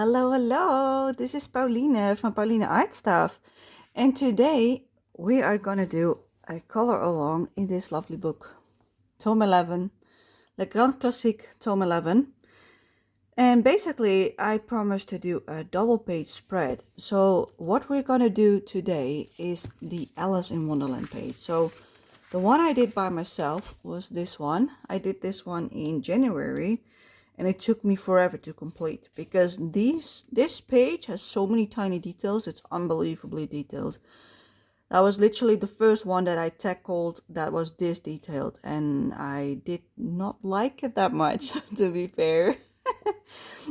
Hello. This is Pauline from Pauline Art Stuff. And today we are going to do a color along in this lovely book. Tome 11, Le Grand Classique, Tome 11. And basically, I promised to do a double page spread. So what we're going to do today is the Alice in Wonderland page. So the one I did by myself was this one. I did this one in January. And it took me forever to complete because this page has so many tiny details. It's unbelievably detailed. That was literally the first one that I tackled that was this detailed, and I did not like it that much, to be fair.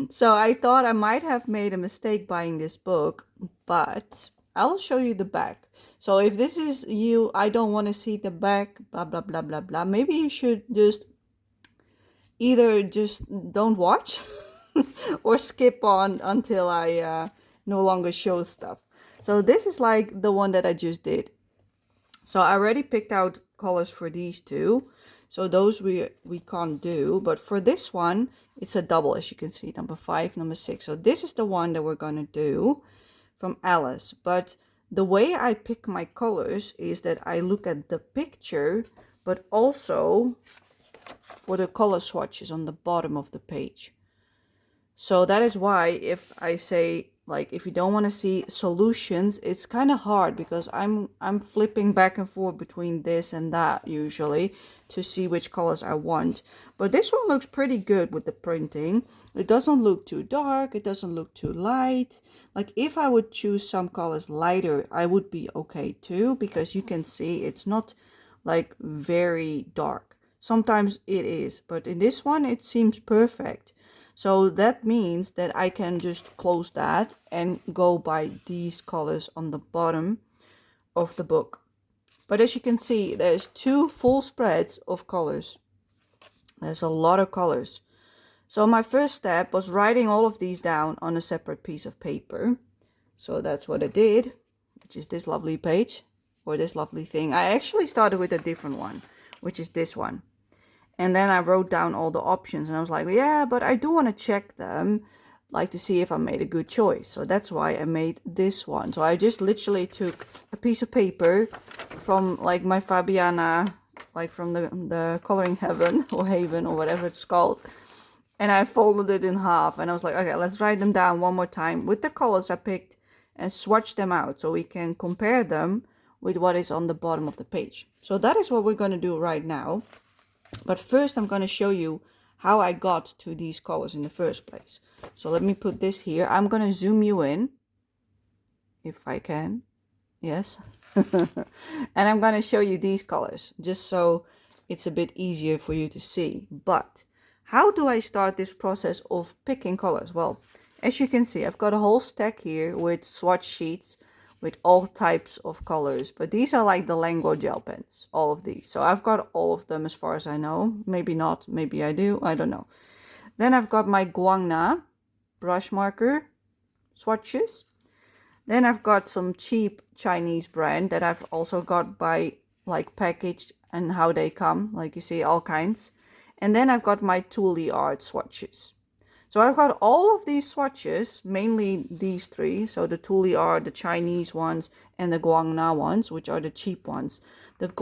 So I thought I might have made a mistake buying this book, but I'll show you the back. So if this is you, I don't want to see the back, blah, blah, blah, blah, blah. Maybe you should just either just don't watch or skip on until I no longer show stuff. So this is like the one that I just did. So I already picked out colors for these two. So those we can't do. But for this one, it's a double, as you can see, number 5, number 6. So this is the one that we're going to do from Alice. But the way I pick my colors is that I look at the picture, but also for the color swatches on the bottom of the page. So that is why if I say, like, if you don't want to see solutions, it's kind of hard because I'm flipping back and forth between this and that usually to see which colors I want. But this one looks pretty good with the printing. It doesn't look too dark, it doesn't look too light. Like if I would choose some colors lighter, I would be okay too, because you can see it's not like very dark. Sometimes it is, but in this one it seems perfect. So that means that I can just close that and go by these colors on the bottom of the book. But as you can see, there's 2 full spreads of colors. There's a lot of colors. So my first step was writing all of these down on a separate piece of paper. So that's what I did, which is this lovely page, or this lovely thing. I actually started with a different one, which is this one. And then I wrote down all the options and I was like, yeah, but I do want to check them, like to see if I made a good choice. So that's why I made this one. So I just literally took a piece of paper from like my Fabiana, like from the coloring heaven or haven or whatever it's called. And I folded it in half and I was like, okay, let's write them down one more time with the colors I picked and swatch them out so we can compare them with what is on the bottom of the page. So that is what we're going to do right now. But first I'm going to show you how I got to these colors in the first place. So let me put this here. I'm going to zoom you in, if I can. Yes. And I'm going to show you these colors, just so it's a bit easier for you to see. But how do I start this process of picking colors? Well, as you can see, I've got a whole stack here with swatch sheets with all types of colors, but these are like the Languo gel pens, all of these. So I've got all of them as far as I know. Maybe not, maybe I do, I don't know. Then I've got my Guangna brush marker swatches. Then I've got some cheap Chinese brand that I've also got by like packaged and how they come, like you see, all kinds. And then I've got my Tule Art swatches. So I've got all of these swatches, mainly these 3. So the Tule Art, the Chinese ones, and the Guangna ones, which are the cheap ones. The the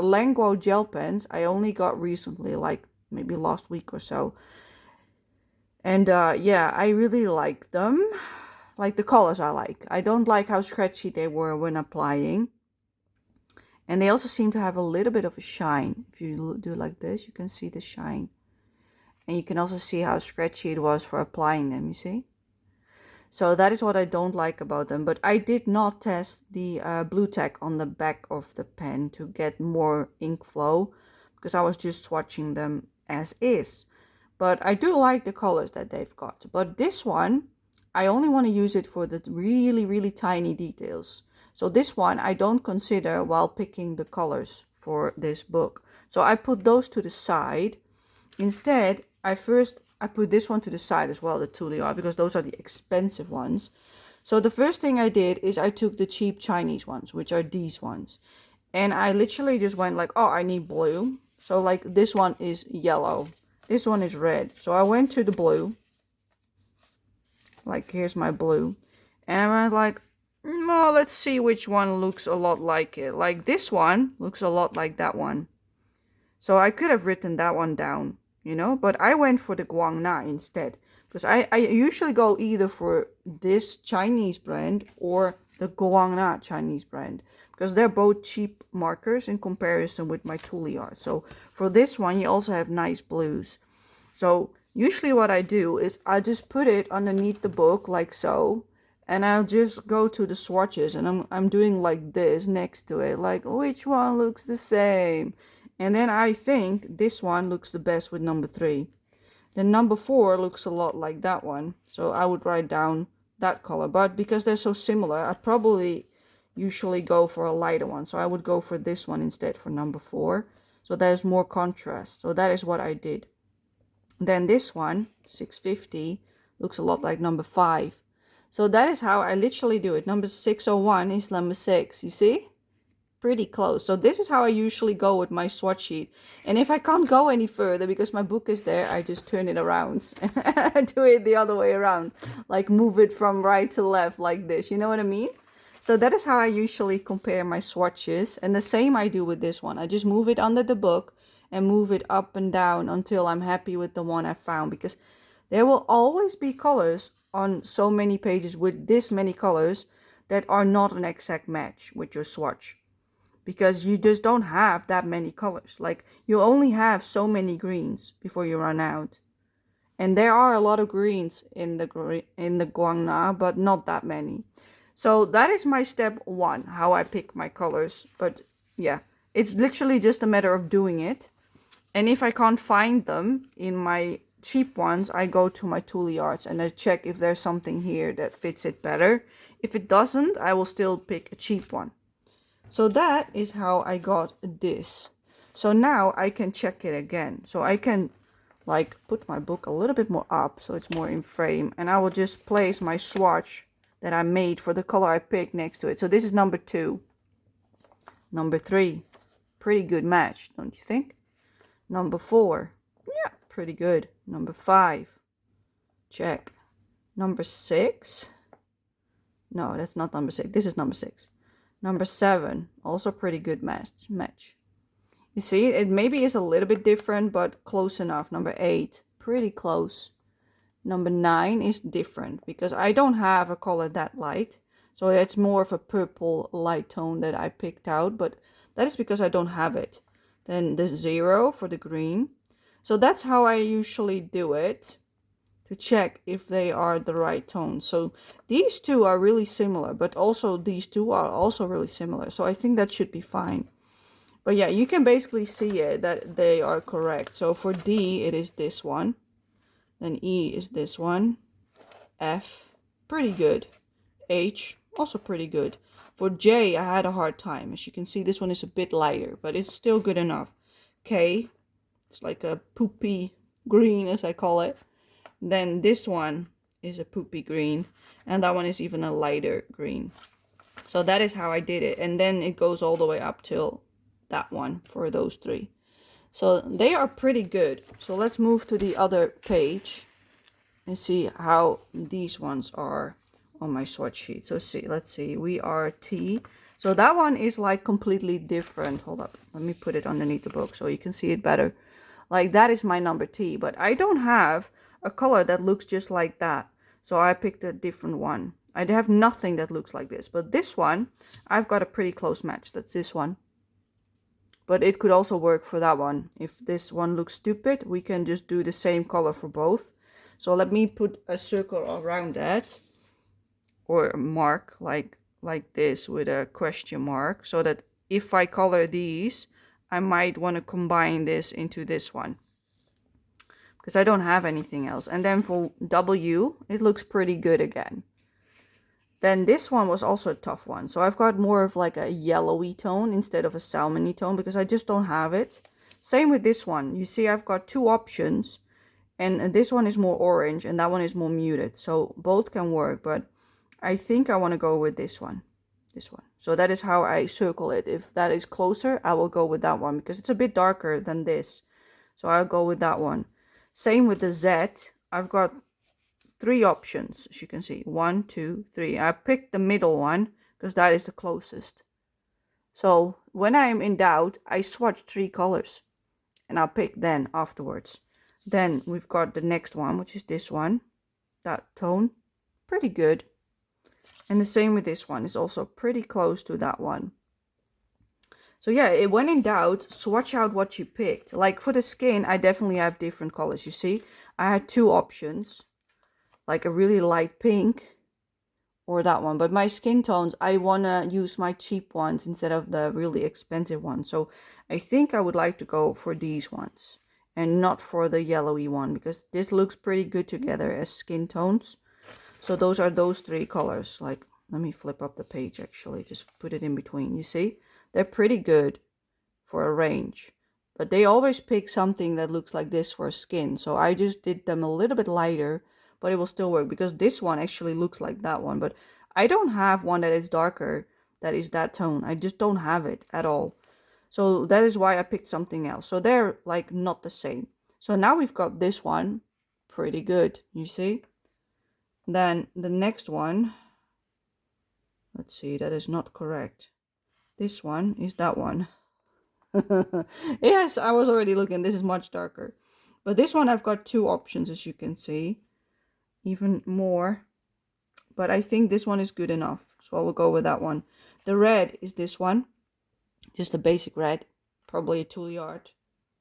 Languo gel pens, I only got recently, like maybe last week or so. And yeah, I really like them. Like the colors I like. I don't like how scratchy they were when applying. And they also seem to have a little bit of a shine. If you do like this, you can see the shine. And you can also see how scratchy it was for applying them, you see? So that is what I don't like about them. But I did not test the blue tack on the back of the pen to get more ink flow, because I was just swatching them as is. But I do like the colors that they've got. But this one, I only want to use it for the really, really tiny details. So this one I don't consider while picking the colors for this book. So I put those to the side. Instead, I put this one to the side as well, the Tule Art, because those are the expensive ones. So the first thing I did is I took the cheap Chinese ones, which are these ones. And I literally just went like, oh, I need blue. So like this one is yellow. This one is red. So I went to the blue. Like here's my blue. And I'm like, well, let's see which one looks a lot like it. Like this one looks a lot like that one. So I could have written that one down, you know, but I went for the Guangna instead. Because I usually go either for this Chinese brand or the Guangna Chinese brand. Because they're both cheap markers in comparison with my Tule art. So for this one, you also have nice blues. So usually what I do is I just put it underneath the book like so. And I'll just go to the swatches and I'm doing like this next to it. Like which one looks the same? And then I think this one looks the best with number 3. Then number 4 looks a lot like that one. So I would write down that color. But because they're so similar, I probably usually go for a lighter one. So I would go for this one instead for number 4. So there's more contrast. So that is what I did. Then this one, 650, looks a lot like number 5. So that is how I literally do it. Number 601 is number 6. You see? Pretty close. So this is how I usually go with my swatch sheet. And if I can't go any further because my book is there, I just turn it around. Do it the other way around. Like move it from right to left like this. You know what I mean? So that is how I usually compare my swatches. And the same I do with this one. I just move it under the book and move it up and down until I'm happy with the one I found. Because there will always be colors on so many pages with this many colors that are not an exact match with your swatch. Because you just don't have that many colors. Like you only have so many greens before you run out. And there are a lot of greens in the Guangna, but not that many. So that is my step 1, how I pick my colors. But yeah, it's literally just a matter of doing it. And if I can't find them in my cheap ones, I go to my Tule Arts and I check if there's something here that fits it better. If it doesn't, I will still pick a cheap one. So that is how I got this. So now I can check it again. So I can like put my book a little bit more up so it's more in frame. And I will just place my swatch that I made for the color I picked next to it. So this is number 2. Number 3. Pretty good match, don't you think? Number 4. Yeah, pretty good. Number 5. Check. Number 6. No, that's not number 6. This is number 6. Number 7, also pretty good match. You see, it maybe is a little bit different, but close enough. Number 8, pretty close. Number 9 is different because I don't have a color that light. So it's more of a purple light tone that I picked out, but that is because I don't have it. Then the 0 for the green. So that's how I usually do it, to check if they are the right tone. So these two are really similar, but also these two are also really similar. So I think that should be fine. But yeah, you can basically see it that they are correct. So for D, it is this one. Then E is this one. F, pretty good. H, also pretty good. For J, I had a hard time. As you can see, this one is a bit lighter, but it's still good enough. K, it's like a poopy green, as I call it. Then this one is a poopy green, and that one is even a lighter green. So that is how I did it. And then it goes all the way up till that one for those 3. So they are pretty good. So let's move to the other page and see how these ones are on my swatch sheet. So let's see, we are T. So that one is like completely different. Hold up, let me put it underneath the book so you can see it better. Like that is my number T, but I don't have a color that looks just like that. So I picked a different one. I have nothing that looks like this, but this one, I've got a pretty close match. That's this one. But it could also work for that one. If this one looks stupid, we can just do the same color for both. So let me put a circle around that, or a mark like this with a question mark, so that if I color these, I might want to combine this into this one, because I don't have anything else. And then for W, it looks pretty good again. Then this one was also a tough one. So I've got more of like a yellowy tone instead of a salmony tone, because I just don't have it. Same with this one. You see, I've got 2 options, and this one is more orange and that one is more muted. So both can work, but I think I want to go with this one. So that is how I circle it. If that is closer, I will go with that one because it's a bit darker than this. So I'll go with that one. Same with the Z. I've got 3 options, as you can see. 1, 2, 3. I picked the middle one because that is the closest. So when I am in doubt, I swatch 3 colors and I'll pick then afterwards. Then we've got the next one, which is this one, that tone, pretty good. And the same with this one, is also pretty close to that one. So yeah, when in doubt, swatch out what you picked. Like for the skin, I definitely have different colors. You see, I had 2 options, like a really light pink or that one. But my skin tones, I want to use my cheap ones instead of the really expensive ones. So I think I would like to go for these ones and not for the yellowy one, because this looks pretty good together as skin tones. So those are those 3 colors. Like, let me flip up the page actually, just put it in between. You see, they're pretty good for a range, but they always pick something that looks like this for skin. So I just did them a little bit lighter, but it will still work because this one actually looks like that one. But I don't have one that is darker, that is that tone. I just don't have it at all. So that is why I picked something else. So they're like not the same. So now we've got this one, pretty good, you see. Then the next one, let's see, that is not correct. This one is that one. Yes, I was already looking. This is much darker. But this one I've got 2 options, as you can see. Even more. But I think this one is good enough. So I will go with that one. The red is this one. Just a basic red. Probably a 2 yard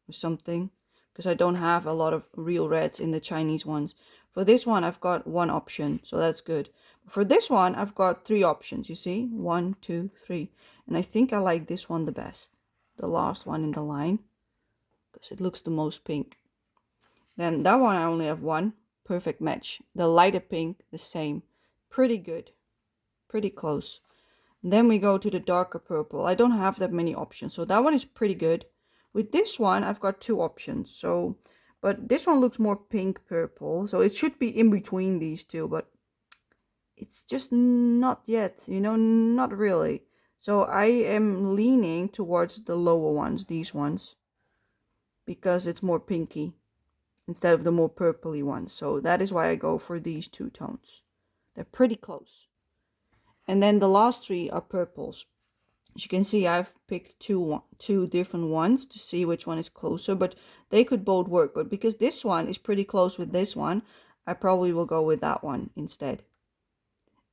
or something. Because I don't have a lot of real reds in the Chinese ones. For this one, I've got 1 option. So that's good. For this one, I've got 3 options. You see? 1, 2, 3. And I think I like this one the best. The last one in the line. Because it looks the most pink. Then that one I only have 1. Perfect match. The lighter pink, the same. Pretty good. Pretty close. Then we go to the darker purple. I don't have that many options. So that one is pretty good. With this one, I've got 2 options. So, but this one looks more pink purple. So it should be in between these 2. But it's just not yet. You know, not really. So I am leaning towards the lower ones. These ones. Because it's more pinky. Instead of the more purpley ones. So that is why I go for these 2 tones. They're pretty close. And then the last 3 are purples. As you can see, I've picked two different ones to see which one is closer, but they could both work. But because this one is pretty close with this one, I probably will go with that one instead.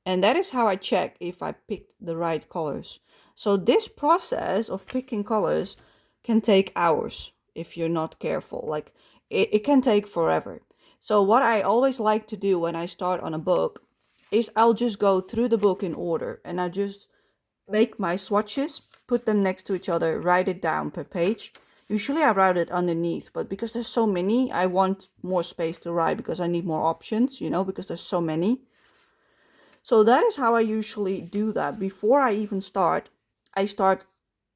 And that is how I check if I picked the right colors. So this process of picking colors can take hours if you're not careful. Like it can take forever. So what I always like to do when I start on a book is I'll just go through the book in order, and I just make my swatches, put them next to each other, write it down per page. Usually I write it underneath, but because there's so many, I want more space to write because I need more options, you know, because there's so many. So that is how I usually do that. Before I even start, I start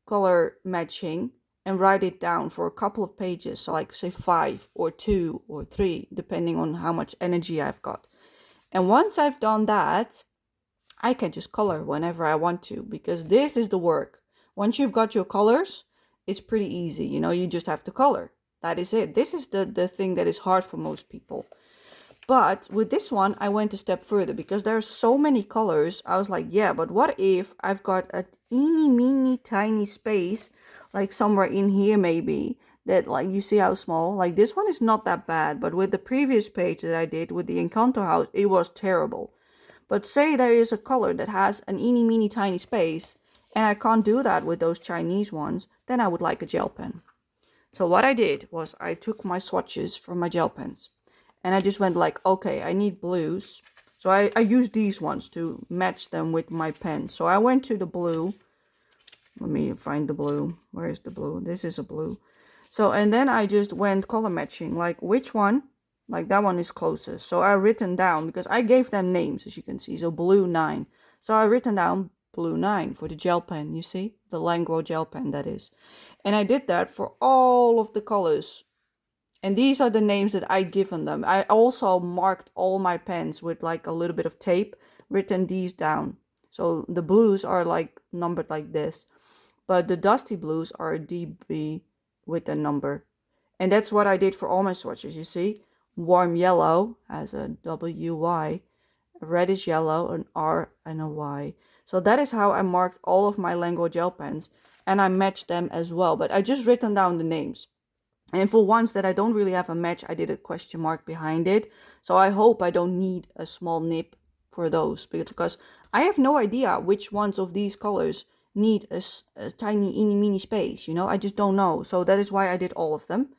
color matching and write it down for a couple of pages. So like say 5 or 2 or 3, depending on how much energy I've got. And once I've done that, I can just color whenever I want to, because this is the work. Once you've got your colors, it's pretty easy. You know, you just have to color. That is it. This is the thing that is hard for most people. But with this one, I went a step further because there are so many colors. I was like, yeah, but what if I've got a teeny, meeny, tiny space, like somewhere in here maybe, that like, you see how small? Like this one is not that bad, but with the previous page that I did with the Encanto house, it was terrible. But say there is a color that has an eeny, meeny, tiny space, and I can't do that with those Chinese ones, then I would like a gel pen. So what I did was I took my swatches from my gel pens. And I just went like, okay, I need blues. So I used these ones to match them with my pen. So I went to the blue. Let me find the blue. Where is the blue? This is a blue. So, and then I just went color matching. Like which one? Like that one is closest. So I written down, because I gave them names, as you can see. So blue 9. So I written down blue 9 for the gel pen, you see? The Langro gel pen, that is. And I did that for all of the colors. And these are the names that I given them. I also marked all my pens with like a little bit of tape, written these down. So the blues are like numbered like this. But the dusty blues are DB with a number. And that's what I did for all my swatches, you see. warm yellow has a WY, a reddish yellow, an R and a Y. So that is how I marked all of my Lango gel pens, and I matched them as well, but I just written down the names. And for ones that I don't really have a match, I did a question mark behind it. So I hope I don't need a small nib for those, because I have no idea which ones of these colors need a tiny eeny meeny space, you know, I just don't know. So that is why I did all of them.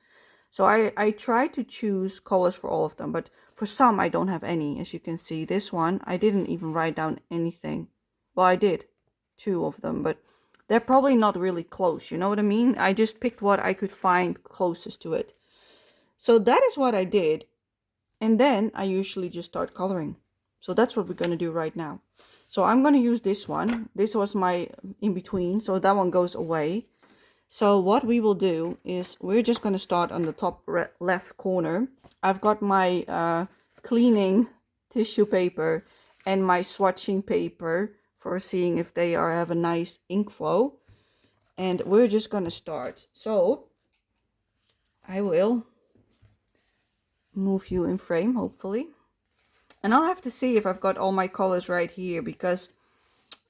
So I tried to choose colors for all of them, but for some I don't have any. As you can see, this one, I didn't even write down anything. Well, I did, 2 of them, but they're probably not really close, you know what I mean? I just picked what I could find closest to it. So that is what I did. And then I usually just start coloring. So that's what we're going to do right now. So I'm going to use this one. This was my in-between, so that one goes away. So what we will do is we're just going to start on the top left corner. I've got my cleaning tissue paper and my swatching paper for seeing if they have a nice ink flow. And we're just going to start. So I will move you in frame, hopefully. And I'll have to see if I've got all my colors right here, because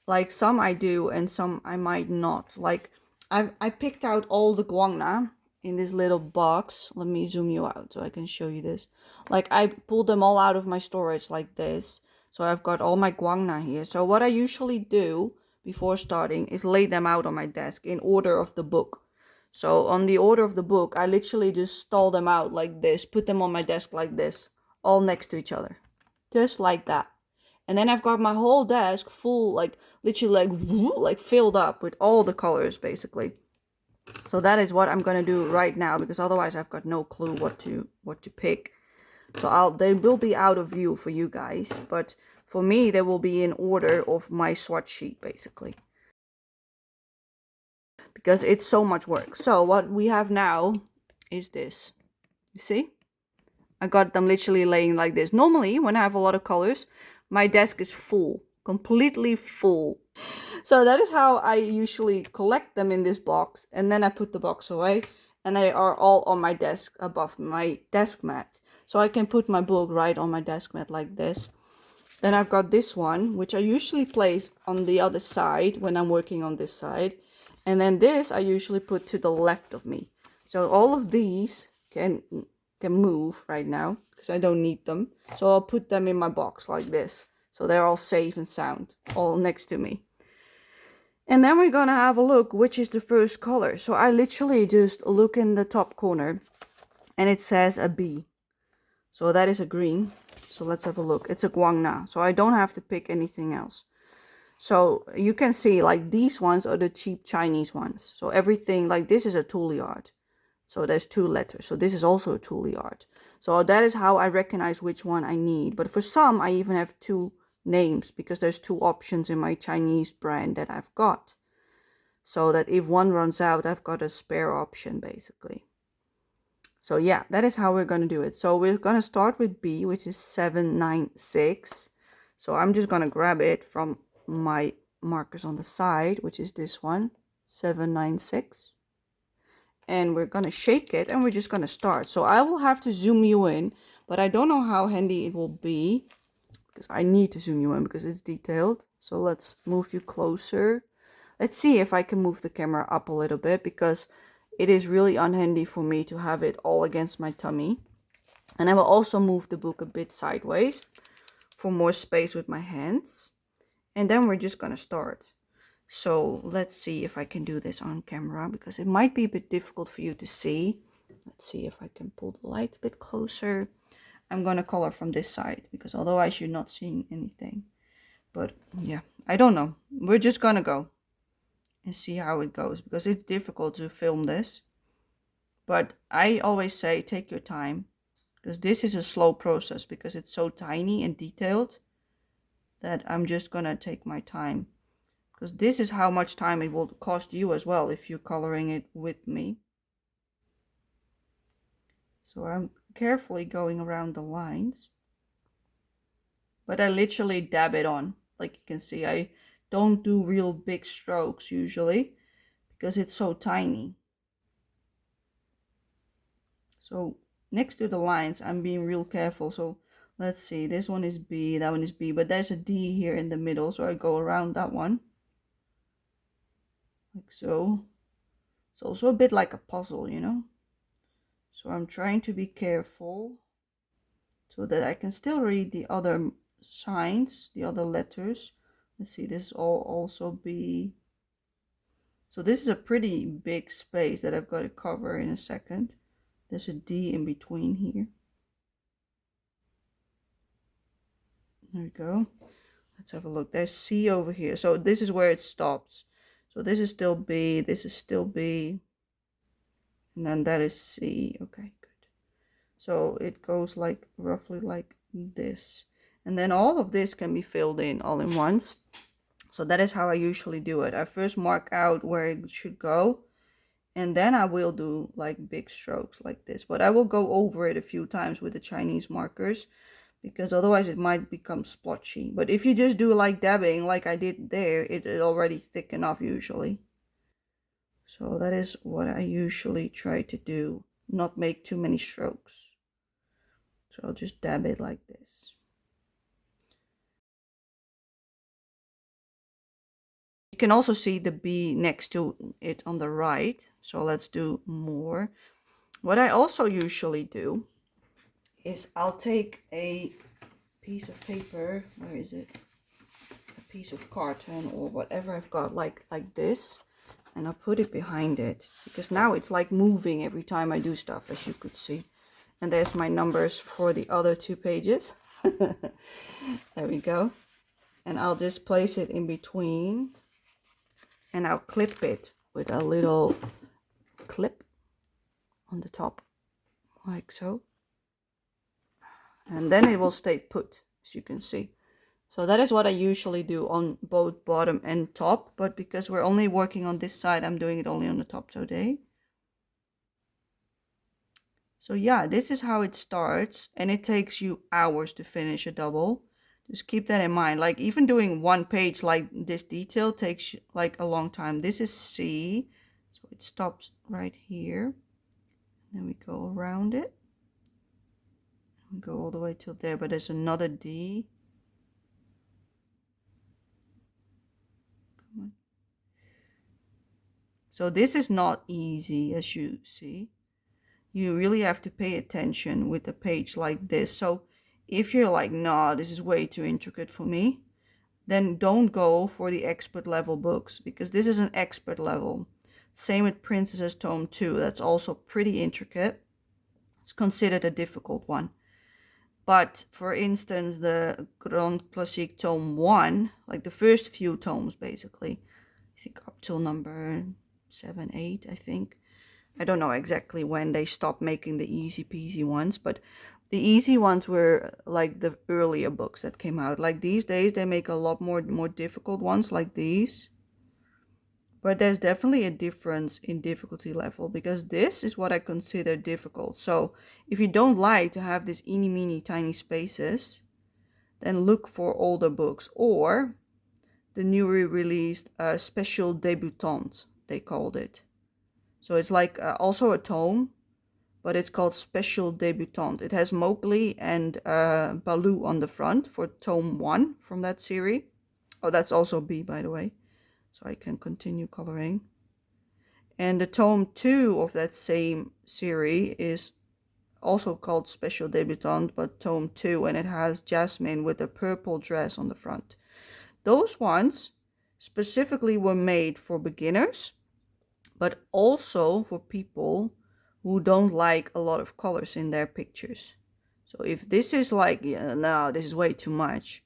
like some I do and some I might not. Like I picked out all the guangna in this little box. Let me zoom you out so I can show you this. Like I pulled them all out of my storage like this. So I've got all my guangna here. So what I usually do before starting is lay them out on my desk in order of the book. So on the order of the book, I literally just stall them out like this, put them on my desk like this, all next to each other. Just like that. And then I've got my whole desk full, like literally like filled up with all the colors basically. So that is what I'm gonna do right now, because otherwise I've got no clue what to pick. So they will be out of view for you guys, but for me they will be in order of my swatch sheet basically, because it's so much work. So what we have now is this. You see? I got them literally laying like this. Normally, when I have a lot of colors, my desk is full, completely full. So that is how I usually collect them in this box, and then I put the box away, and they are all on my desk above my desk mat. So I can put my book right on my desk mat like this. Then I've got this one, which I usually place on the other side when I'm working on this side. And then this I usually put to the left of me. So all of these can move right now because I don't need them. So I'll put them in my box like this. So they're all safe and sound, all next to me. And then we're gonna have a look which is the first color. So I literally just look in the top corner and it says a B. So that is a green. So let's have a look. It's a guangna. So I don't have to pick anything else. So you can see like these ones are the cheap Chinese ones. So everything like this is a Touliard. So there's 2 letters. So this is also a Touliard. So that is how I recognize which one I need. But for some, I even have 2 names because there's 2 options in my Chinese brand that I've got. So that if one runs out, I've got a spare option basically. So yeah, that is how we're going to do it. So we're going to start with B, which is 796. So I'm just going to grab it from my markers on the side, which is this one, 796. And we're going to shake it and we're just going to start. So I will have to zoom you in, but I don't know how handy it will be because I need to zoom you in because it's detailed. So let's move you closer. Let's see if I can move the camera up a little bit because it is really unhandy for me to have it all against my tummy. And I will also move the book a bit sideways for more space with my hands. And then we're just going to start. So let's see if I can do this on camera because it might be a bit difficult for you to see. Let's see if I can pull the light a bit closer. I'm going to color from this side because otherwise you're not seeing anything. But yeah, I don't know. We're just going to go and see how it goes because it's difficult to film this. But I always say take your time because this is a slow process because it's so tiny and detailed that I'm just going to take my time. Because this is how much time it will cost you as well if you're coloring it with me. So I'm carefully going around the lines. But I literally dab it on. Like you can see, I don't do real big strokes usually because it's so tiny. So next to the lines, I'm being real careful. So let's see, this one is B, that one is B, but there's a D here in the middle, so I go around that one. Like so. It's also a bit like a puzzle, you know? So I'm trying to be careful so that I can still read the other signs, the other letters. Let's see, this will also be... So this is a pretty big space that I've got to cover in a second. There's a D in between here. There we go. Let's have a look. There's C over here. So this is where it stops. So this is still B, this is still B. And then that is C. Okay, good. So it goes like roughly like this. And then all of this can be filled in all in once. So that is how I usually do it. I first mark out where it should go. And then I will do like big strokes like this. But I will go over it a few times with the Chinese markers, because otherwise it might become splotchy. But if you just do like dabbing like I did there, it is already thick enough usually. So that is what I usually try to do. Not make too many strokes. So I'll just dab it like this. You can also see the B next to it on the right. So let's do more. What I also usually do is I'll take a piece of paper. Where is it? A piece of carton or whatever I've got, like this. And I'll put it behind it. Because now it's like moving every time I do stuff, as you could see. And there's my numbers for the other 2 pages. There we go. And I'll just place it in between. And I'll clip it with a little clip on the top, like so. And then it will stay put, as you can see. So that is what I usually do on both bottom and top. But because we're only working on this side, I'm doing it only on the top today. So yeah, this is how it starts. And it takes you hours to finish a double. Just keep that in mind. Like even doing one page like this detail takes like a long time. This is C. So it stops right here. Then we go around it. We go all the way till there. But there's another D. Come on. So this is not easy, as you see. You really have to pay attention with a page like this. So if you're like, nah, this is way too intricate for me, then don't go for the expert level books, because this is an expert level. Same with Princess Tome 2. That's also pretty intricate. It's considered a difficult one. But for instance, the Grand Classique Tome 1, like the first few tomes basically, I think up till number 7, 8, I think. I don't know exactly when they stopped making the easy peasy ones, but the easy ones were like the earlier books that came out. Like these days, they make a lot more difficult ones like these. But there's definitely a difference in difficulty level, because this is what I consider difficult. So if you don't like to have these eeny meeny tiny spaces, then look for older books, or the newly released special debutante, they called it. So it's like also a tome, but it's called Special Debutante. It has Mowgli and Baloo on the front for tome 1 from that series. Oh, that's also B, by the way. So I can continue coloring. And the tome 2 of that same series is also called Special Debutante, but tome 2, and it has Jasmine with a purple dress on the front. Those ones specifically were made for beginners, but also for people who don't like a lot of colors in their pictures. So if this is like, yeah, no, this is way too much,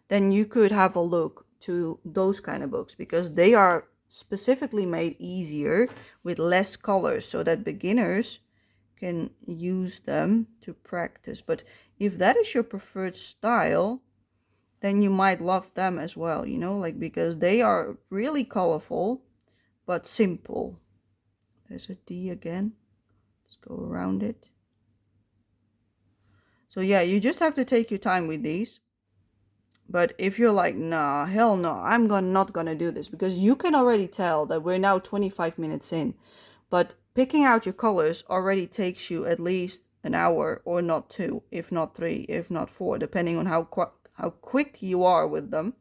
then you could have a look to those kind of books, because they are specifically made easier with less colors so that beginners can use them to practice. But if that is your preferred style, then you might love them as well, you know, like, because they are really colorful but simple. There's a D again. Let's go around it. So yeah, you just have to take your time with these. But if you're like, nah, hell no, I'm not gonna do this, because you can already tell that we're now 25 minutes in. But picking out your colors already takes you at least an hour, or not 2, if not 3, if not 4, depending on how quick you are with them.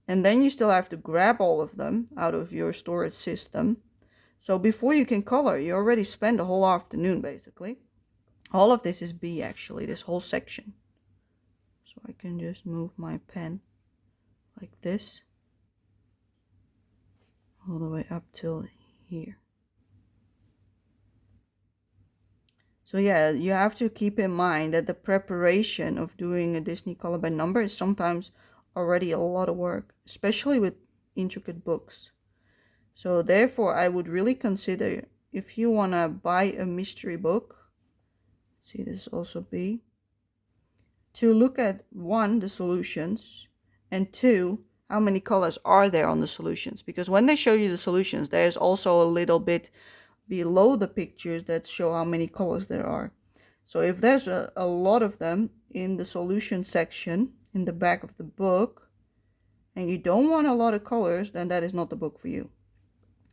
And then you still have to grab all of them out of your storage system. So before you can color, you already spend a whole afternoon basically. All of this is B actually, this whole section. So I can just move my pen like this all the way up till here. So yeah, you have to keep in mind that the preparation of doing a Disney color by number is sometimes already a lot of work, especially with intricate books. So therefore, I would really consider, if you want to buy a mystery book, see this is also B, to look at 1, the solutions, and 2, how many colors are there on the solutions. Because when they show you the solutions, there's also a little bit below the pictures that show how many colors there are. So if there's a lot of them in the solution section in the back of the book, and you don't want a lot of colors, then that is not the book for you.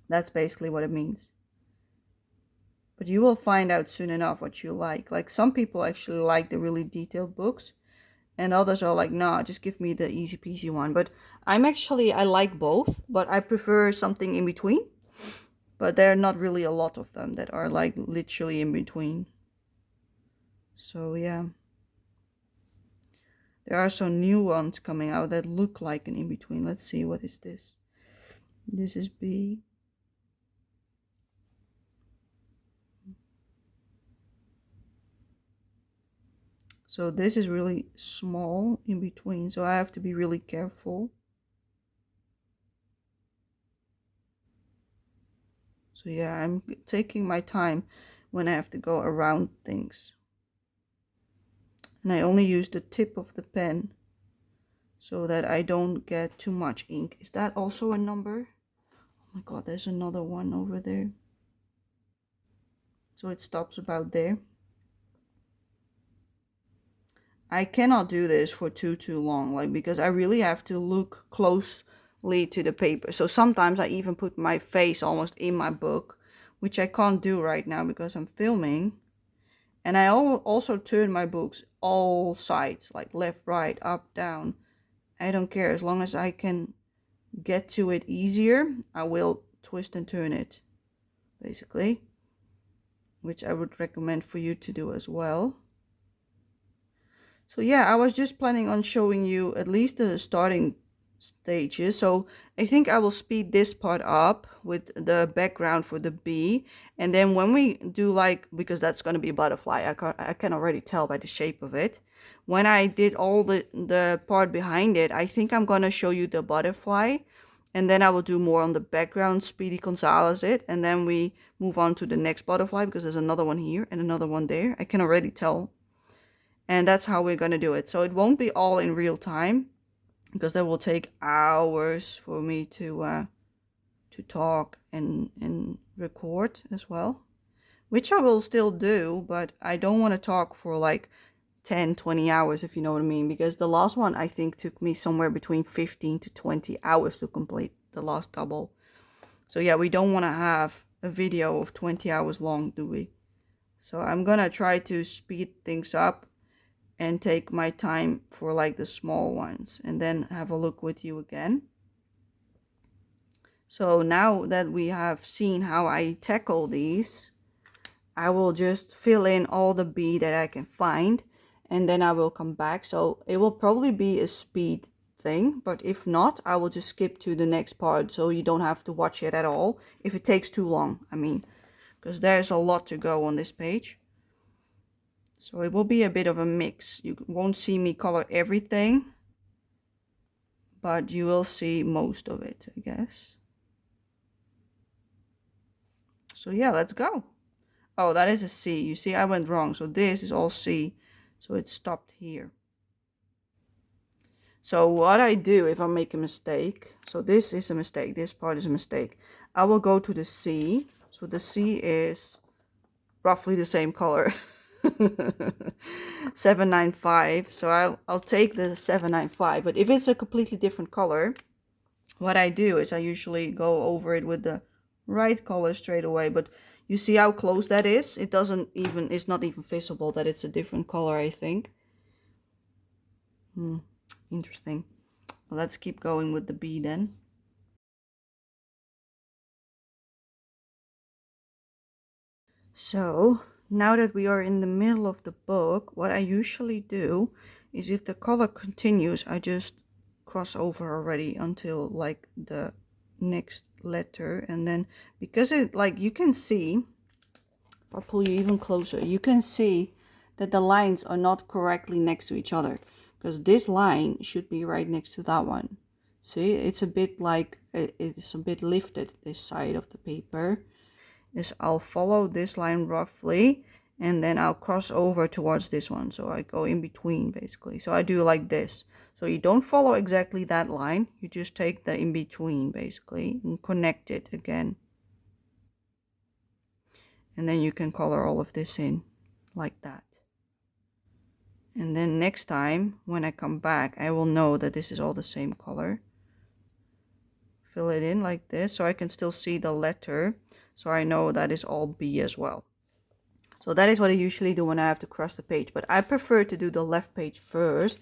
That's basically what it means. But you will find out soon enough what you like. Like some people actually like the really detailed books, and others are like, nah, just give me the easy peasy one. But I like both, but I prefer something in between. But there are not really a lot of them that are like literally in between. So yeah. There are some new ones coming out that look like an in-between. Let's see, what is this? This is B. So this is really small in between, so I have to be really careful. So yeah, I'm taking my time when I have to go around things. And I only use the tip of the pen so that I don't get too much ink. Is that also a number? Oh my god, there's another one over there. So it stops about there. I cannot do this for too long, like, because I really have to look closely to the paper. So sometimes I even put my face almost in my book, which I can't do right now because I'm filming. And I also turn my books all sides, like left, right, up, down. I don't care. As long as I can get to it easier, I will twist and turn it, basically. Which I would recommend for you to do as well. So yeah, I was just planning on showing you at least the starting stages. So I think I will speed this part up with the background for the bee. And then when we do, like, because that's going to be a butterfly, I can already tell by the shape of it. When I did all the part behind it, I think I'm going to show you the butterfly. And then I will do more on the background, Speedy Gonzalez it. And then we move on to the next butterfly, because there's another one here and another one there. I can already tell. And that's how we're going to do it. So it won't be all in real time, because that will take hours for me to talk and record as well, which I will still do, but I don't want to talk for like 10-20 hours, if you know what I mean, because the last one I think took me somewhere between 15 to 20 hours to complete, the last double. So yeah, we don't want to have a video of 20 hours long, do we? So I'm gonna try to speed things up and take my time for like the small ones, and then have a look with you again. So now that we have seen how I tackle these, I will just fill in all the B that I can find, and then I will come back. So it will probably be a speed thing, but if not, I will just skip to the next part, so you don't have to watch it at all if it takes too long. I mean, because there's a lot to go on this page. So it will be a bit of a mix. You won't see me color everything, but you will see most of it, I guess. So yeah, let's go. Oh, that is a C. You see, I went wrong. So this is all C. So it stopped here. So what I do if I make a mistake, so this is a mistake, this part is a mistake, I will go to the C. So the C is roughly the same color. 795. So I'll take the 795. But if it's a completely different color, what I do is I usually go over it with the right color straight away. But You see how close that is? It's not even visible that it's a different color, I think. Interesting. Well, let's keep going with the bee then. So now that we are in the middle of the book, what I usually do is if the color continues, I just cross over already until like the next letter. And then because it, like, you can see, if I pull you even closer, you can see that the lines are not correctly next to each other, because this line should be right next to that one. See, it's a bit like it's a bit lifted, this side of the paper. Is I'll follow this line roughly, and then I'll cross over towards this one. So I go in between basically. So I do like this. So you don't follow exactly that line. You just take the in between basically and connect it again. And then you can color all of this in like that. And then next time when I come back, I will know that this is all the same color. Fill it in like this so I can still see the letter. So I know that is all B as well. So that is what I usually do when I have to cross the page. But I prefer to do the left page first.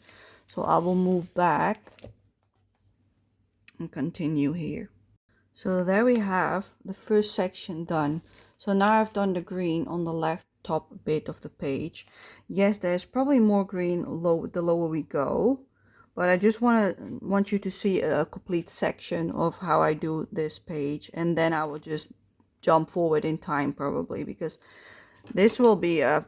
So I will move back and continue here. So there we have the first section done. So now I've done the green on the left top bit of the page. Yes, there's probably more green the lower we go. But I just want you to see a complete section of how I do this page. And then I will just jump forward in time probably, because this will be a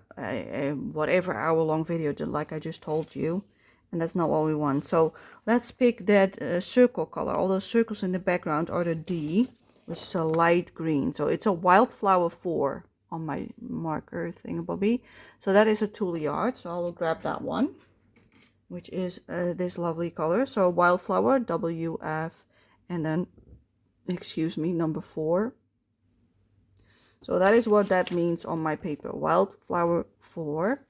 whatever hour-long video, like I just told you, and that's not what we want. So let's pick that circle color. All those circles in the background are the D, which is a light green. So it's a Wildflower 4 on my marker thingamabobby. So that is a Toolyard. So I will grab that one, which is this lovely color. So Wildflower, WF, and then, excuse me, number 4. So that is what that means on my paper, Wildflower 4,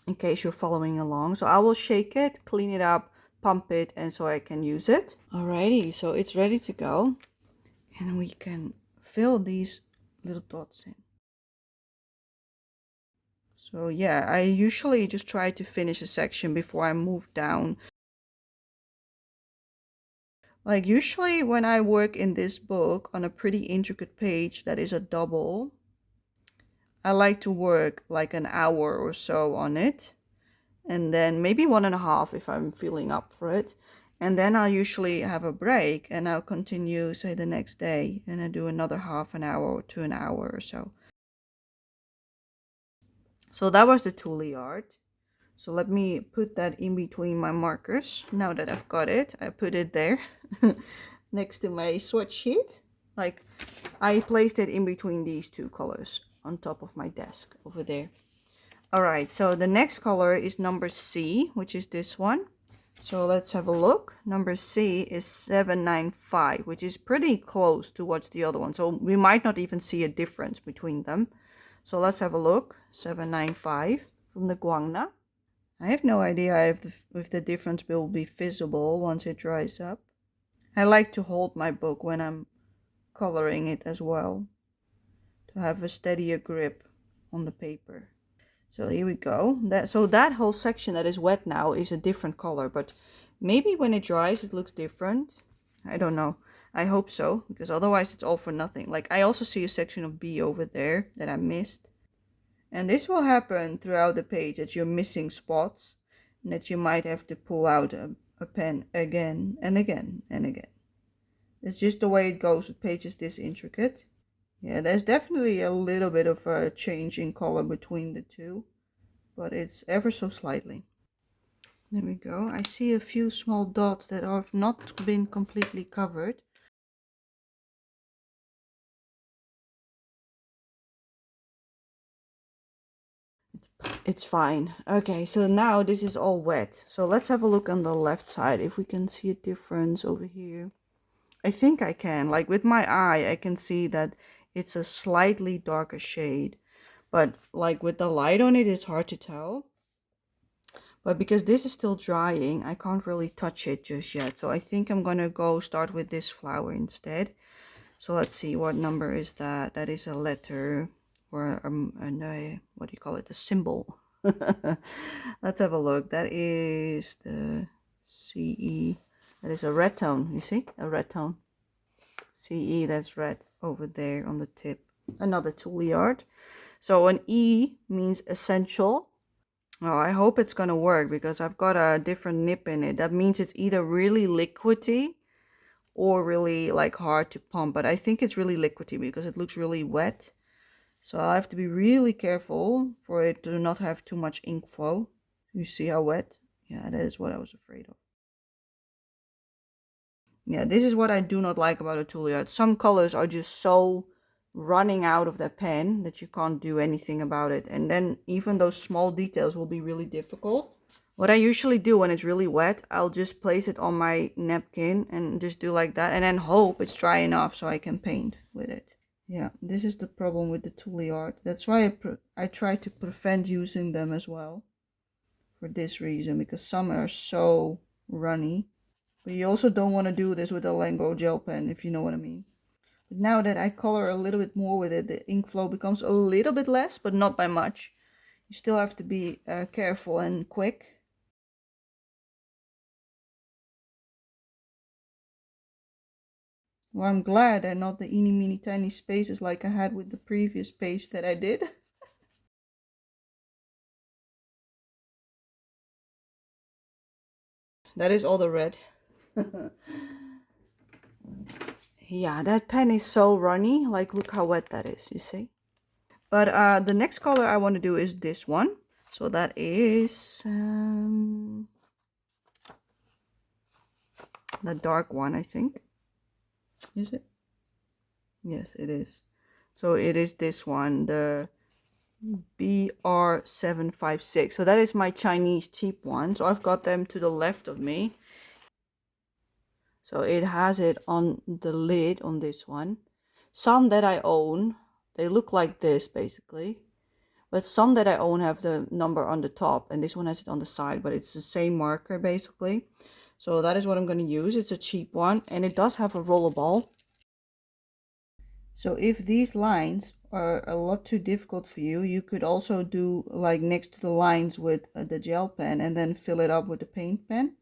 in case you're following along. So I will shake it, clean it up, pump it, and so I can use it. Alrighty, so it's ready to go. And we can fill these little dots in. So yeah, I usually just try to finish a section before I move down. Like usually when I work in this book on a pretty intricate page that is a double, I like to work like an hour or so on it, and then maybe 1.5 if I'm feeling up for it. And then I'll usually have a break and I'll continue, say, the next day, and I do another half an hour to an hour or so. So that was the Tooly art. So let me put that in between my markers. Now that I've got it, I put it there next to my swatch sheet. Like I placed it in between these two colors on top of my desk over there. All right, so the next color is number C, which is this one. So let's have a look. Number C is 795, which is pretty close to what's the other one. So we might not even see a difference between them. So let's have a look. 795 from the Guangna. I have no idea if the difference will be visible once it dries up. I like to hold my book when I'm coloring it as well, to have a steadier grip on the paper. So here we go. So that whole section that is wet now is a different color, but maybe when it dries it looks different. I don't know. I hope so, because otherwise it's all for nothing. Like I also see a section of B over there that I missed. And this will happen throughout the page, that you're missing spots and that you might have to pull out a pen again and again and again. It's just the way it goes with pages this intricate. Yeah, there's definitely a little bit of a change in color between the two, but it's ever so slightly. There we go. I see a few small dots that have not been completely covered. It's fine. Okay, so now this is all wet. So let's have a look on the left side if we can see a difference over here. I think I can. Like with my eye, I can see that it's a slightly darker shade. But like with the light on it, it's hard to tell. But because this is still drying, I can't really touch it just yet. So I think I'm gonna go start with this flower instead. So let's see, what number is that? That is a letter or what do you call it? A symbol. Let's have a look. That is the CE. That is a red tone. You see? A red tone. CE, that's red over there on the tip. Another tool yard. So an E means essential. Oh, I hope it's gonna work because I've got a different nip in it. That means it's either really liquidy or really like hard to pump. But I think it's really liquidy because it looks really wet. So I have to be really careful for it to not have too much ink flow. You see how wet? Yeah, that is what I was afraid of. Yeah, this is what I do not like about a tool yard. Some colors are just so running out of the pen that you can't do anything about it. And then even those small details will be really difficult. What I usually do when it's really wet, I'll just place it on my napkin and just do like that. And then hope it's dry enough so I can paint with it. Yeah, this is the problem with the tool yard. That's why I try to prevent using them as well. For this reason, because some are so runny. But you also don't want to do this with a Lengo gel pen, if you know what I mean. But now that I color a little bit more with it, the ink flow becomes a little bit less, but not by much. You still have to be careful and quick. Well, I'm glad and not the eeny meeny tiny spaces like I had with the previous page that I did. That is all the red. Yeah, that pen is so runny. Like, look how wet that is, you see? But the next color I want to do is this one. So that is the dark one, I think. Is it? Yes, it is. So it is this one, the BR756. So that is my Chinese cheap one. So I've got them to the left of me. So it has it on the lid on this one. Some that I own, they look like this basically. But some that I own have the number on the top, and this one has it on the side, but it's the same marker basically. So that is what I'm going to use. It's a cheap one, and it does have a rollerball. So if these lines are a lot too difficult for you, you could also do like next to the lines with the gel pen and then fill it up with the paint pen.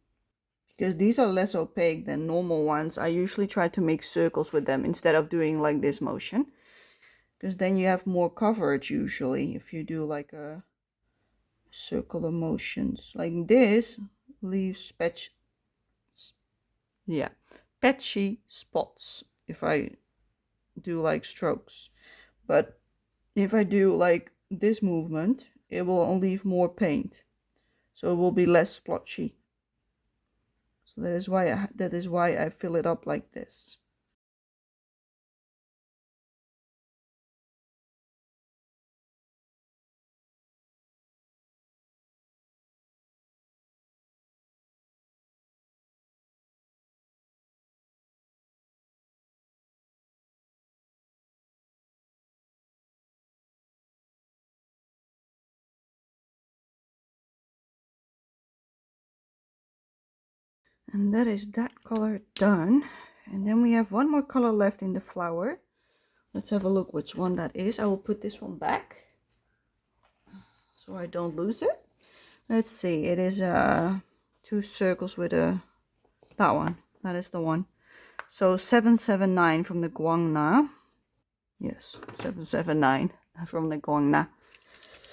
Because these are less opaque than normal ones, I usually try to make circles with them instead of doing like this motion. Because then you have more coverage usually if you do like a circular motions. Like this leaves patchy spots if I do like strokes. But if I do like this movement, it will leave more paint. So it will be less splotchy. So that is why I fill it up like this. And that is that color done. And then we have one more color left in the flower. Let's have a look which one that is. I will put this one back so I don't lose it. Let's see, it is two circles with that one. That is the one. So 779 from the Guangna. Yes, 779 from the Guangna.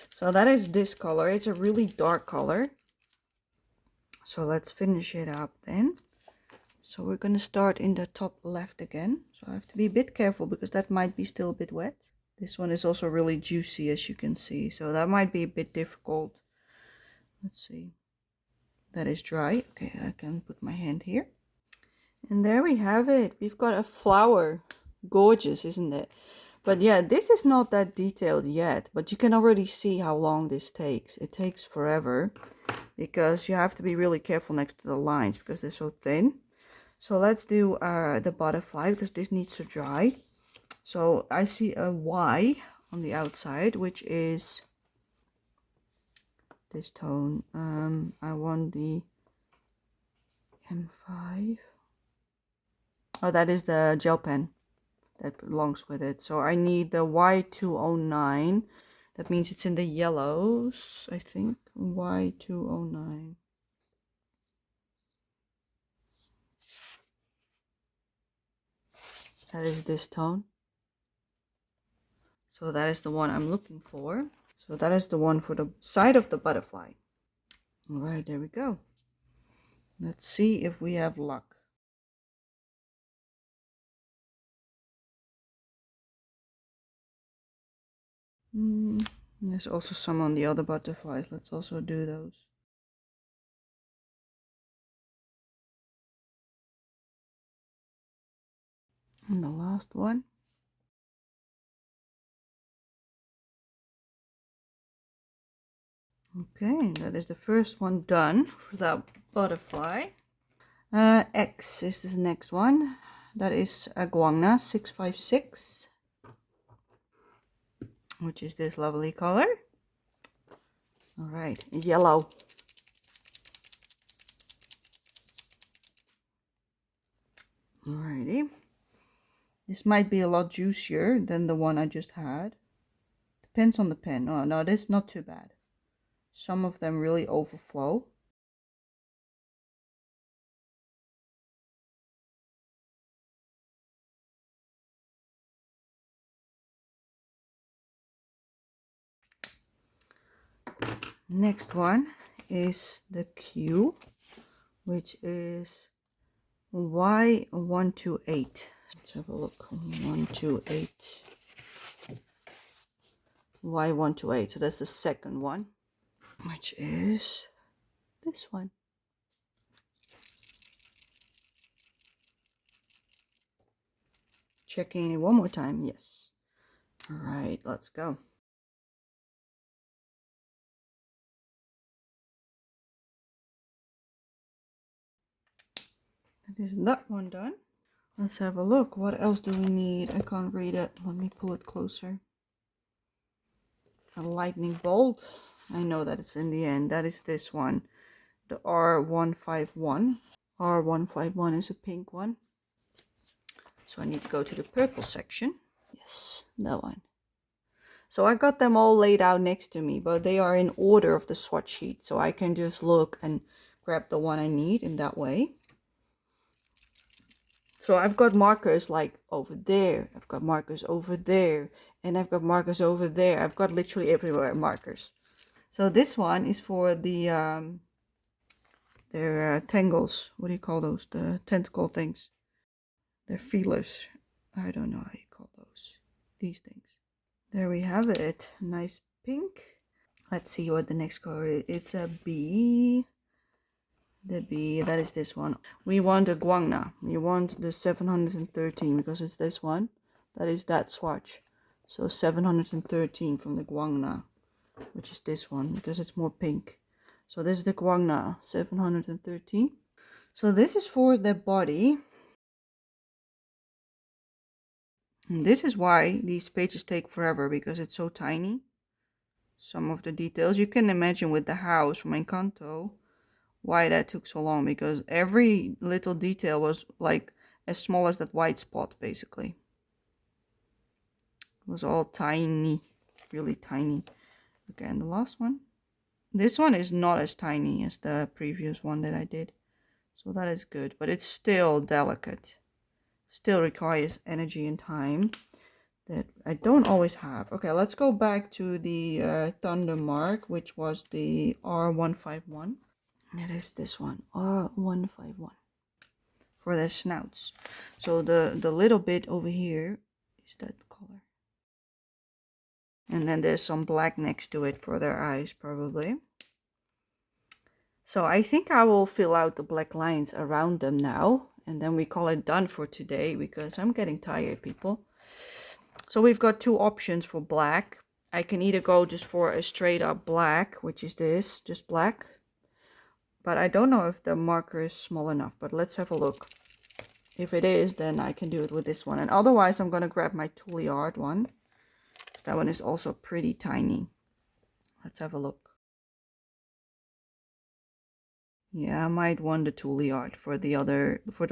So that is this color. It's a really dark color. So let's finish it up then. So we're going to start in the top left again. So I have to be a bit careful because that might be still a bit wet. This one is also really juicy, as you can see. So that might be a bit difficult. Let's see. That is dry. Okay, I can put my hand here. And there we have it. We've got a flower. Gorgeous, isn't it? But yeah, this is not that detailed yet, but you can already see how long this takes. It takes forever because you have to be really careful next to the lines because they're so thin. So let's do the butterfly because this needs to dry. So I see a Y on the outside, which is this tone. I want the M5. Oh, that is the gel pen. that belongs with it. So I need the Y209. That means it's in the yellows, I think. Y209. That is this tone. So that is the one I'm looking for. So that is the one for the side of the butterfly. All right, there we go. Let's see if we have luck. There's also some on the other butterflies. Let's also do those. And the last one. Okay, that is the first one done for that butterfly. X is the next one. That is a guangna 656, which is this lovely color. All right, yellow. Alrighty. This might be a lot juicier than the one I just had. Depends on the pen. Oh, no, this is not too bad. Some of them really overflow. Next one is the Q, which is Y128. Let's have a look. 128. Y128. So that's the second one, which is this one. Checking it one more time. Yes. All right, let's go. That is that one done. Let's have a look. What else do we need? I can't read it. Let me pull it closer. A lightning bolt. I know that it's in the end. That is this one. The R151. R151 is a pink one. So I need to go to the purple section. Yes, that one. So I got them all laid out next to me, but they are in order of the swatch sheet. So I can just look and grab the one I need in that way. So I've got markers like over there, I've got markers over there, and I've got markers over there. I've got literally everywhere markers. So this one is for the their tangles. What do you call those? The tentacle things. They're feelers. I don't know how you call those. These things. There we have it. Nice pink. Let's see what the next color is. It's a B. The B, that is this one. We want a guangna. We want the 713 because it's this one. That is that swatch. So 713 from the guangna, which is this one because it's more pink. So this is the guangna 713. So this is for the body. And this is why these pages take forever, because it's so tiny. Some of the details you can imagine with the house from Encanto. Why that took so long, because every little detail was like as small as that white spot basically. It was all tiny, really tiny. Okay, and the last one. This one is not as tiny as the previous one that I did, so that is good, but it's still delicate. Still requires energy and time that I don't always have. Okay, let's go back to the Thunder Mark, which was the R151. It is this one, R151, for the snouts. So the little bit over here is that color. And then there's some black next to it for their eyes, probably. So I think I will fill out the black lines around them now. And then we call it done for today, because I'm getting tired, people. So we've got two options for black. I can either go just for a straight up black, which is this, just black. But I don't know if the marker is small enough, but let's have a look. If it is, then I can do it with this one. And otherwise, I'm going to grab my Tooly Art one. That one is also pretty tiny. Let's have a look. Yeah, I might want the Tooly Art for the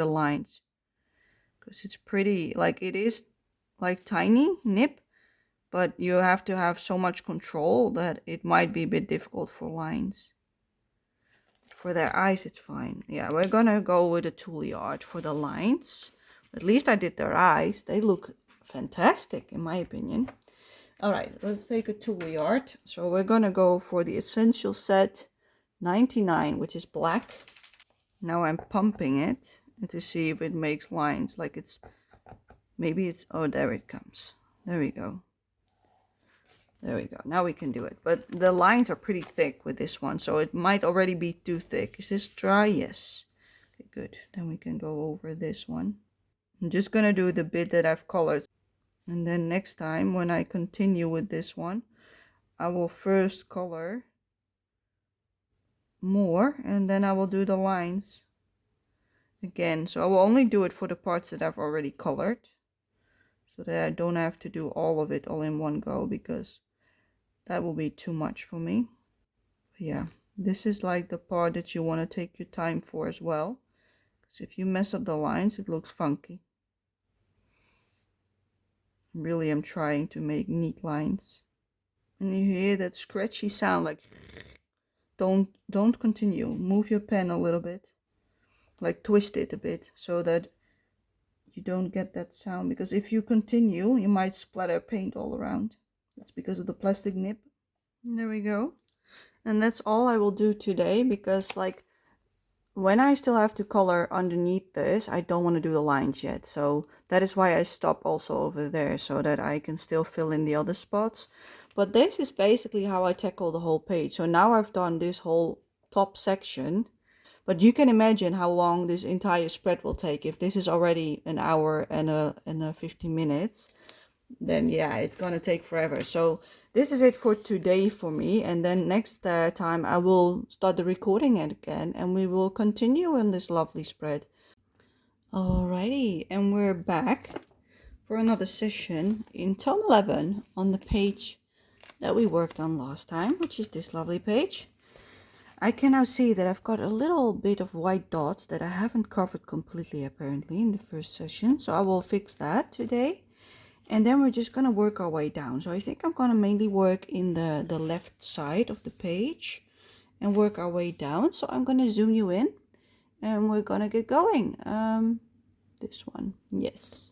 lines. Because it's pretty, like it is like tiny nib, but you have to have so much control that it might be a bit difficult for lines. For their eyes, it's fine. Yeah, we're gonna go with a tool art for the lines. At least I did their eyes. They look fantastic, in my opinion. All right, let's take a tool art. So we're gonna go for the Essential Set 99, which is black. Now I'm pumping it to see if it makes lines. Like it's, maybe it's, oh, there it comes. There we go. There we go. Now we can do it. But the lines are pretty thick with this one, so it might already be too thick. Is this dry? Yes. Okay, good. Then we can go over this one. I'm just going to do the bit that I've colored. And then next time when I continue with this one, I will first color more and then I will do the lines again. So I will only do it for the parts that I've already colored, so that I don't have to do all of it all in one go, because that will be too much for me. But yeah, this is like the part that you want to take your time for as well, because if you mess up the lines, it looks funky. Really, I'm trying to make neat lines. And you hear that scratchy sound, like don't continue. Move your pen a little bit, like twist it a bit, so that you don't get that sound, because if you continue, you might splatter paint all around. That's because of the plastic nib. And there we go. And that's all I will do today, because like when I still have to color underneath this, I don't want to do the lines yet. So that is why I stop also over there, so that I can still fill in the other spots. But this is basically how I tackle the whole page. So now I've done this whole top section, but you can imagine how long this entire spread will take. If this is already an hour and a 15 minutes, then yeah, it's gonna take forever. So this is it for today for me, and then next time I will start the recording again and we will continue in this lovely spread. Alrighty, and we're back for another session in tome 11 on the page that we worked on last time, which is this lovely page. I can now see that I've got a little bit of white dots that I haven't covered completely apparently in the first session, so I will fix that today. And then we're just going to work our way down. So I think I'm going to mainly work in the left side of the page and work our way down. So I'm going to zoom you in and we're going to get going. This one, yes.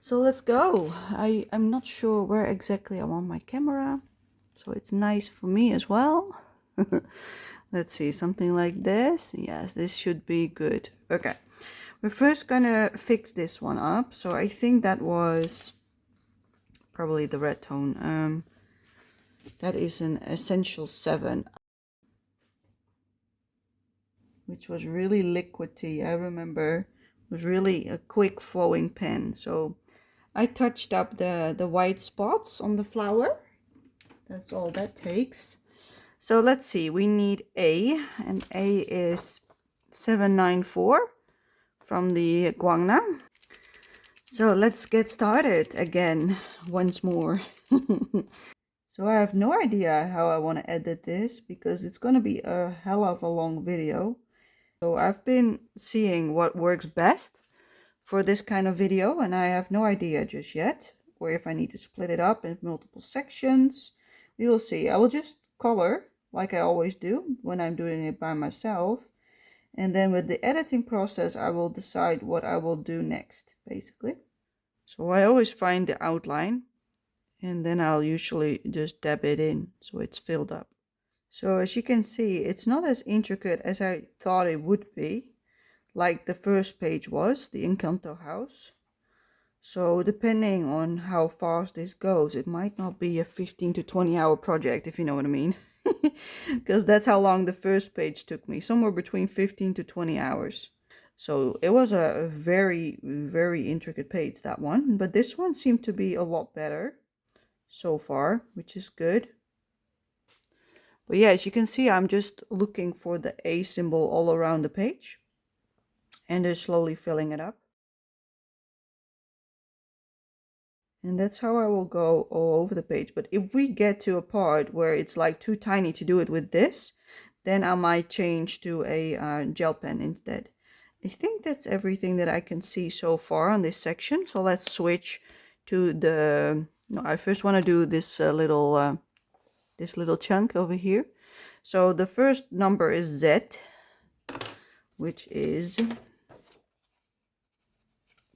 So let's go. I'm not sure where exactly I want my camera, so it's nice for me as well. Let's see, something like this. Yes, this should be good. Okay, we're first gonna fix this one up. So I think that was probably the red tone. That is an Essential 7, which was really liquidy. I remember it was really a quick flowing pen. So I touched up the white spots on the flower. That's all that takes. So let's see, we need A, and A is 794 from the Guangna. So let's get started again once more. So I have no idea how I want to edit this, because it's going to be a hell of a long video. So I've been seeing what works best for this kind of video, and I have no idea just yet, or if I need to split it up in multiple sections. We will see. I will just color like I always do when I'm doing it by myself, and then with the editing process I will decide what I will do next, basically. So I always find the outline, and then I'll usually just dab it in so it's filled up. So as you can see, it's not as intricate as I thought it would be, like the first page was, the Encanto house. So depending on how fast this goes, it might not be a 15 to 20 hour project, if you know what I mean. Because that's how long the first page took me, somewhere between 15 to 20 hours. So it was a very, very intricate page, that one. But this one seemed to be a lot better so far, which is good. But yeah, as you can see, I'm just looking for the A symbol all around the page and just slowly filling it up. And that's how I will go all over the page. But if we get to a part where it's like too tiny to do it with this, then I might change to a gel pen instead. I think that's everything that I can see so far on this section. So let's switch to the, no, I first want to do this little chunk over here. So the first number is Z, which is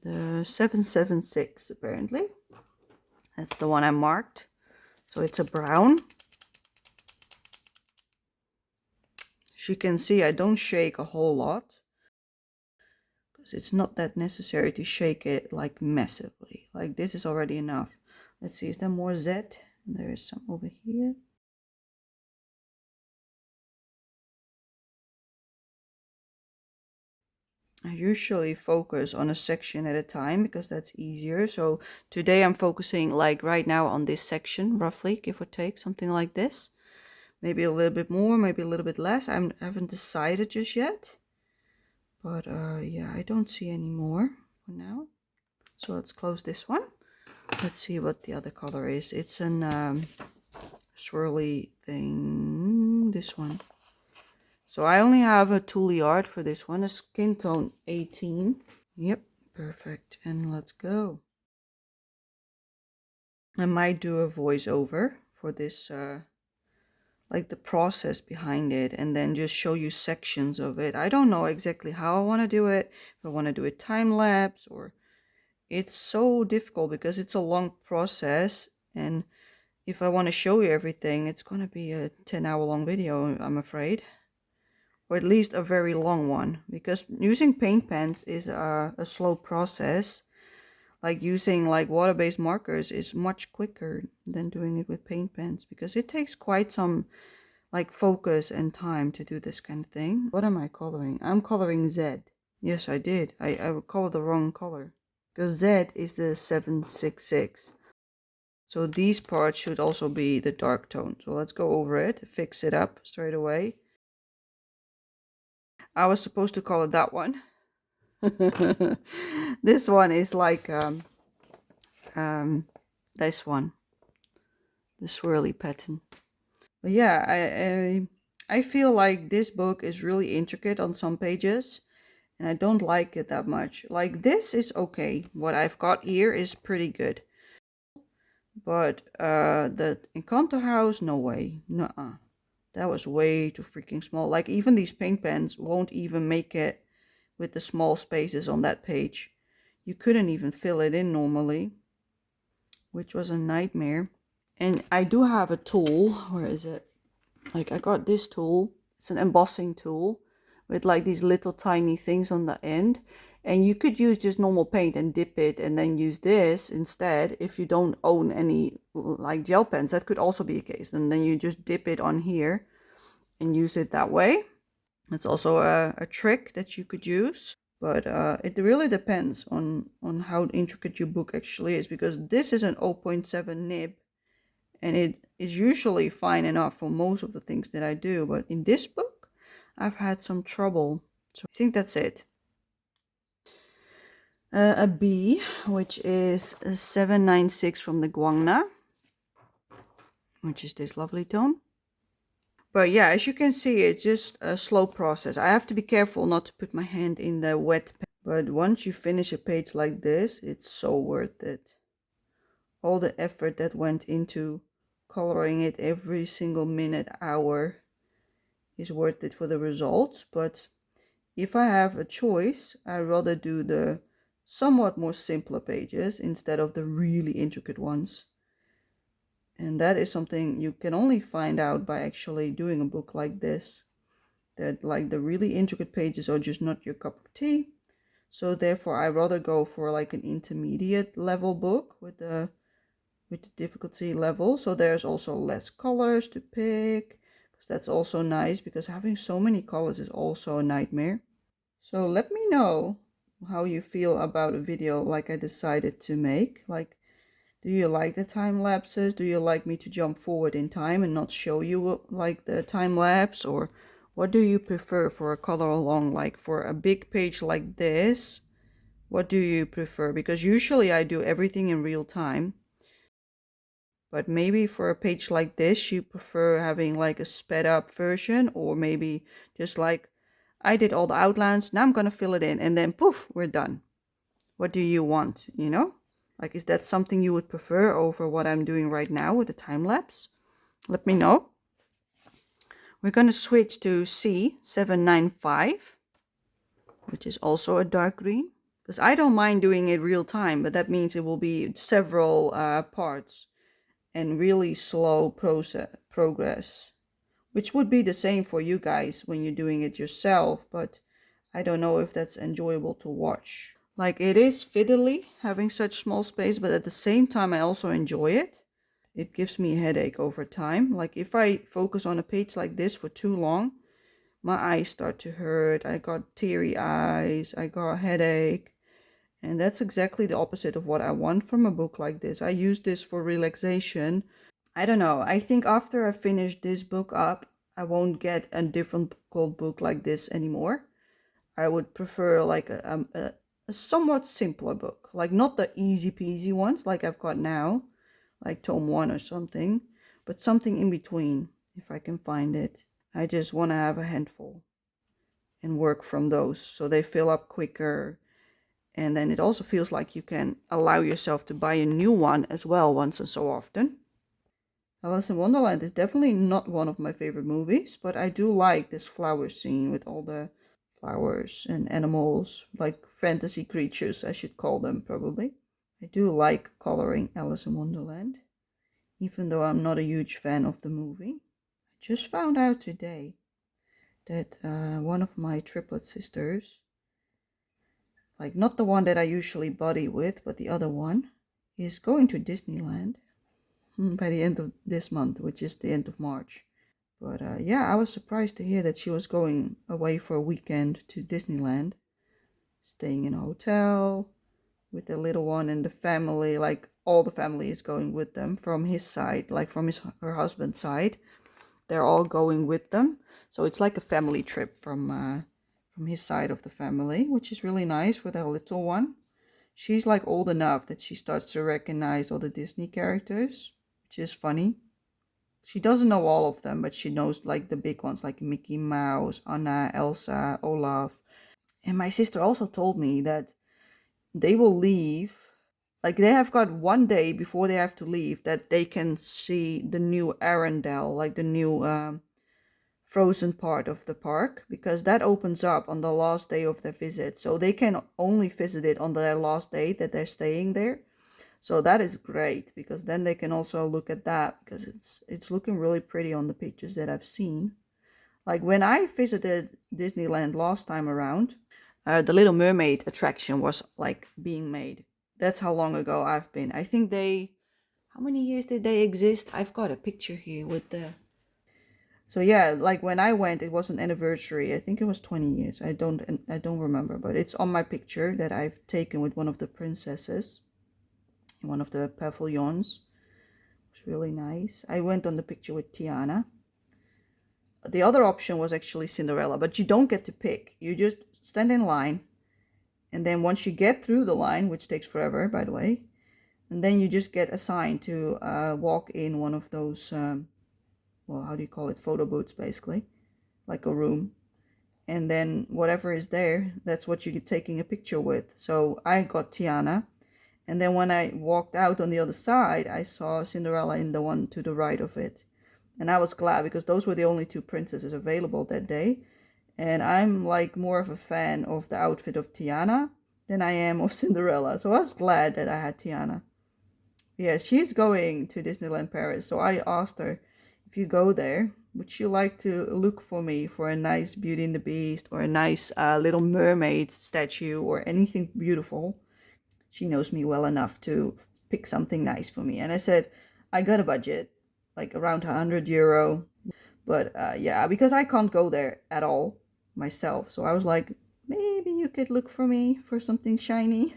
the 776 apparently. That's the one I marked. So it's a brown. As you can see, I don't shake a whole lot, because it's not that necessary to shake it like massively. Like this is already enough. Let's see, is there more Z? There is some over here. I usually focus on a section at a time because that's easier. So today I'm focusing like right now on this section, roughly, give or take, something like this. Maybe a little bit more, maybe a little bit less. I haven't decided just yet. But yeah, I don't see any more for now. So let's close this one. Let's see what the other color is. It's an swirly thing, this one. So I only have a Tule art for this one, a skin tone 18. Yep, perfect. And let's go. I might do a voiceover for this, like the process behind it, and then just show you sections of it. I don't know exactly how I want to do it. If I want to do it time lapse, or it's so difficult because it's a long process, and if I want to show you everything, it's going to be a 10-hour long video, I'm afraid. Or at least a very long one, because using paint pens is a slow process. Like using like water-based markers is much quicker than doing it with paint pens, because it takes quite some like focus and time to do this kind of thing. What am I coloring? I'm coloring Z. Yes, I did. I colored the wrong color, because Z is the 766. So these parts should also be the dark tone. So let's go over it, fix it up straight away. I was supposed to color that one. This one is like this one, the swirly pattern. But yeah, I feel like this book is really intricate on some pages, and I don't like it that much. Like this is okay. What I've got here is pretty good. But the Encanto house, no way. Nuh-uh. That was way too freaking small. Like even these paint pens won't even make it with the small spaces on that page. You couldn't even fill it in normally, which was a nightmare. And I do have a tool. Where is it? Like I got this tool. It's an embossing tool with like these little tiny things on the end. And you could use just normal paint and dip it and then use this instead if you don't own any like gel pens. That could also be a case. And then you just dip it on here and use it that way. It's also a trick that you could use. But it really depends on how intricate your book actually is, because this is an 0.7 nib. And it is usually fine enough for most of the things that I do. But in this book, I've had some trouble. So I think that's it. A B, which is a 796 from the Guangna, which is this lovely tone. But yeah, as you can see, it's just a slow process. I have to be careful not to put my hand in the wet pen. But once you finish a page like this, it's so worth it. All the effort that went into coloring it every single minute, hour, is worth it for the results. But if I have a choice, I'd rather do the somewhat more simpler pages instead of the really intricate ones. And that is something you can only find out by actually doing a book like this, that like the really intricate pages are just not your cup of tea. So therefore I rather go for like an intermediate level book with the difficulty level. So there's also less colors to pick, because that's also nice, because having so many colors is also a nightmare. So let me know how you feel about a video like I decided to make. Like, do you like the time lapses? Do you like me to jump forward in time and not show you like the time lapse? Or what do you prefer for a color along? Like for a big page like this, what do you prefer? Because usually I do everything in real time. But maybe for a page like this, you prefer having like a sped up version, or maybe just like, I did all the outlines, now I'm going to fill it in, and then poof, we're done. What do you want, you know? Like, is that something you would prefer over what I'm doing right now with the time lapse? Let me know. We're going to switch to C795, which is also a dark green. Because I don't mind doing it real time, but that means it will be several parts and really slow progress. Which would be the same for you guys when you're doing it yourself, but I don't know if that's enjoyable to watch. Like, it is fiddly having such small space, but at the same time I also enjoy it. It gives me a headache over time. Like, if I focus on a page like this for too long, my eyes start to hurt. I got teary eyes, I got a headache. And that's exactly the opposite of what I want from a book like this. I use this for relaxation. I don't know. I think after I finish this book up, I won't get a different cold book like this anymore. I would prefer like a somewhat simpler book. Like, not the easy peasy ones like I've got now, like tome 1 or something, but something in between if I can find it. I just want to have a handful and work from those so they fill up quicker. And then it also feels like you can allow yourself to buy a new one as well once and so often. Alice in Wonderland is definitely not one of my favorite movies, but I do like this flower scene with all the flowers and animals, like fantasy creatures, I should call them probably. I do like coloring Alice in Wonderland, even though I'm not a huge fan of the movie. I just found out today that one of my triplet sisters, like not the one that I usually buddy with, but the other one, is going to Disneyland by the end of this month, which is the end of March. But yeah, I was surprised to hear that she was going away for a weekend to Disneyland, staying in a hotel with the little one and the family. Like, all the family is going with them from his side, like from her husband's side. They're all going with them. So it's like a family trip from his side of the family, which is really nice for the little one. She's like old enough that she starts to recognize all the Disney characters, which is funny. She doesn't know all of them, but she knows like the big ones like Mickey Mouse, Anna, Elsa, Olaf. And my sister also told me that they will leave, like they have got one day before they have to leave that they can see the new Arendelle, like the new frozen part of the park, because that opens up on the last day of their visit. So they can only visit it on their last day that they're staying there. So that is great, because then they can also look at that, because it's looking really pretty on the pictures that I've seen. Like, when I visited Disneyland last time around, the Little Mermaid attraction was like being made. That's how long ago I've been. I think how many years did they exist? I've got a picture here with the... So yeah, like when I went, it was an anniversary. I think it was 20 years. I don't remember, but it's on my picture that I've taken with one of the princesses in one of the pavilions. It's really nice. I went on the picture with Tiana. The other option was actually Cinderella, but you don't get to pick. You just stand in line, and then once you get through the line, which takes forever, by the way, and then you just get assigned to walk in one of those, well, how do you call it? Photo booths, basically, like a room. And then whatever is there, that's what you're taking a picture with. So I got Tiana. And then when I walked out on the other side, I saw Cinderella in the one to the right of it. And I was glad, because those were the only two princesses available that day. And I'm like more of a fan of the outfit of Tiana than I am of Cinderella. So I was glad that I had Tiana. Yeah, she's going to Disneyland Paris. So I asked her, if you go there, would you like to look for me for a nice Beauty and the Beast or a nice Little Mermaid statue or anything beautiful? She knows me well enough to pick something nice for me. And I said, I got a budget, like around €100. But yeah, because I can't go there at all myself. So I was like, maybe you could look for me for something shiny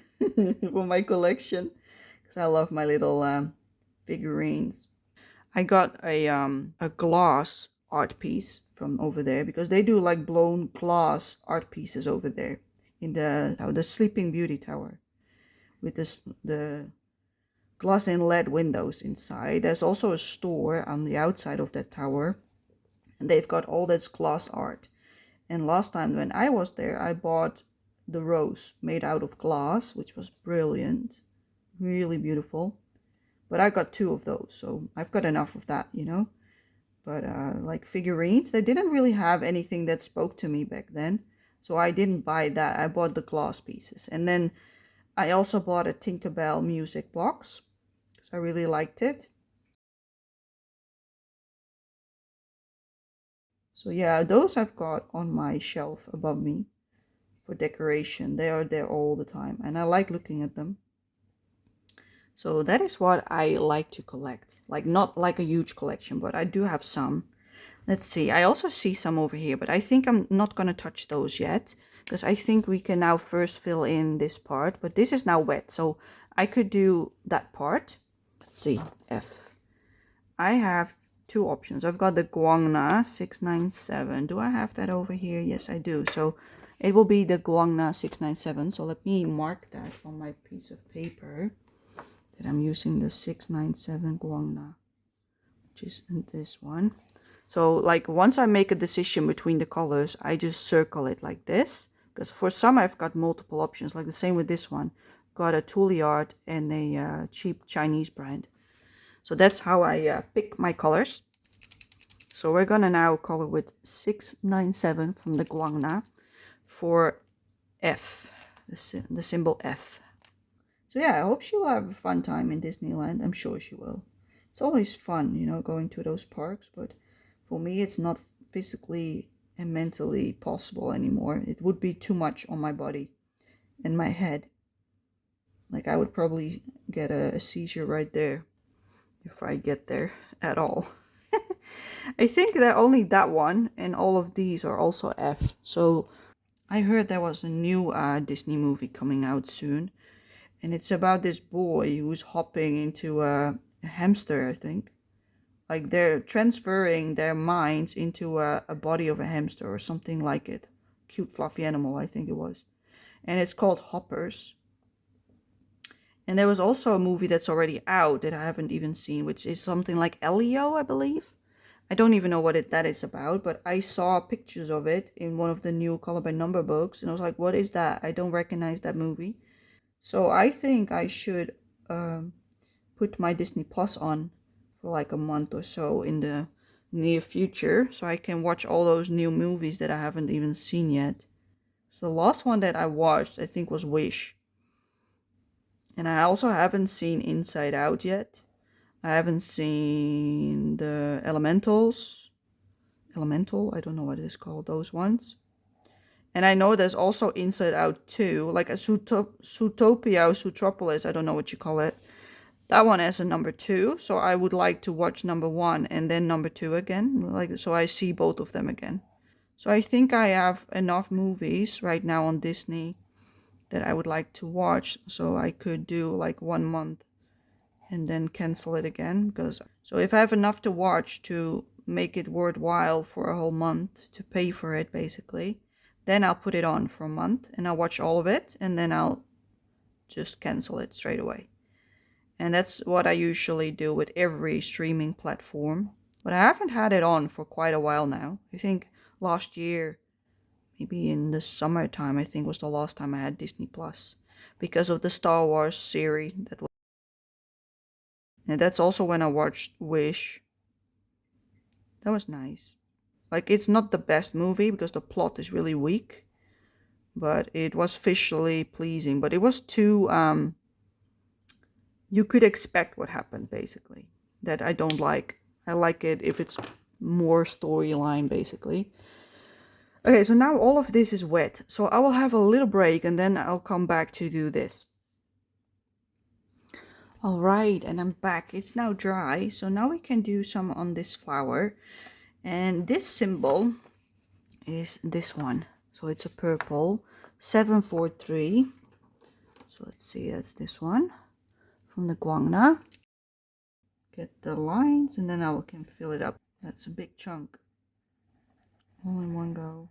for my collection. Because I love my little figurines. I got a glass art piece from over there, because they do like blown glass art pieces over there in the Sleeping Beauty Tower, with the glass and LED windows inside. There's also a store on the outside of that tower, and they've got all this glass art. And last time when I was there, I bought the rose made out of glass, which was brilliant. really beautiful. But I got 2 of those, so I've got enough of that, you know. But like figurines, they didn't really have anything that spoke to me back then, so I didn't buy that. I bought the glass pieces, and then I also bought a Tinkerbell music box because I really liked it. So yeah, those I've got on my shelf above me for decoration. They are there all the time, and I like looking at them. So that is what I like to collect. Like, not like a huge collection, but I do have some. Let's see, I also see some over here, but I think I'm not going to touch those yet, because I think we can now first fill in this part, but this is now wet, so I could do that part. Let's see, F. I have 2 options. I've got the Guangna 697. Do I have that over here? Yes, I do. So it will be the Guangna 697. So let me mark that on my piece of paper that I'm using the 697 Guangna, which is in this one. So like once I make a decision between the colors, I just circle it like this. Because for some I've got multiple options, like the same with this one. Got a Toolyard and a cheap Chinese brand. So that's how I pick my colors. So we're gonna now color with 697 from the Guangna for F, the symbol F. So yeah, I hope she will have a fun time in Disneyland. I'm sure she will. It's always fun, you know, going to those parks, but for me it's not physically and mentally possible anymore. It would be too much on my body and my head. Like I would probably get a seizure right there if I get there at all. I think that only that one and all of these are also F. So I heard there was a new Disney movie coming out soon. And it's about this boy who's hopping into a hamster, I think. Like they're transferring their minds into a body of a hamster or something like it. Cute fluffy animal, I think it was. And it's called Hoppers. And there was also a movie that's already out that I haven't even seen, which is something like Elio, I believe. I don't even know what that is about, but I saw pictures of it in one of the new Color by Number books, and I was like, what is that? I don't recognize that movie. So I think I should put my Disney Plus on for like a month or so in the near future, so I can watch all those new movies that I haven't even seen yet. So the last one that I watched, I think, was Wish. And I also haven't seen Inside Out yet. I haven't seen the Elemental, I don't know what it is called, those ones. And I know there's also Inside Out 2, like a Zootopia or Zootropolis, I don't know what you call it. That one as a number 2, so I would like to watch number 1 and then number 2 again, like so I see both of them again. So I think I have enough movies right now on Disney that I would like to watch, so I could do like 1 month and then cancel it again. Because so if I have enough to watch to make it worthwhile for a whole month to pay for it basically, then I'll put it on for a month and I'll watch all of it and then I'll just cancel it straight away. And that's what I usually do with every streaming platform. But I haven't had it on for quite a while now. I think last year, maybe in the summertime, I think was the last time I had Disney Plus. Because of the Star Wars series. And that's also when I watched Wish. That was nice. Like, it's not the best movie because the plot is really weak. But it was visually pleasing. But it was too, you could expect what happened, basically. That I don't like. I like it if it's more storyline, basically. Okay, so now all of this is wet. So I will have a little break and then I'll come back to do this. All right, and I'm back. It's now dry, so now we can do some on this flower. And this symbol is this one. So it's a purple 743. So let's see, that's this one from the Guangna. Get the lines and then I can fill it up. That's a big chunk. All in one go.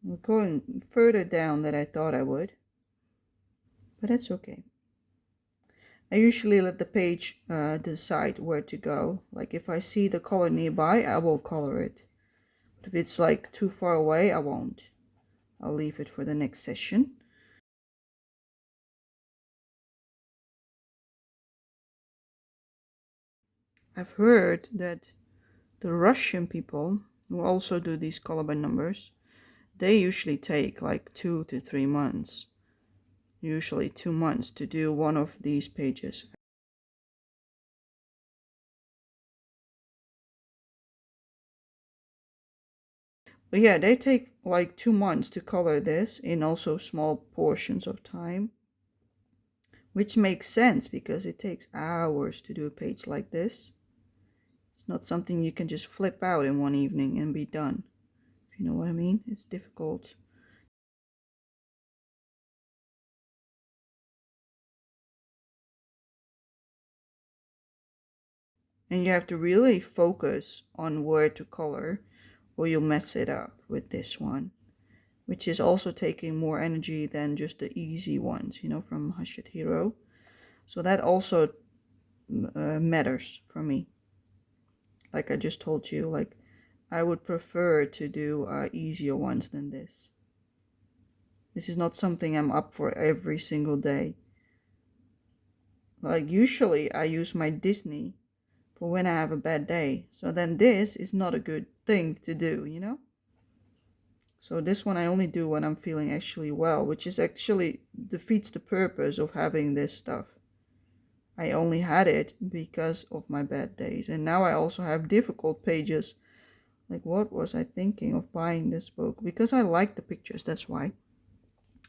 We're going further down than I thought I would. But that's okay. I usually let the page decide where to go. Like if I see the color nearby, I will color it. But if it's like too far away, I won't. I'll leave it for the next session. I've heard that the Russian people who also do these color by numbers, they usually take like 2 to 3 months, usually 2 months to do one of these pages. But yeah, they take like 2 months to color this in also small portions of time, which makes sense because it takes hours to do a page like this. It's not something you can just flip out in one evening and be done. If you know what I mean? It's difficult. And you have to really focus on where to color or you'll mess it up with this one, which is also taking more energy than just the easy ones, you know, from Hachette Hero. So that also matters for me. Like I just told you, like I would prefer to do easier ones than this. This is not something I'm up for every single day. Like usually I use my Disney for when I have a bad day. So then this is not a good thing to do, you know? So this one I only do when I'm feeling actually well, which is actually defeats the purpose of having this stuff. I only had it because of my bad days. And now I also have difficult pages. Like what was I thinking of buying this book? Because I like the pictures, that's why.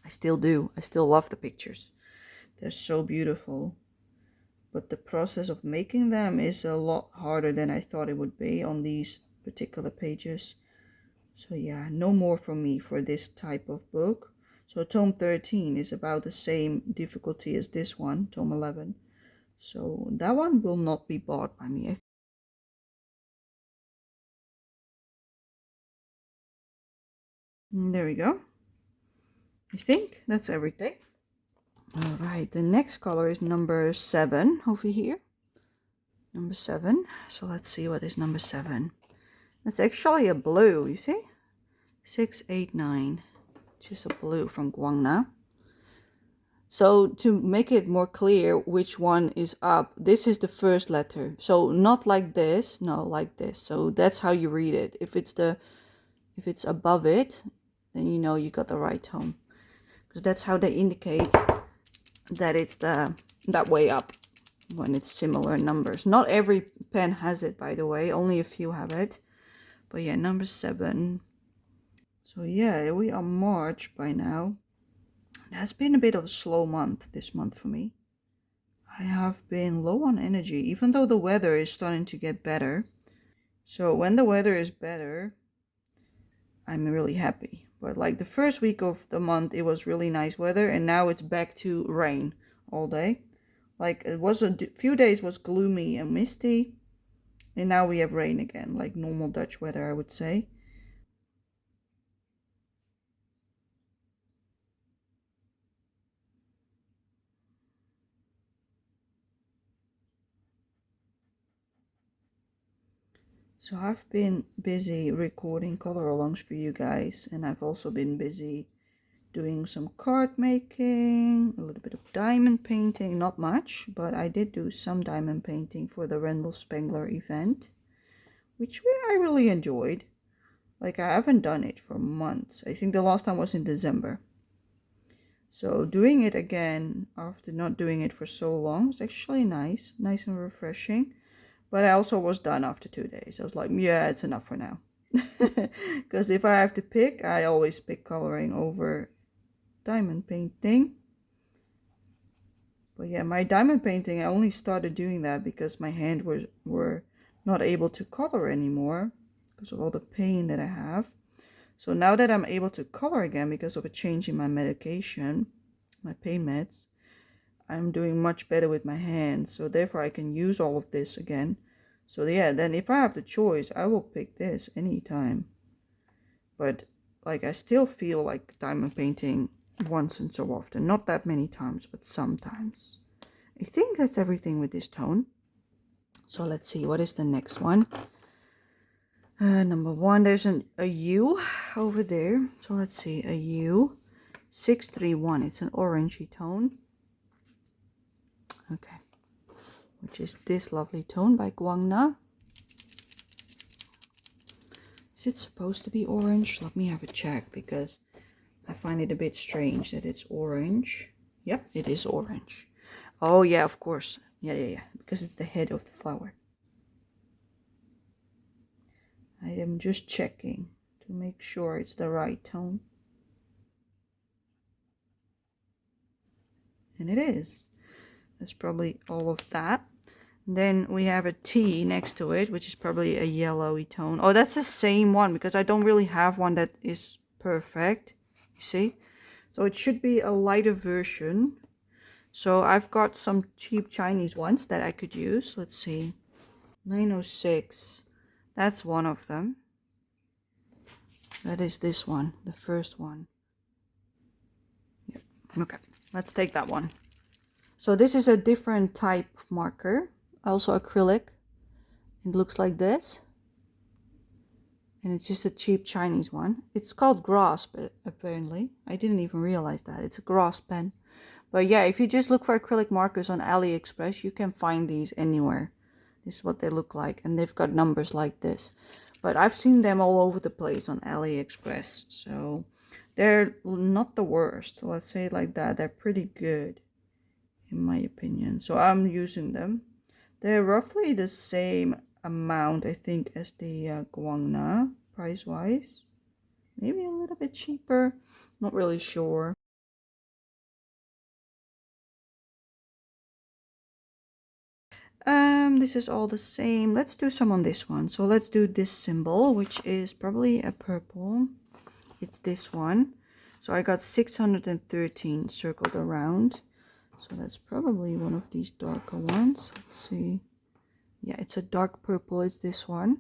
I still do. I still love the pictures. They're so beautiful. But the process of making them is a lot harder than I thought it would be on these particular pages. So yeah, no more from me for this type of book. So tome 13 is about the same difficulty as this one, tome 11. So that one will not be bought by me. There we go. I think that's everything. All right, the next color is number 7 over here. Number 7. So let's see what is number 7. It's actually a blue, you see? 689. Just a blue from Guangna. So to make it more clear which one is up, this is the first letter. So not like this, no, like this. So that's how you read it. If it's above it, then you know you got the right tone. Because that's how they indicate that it's that way up when it's similar numbers. Not every pen has it, by the way. Only a few have it. But yeah, number 7. So yeah, we are March by now. It has been a bit of a slow month this month for me. I have been low on energy, even though the weather is starting to get better. So when the weather is better, I'm really happy. But like the first week of the month, it was really nice weather, and now it's back to rain all day. Like it was a few days was gloomy and misty, and now we have rain again, like normal Dutch weather, I would say. So I've been busy recording color alongs for you guys, and I've also been busy doing some card making, a little bit of diamond painting, not much, but I did do some diamond painting for the Randall Spangler event, which I really enjoyed. Like I haven't done it for months. I think the last time was in December. So doing it again after not doing it for so long was actually nice and refreshing. But I also was done after 2 days. I was like, yeah, it's enough for now. Because if I have to pick, I always pick coloring over diamond painting. But yeah, my diamond painting, I only started doing that because my hand were not able to color anymore because of all the pain that I have. So now that I'm able to color again because of a change in my medication, my pain meds, I'm doing much better with my hands. So therefore I can use all of this again. So yeah, then if I have the choice, I will pick this anytime. But like I still feel like diamond painting once and so often. Not that many times, but sometimes. I think that's everything with this tone. So let's see, what is the next one? Number 1, there's a U over there. So let's see, a U. 631, it's an orangey tone. Okay, which is this lovely tone by Guangna. Is it supposed to be orange? Let me have a check, because I find it a bit strange that it's orange. Yep, it is orange. Oh yeah, of course. Yeah, because it's the head of the flower. I am just checking to make sure it's the right tone. And it is. That's probably all of that. Then we have a T next to it, which is probably a yellowy tone. Oh, that's the same one, because I don't really have one that is perfect. You see? So it should be a lighter version. So I've got some cheap Chinese ones that I could use. Let's see. 906. That's one of them. That is this one, the first one. Yep. Okay, let's take that one. So this is a different type of marker, also acrylic. It looks like this. And it's just a cheap Chinese one. It's called Grasp, apparently. I didn't even realize that. It's a Grasp pen. But yeah, if you just look for acrylic markers on AliExpress, you can find these anywhere. This is what they look like. And they've got numbers like this. But I've seen them all over the place on AliExpress. So they're not the worst. Let's say it like that. They're pretty good, in my opinion. So I'm using them. They're roughly the same amount, I think, as the Guangna, price-wise. Maybe a little bit cheaper. Not really sure. This is all the same. Let's do some on this one. So let's do this symbol, which is probably a purple. It's this one. So I got 613 circled around. So that's probably one of these darker ones. Let's see. Yeah, it's a dark purple. It's this one.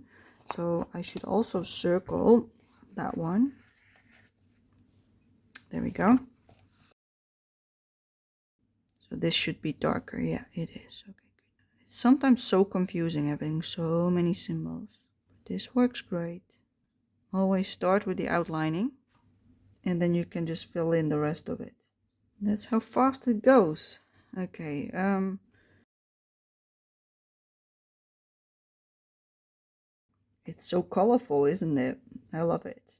So I should also circle that one. There we go. So this should be darker. Yeah, it is. Okay, good. It's sometimes so confusing having so many symbols. But this works great. Always start with the outlining, and then you can just fill in the rest of it. That's how fast it goes. Okay, it's so colorful, isn't it? I love it.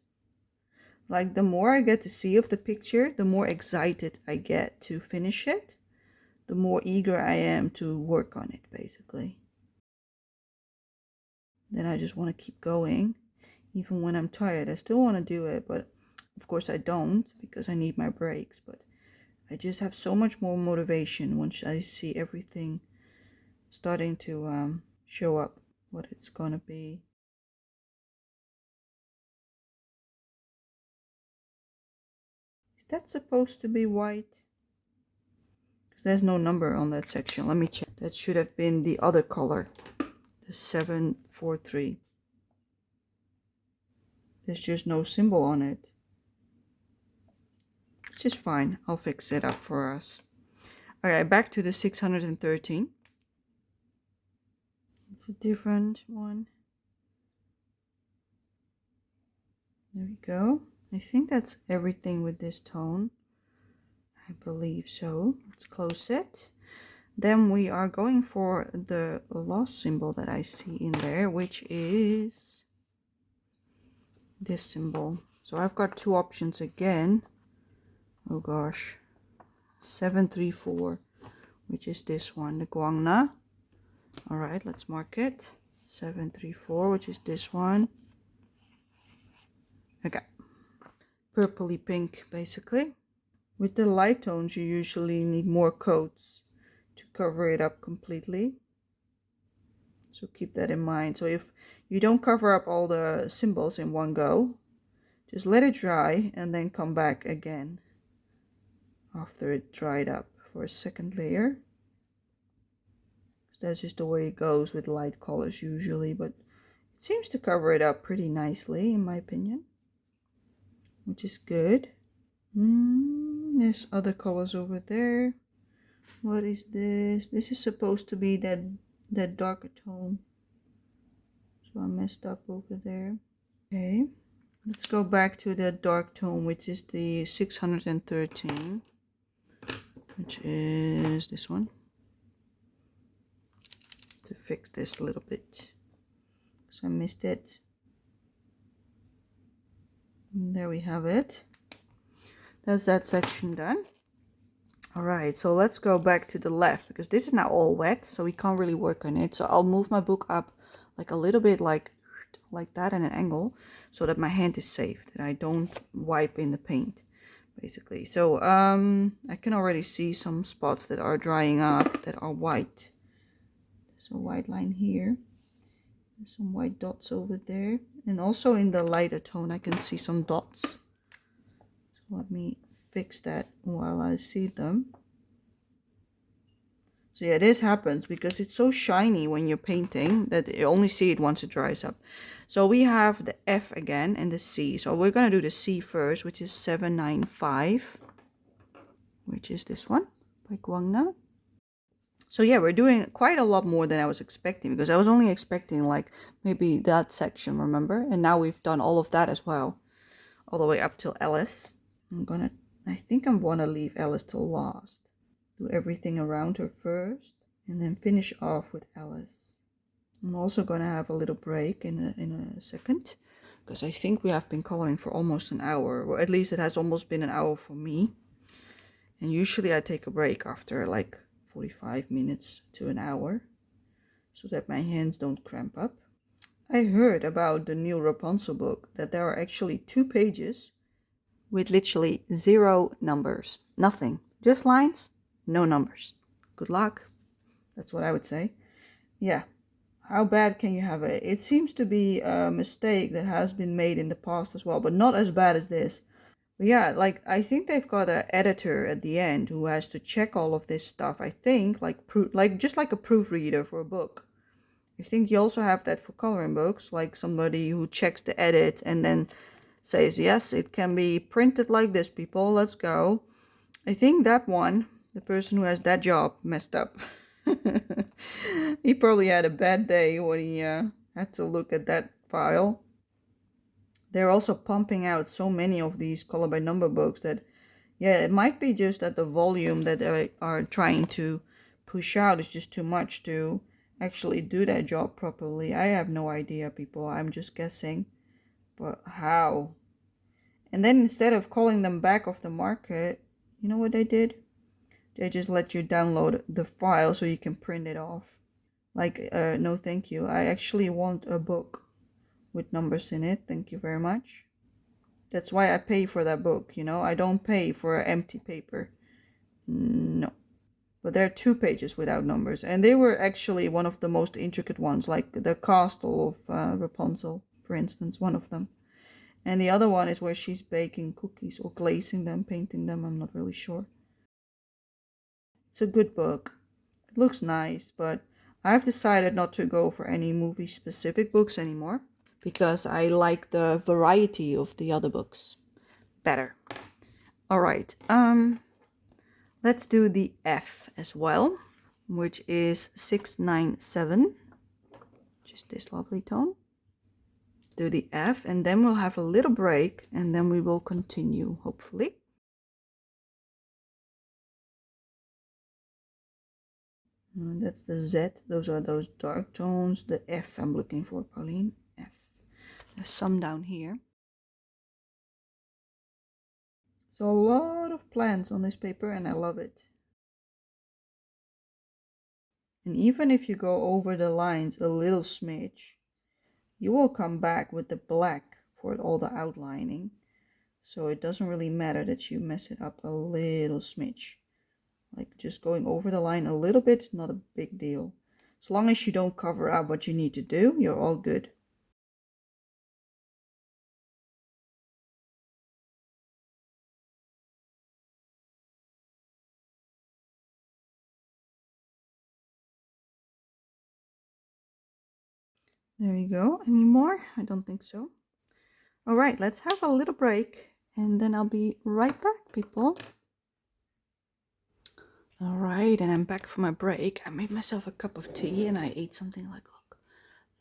Like, the more I get to see of the picture, the more excited I get to finish it. The more eager I am to work on it, basically. Then I just want to keep going. Even when I'm tired, I still want to do it, but of course I don't, because I need my breaks. But I just have so much more motivation once I see everything starting to show up, what it's gonna be. Is that supposed to be white? Because there's no number on that section. Let me check. That should have been the other color, the 743. There's just no symbol on it, which is fine. I'll fix it up for us. Alright, back to the 613. It's a different one. There we go. I think that's everything with this tone. I believe so. Let's close it. Then we are going for the last symbol that I see in there, which is this symbol. So I've got two options again. Oh gosh. 734, which is this one, the Guangna. Alright, let's mark it. 734, which is this one. Okay. Purpley pink, basically. With the light tones, you usually need more coats to cover it up completely. So keep that in mind. So if you don't cover up all the symbols in one go, just let it dry and then come back again after it dried up for a second layer. So that's just the way it goes with light colors usually, but it seems to cover it up pretty nicely in my opinion, which is good. There's other colors over there. What is this? This is supposed to be that darker tone. So I messed up over there. Okay, let's go back to the dark tone, which is the 613, which is this one. to fix this a little bit because I missed it. And there we have it. That's that section done. All right, so let's go back to the left because this is now all wet, so we can't really work on it. So I'll move my book up like a little bit like that at an angle so that my hand is safe, that I don't wipe in the paint, basically. So I can already see some spots that are drying up that are white. There's a white line here. There's some white dots over there. And also in the lighter tone, I can see some dots. So let me fix that while I see them. So yeah, this happens because it's so shiny when you're painting that you only see it once it dries up. So we have the F again and the C. So we're going to do the C first, which is 795, which is this one by Guangna. So yeah, we're doing quite a lot more than I was expecting because I was only expecting like maybe that section, remember? And now we've done all of that as well, all the way up till Alice. I think I'm gonna leave Alice till last. Do everything around her first and then finish off with Alice. I'm also gonna have a little break in a second because I think we have been coloring for almost an hour, or at least it has almost been an hour for me. And usually I take a break after like 45 minutes to an hour so that my hands don't cramp up. I heard about the new Rapunzel book that there are actually 2 pages with literally 0 numbers. Nothing. Just lines, no numbers. Good luck. That's what I would say. Yeah. How bad can you have it? It seems to be a mistake that has been made in the past as well, but not as bad as this. But yeah, like I think they've got an editor at the end who has to check all of this stuff. I think like just like a proofreader for a book. I think you also have that for coloring books, like somebody who checks the edit and then says, yes, it can be printed like this, people, let's go. I think that one, the person who has that job, messed up. He probably had a bad day when he had to look at that file. They're also pumping out so many of these color by number books that, yeah, it might be just that the volume that they are trying to push out is just too much to actually do that job properly. I have no idea, people. I'm just guessing. But how? And then instead of calling them back off the market, you know what they did? They just let you download the file so you can print it off. Like, no thank you. I actually want a book with numbers in it. Thank you very much. That's why I pay for that book, you know. I don't pay for empty paper. No. But there are 2 pages without numbers. And they were actually one of the most intricate ones, like the castle of Rapunzel, for instance, one of them. And the other one is where she's baking cookies or glazing them, painting them, I'm not really sure. It's a good book. It looks nice, but I've decided not to go for any movie-specific books anymore because I like the variety of the other books better. All right, let's do the F as well, which is 697, which is this lovely tone. Do the F, and then we'll have a little break, and then we will continue, hopefully. And that's the Z. Those are those dark tones. The F I'm looking for, Pauline. F. There's some down here. So a lot of plants on this paper, and I love it. And even if you go over the lines a little smidge, you will come back with the black for all the outlining. So it doesn't really matter that you mess it up a little smidge. Like just going over the line a little bit is not a big deal. As long as you don't cover up what you need to do, you're all good. There you go. Any more? I don't think so. All right, let's have a little break and then I'll be right back, people. All right, and I'm back from my break. I made myself a cup of tea and I ate something like, look,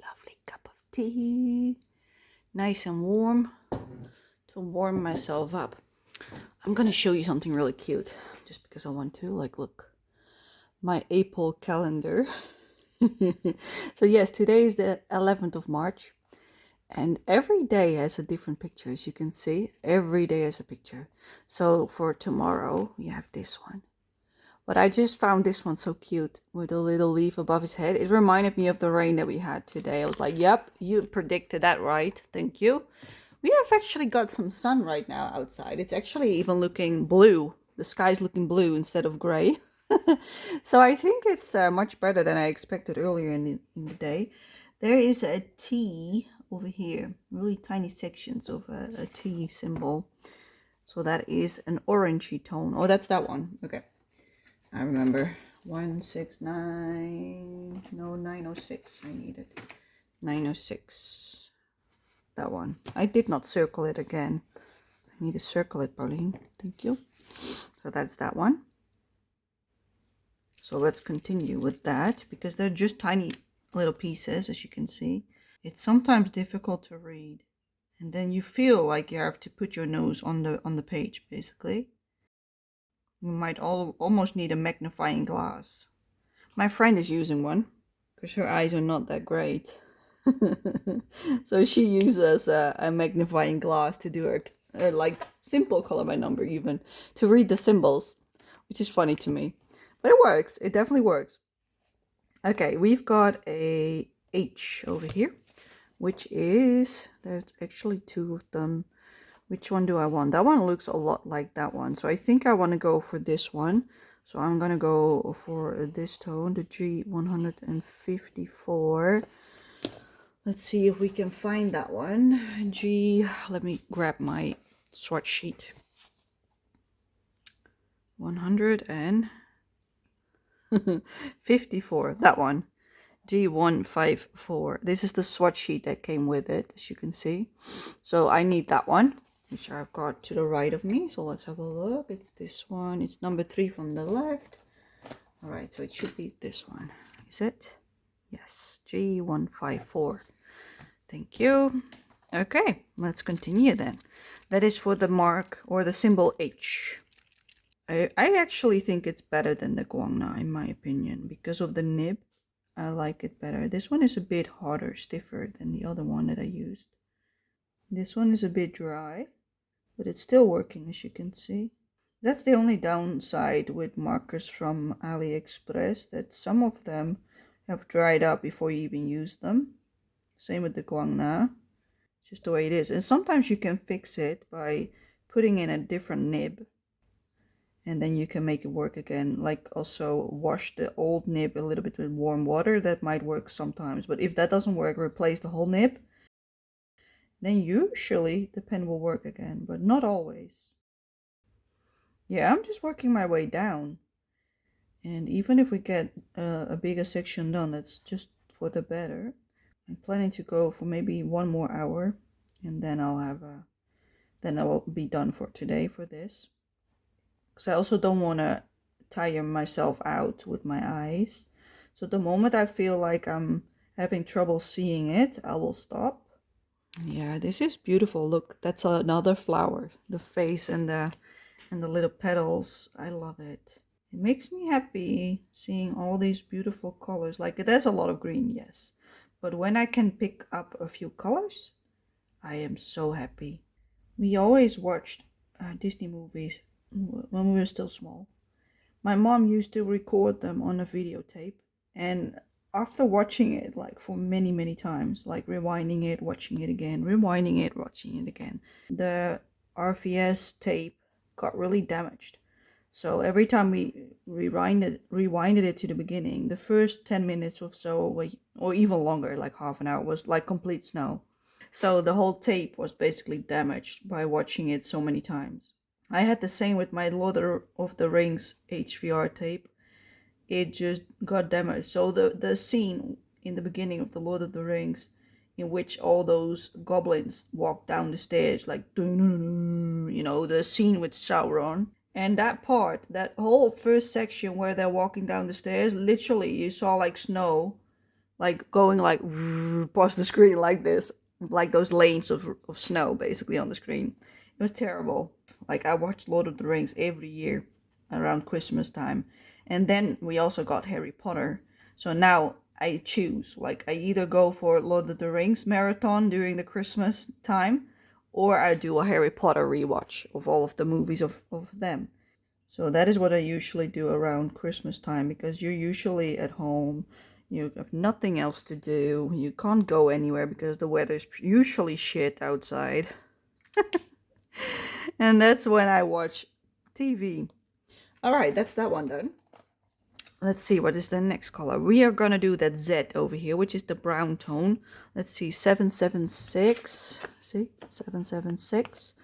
lovely cup of tea. Nice and warm to warm myself up. I'm gonna show you something really cute just because I want to. Like, look, my April calendar. So yes, today is the 11th of March. And every day has a different picture, as you can see. Every day has a picture. So for tomorrow, we have this one. But I just found this one so cute with a little leaf above his head. It reminded me of the rain that we had today. I was like, yep, you predicted that right. Thank you. We have actually got some sun right now outside. It's actually even looking blue. The sky's looking blue instead of gray. So I think it's much better than I expected earlier in the day. There is a T over here, really tiny sections of a T symbol. So that is an orangey tone. Oh, that's that one. Okay. I remember 169, no, 906. I need it. 906. That one. I did not circle it again. I need to circle it, Pauline. Thank you. So that's that one. So let's continue with that because they're just tiny little pieces, as you can see. It's sometimes difficult to read. And then you feel like you have to put your nose on the page, basically. You might almost need a magnifying glass. My friend is using one because her eyes are not that great. So she uses a magnifying glass to do her like simple color by number, even to read the symbols, which is funny to me. But it works. It definitely works. Okay, we've got a H over here, which is, there's actually two of them. Which one do I want? That one looks a lot like that one. So I think I want to go for this one. So I'm going to go for this tone, the G154. Let's see if we can find that one. Let me grab my swatch sheet. 154, that one. G154. This is the swatch sheet that came with it, as you can see. So I need that one, which I've got to the right of me. So let's have a look. It's this one. It's number 3 from the left. All right, so it should be this one. Is it? Yes, G154. Thank you. Okay, let's continue then. That is for the mark or the symbol H. I actually think it's better than the Guangna, in my opinion, because of the nib. I like it better. This one is a bit harder, stiffer than the other one that I used. This one is a bit dry, but it's still working, as you can see. That's the only downside with markers from AliExpress, that some of them have dried up before you even use them. Same with the Guangna. It's just the way it is. And sometimes you can fix it by putting in a different nib. And then you can make it work again. Like also wash the old nib a little bit with warm water. That might work sometimes. But if that doesn't work, replace the whole nib. Then usually the pen will work again. But not always. Yeah, I'm just working my way down. And even if we get a bigger section done, that's just for the better. I'm planning to go for maybe 1 more hour. And then then I will be done for today for this. Because I also don't want to tire myself out with my eyes. So the moment I feel like I'm having trouble seeing it, I will stop. Yeah, this is beautiful. Look, that's another flower. The face and the little petals. I love it. It makes me happy seeing all these beautiful colors. Like, there's a lot of green, yes. But when I can pick up a few colors, I am so happy. We always watched Disney movies when we were still small. My mom used to record them on a videotape, and after watching it like for many times, like rewinding it, watching it again, rewinding it, watching it again, the RVS tape got really damaged. So every time we rewinded it to the beginning, the first 10 minutes or so, or even longer, like half an hour, was like complete snow. So the whole tape was basically damaged by watching it so many times. I had the same with my Lord of the Rings HVR tape. It just got damaged. So the scene in the beginning of the Lord of the Rings, in which all those goblins walk down the stairs, like, you know, the scene with Sauron. And that part, that whole first section where they're walking down the stairs, literally you saw like snow, like going like past the screen like this, like those lanes of snow basically on the screen. It was terrible. Like, I watched Lord of the Rings every year around Christmas time. And then we also got Harry Potter. So now I choose. Like I either go for Lord of the Rings marathon during the Christmas time, or I do a Harry Potter rewatch of all of the movies of them. So that is what I usually do around Christmas time, because you're usually at home, you have nothing else to do, you can't go anywhere because the weather's usually shit outside. And that's when I watch TV. All right, that's that one done. Let's see, what is the next color? We are gonna do that Z over here, which is the brown tone. Let's see, 776. See, 776.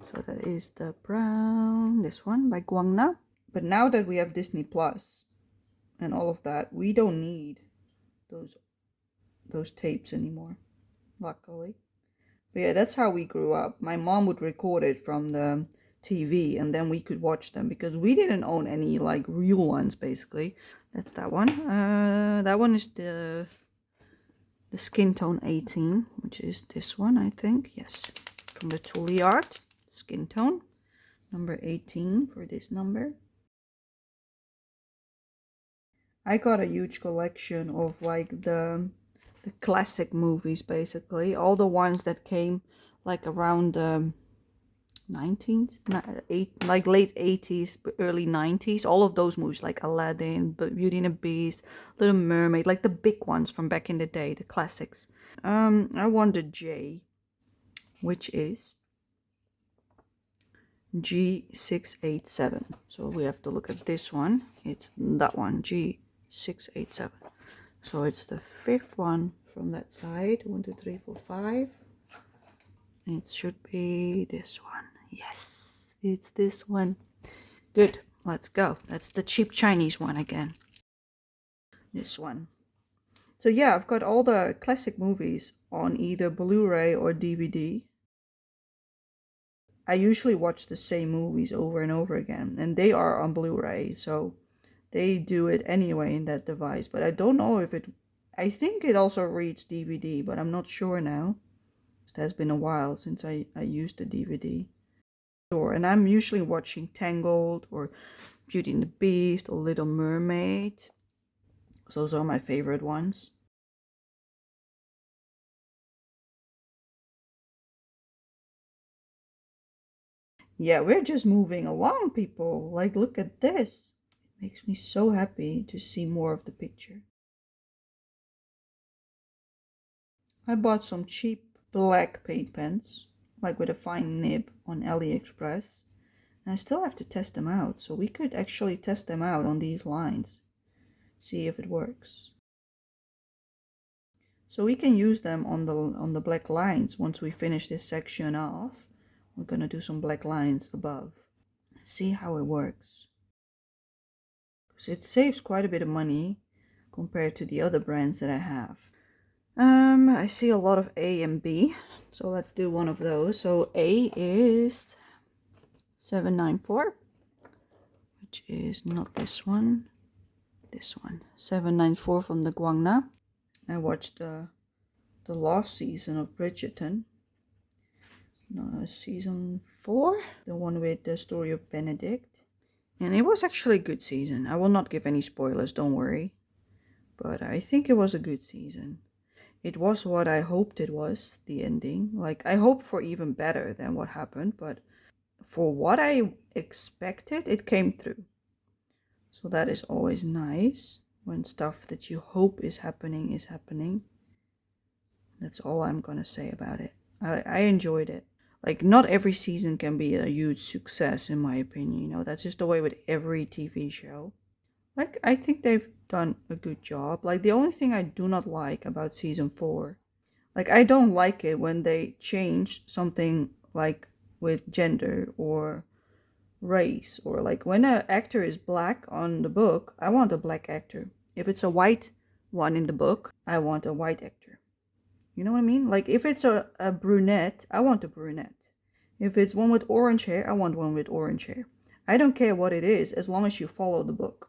So that is the brown, this one by Guangna. But now that we have Disney Plus and all of that, we don't need those tapes anymore, luckily. But yeah, that's how we grew up. My mom would record it from the TV and then we could watch them because we didn't own any like real ones basically. That's that one. That one is the skin tone 18, which is this one, I think. Yes, from the Tully art. Skin tone number 18 for this number. I got a huge collection of like the classic movies, basically all the ones that came like around the 19th, like late 80s, early 90s. All of those movies like Aladdin, Beauty and the Beast, Little Mermaid, like the big ones from back in the day, the classics. I want the J, which is G687. So we have to look at this one. It's that one, G687. So it's the fifth one from that side. 1, 2, 3, 4, 5. It should be this one. Yes, it's this one. Good, let's go. That's the cheap Chinese one again. This one. So yeah, I've got all the classic movies on either Blu-ray or DVD. I usually watch the same movies over and over again, and they are on Blu-ray, so they do it anyway in that device. But I don't know if it, I think it also reads DVD, but I'm not sure now. It has been a while since I used the DVD. Sure, and I'm usually watching Tangled or Beauty and the Beast or Little Mermaid. So those are my favorite ones. Yeah, we're just moving along, people. Like, look at this. It makes me so happy to see more of the picture. I bought some cheap black paint pens, like with a fine nib on AliExpress. And I still have to test them out, so we could actually test them out on these lines. See if it works. So we can use them on the black lines once we finish this section off. We're gonna do some black lines above. See how it works. So it saves quite a bit of money compared to the other brands that I have. I see a lot of A and B, so let's do one of those. So A is 794, which is not this one. This one, 794 from the Guangna. I watched the last season of Bridgerton. Season 4, the one with the story of Benedict. And it was actually a good season. I will not give any spoilers, don't worry. But I think it was a good season. It was what I hoped it was, the ending. Like, I hoped for even better than what happened, but for what I expected, it came through. So that is always nice, when stuff that you hope is happening is happening. That's all I'm gonna say about it. I enjoyed it. Like, not every season can be a huge success, in my opinion. You know, that's just the way with every TV show. Like, I think they've done a good job. Like, the only thing I do not like about season 4, like, I don't like it when they change something like with gender or race, or like when an actor is black on the book, I want a black actor. If it's a white one in the book, I want a white actor. You know what I mean? Like, if it's a brunette, I want a brunette. If it's one with orange hair, I want one with orange hair. I don't care what it is, as long as you follow the book.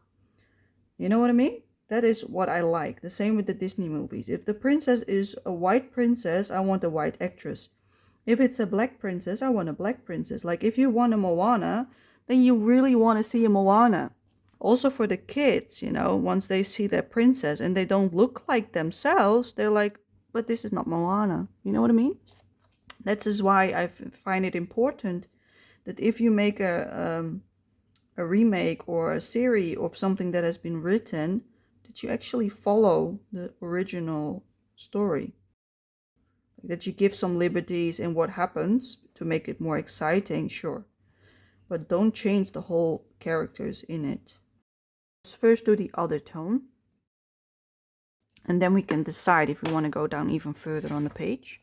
You know what I mean? That is what I like. The same with the Disney movies. If the princess is a white princess, I want a white actress. If it's a black princess, I want a black princess. Like, if you want a Moana, then you really want to see a Moana. Also for the kids, you know, once they see their princess and they don't look like themselves, they're like, but this is not Moana. You know what I mean? That is why I find it important that if you make a remake or a series of something that has been written, that you actually follow the original story. That you give some liberties in what happens to make it more exciting, sure. But don't change the whole characters in it. Let's first do the other tone. And then we can decide if we want to go down even further on the page.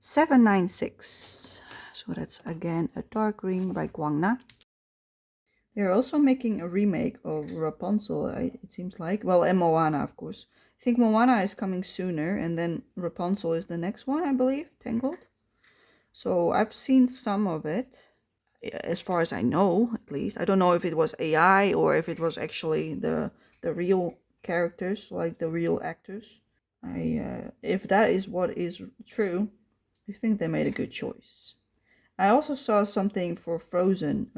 796. So that's again a dark green by Guangna. They're also making a remake of Rapunzel, it seems like. Well, and Moana, of course. I think Moana is coming sooner, and then Rapunzel is the next one, I believe, Tangled. So I've seen some of it, as far as I know, at least. I don't know if it was AI or if it was actually the real characters, like the real actors. If that is what is true, I think they made a good choice. I also saw something for Frozen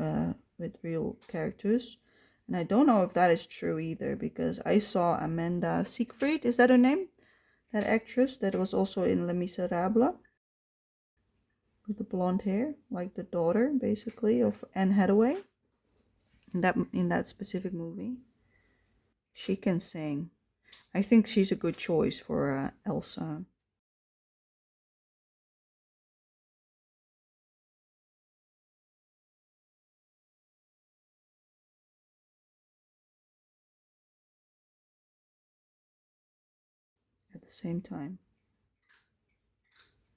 with real characters, and I don't know if that is true either, because I saw Amanda Seyfried, is that her name? That actress that was also in Les Miserables, with the blonde hair, like the daughter, basically, of Anne Hathaway, in that specific movie. She can sing. I think she's a good choice for Elsa. At the same time.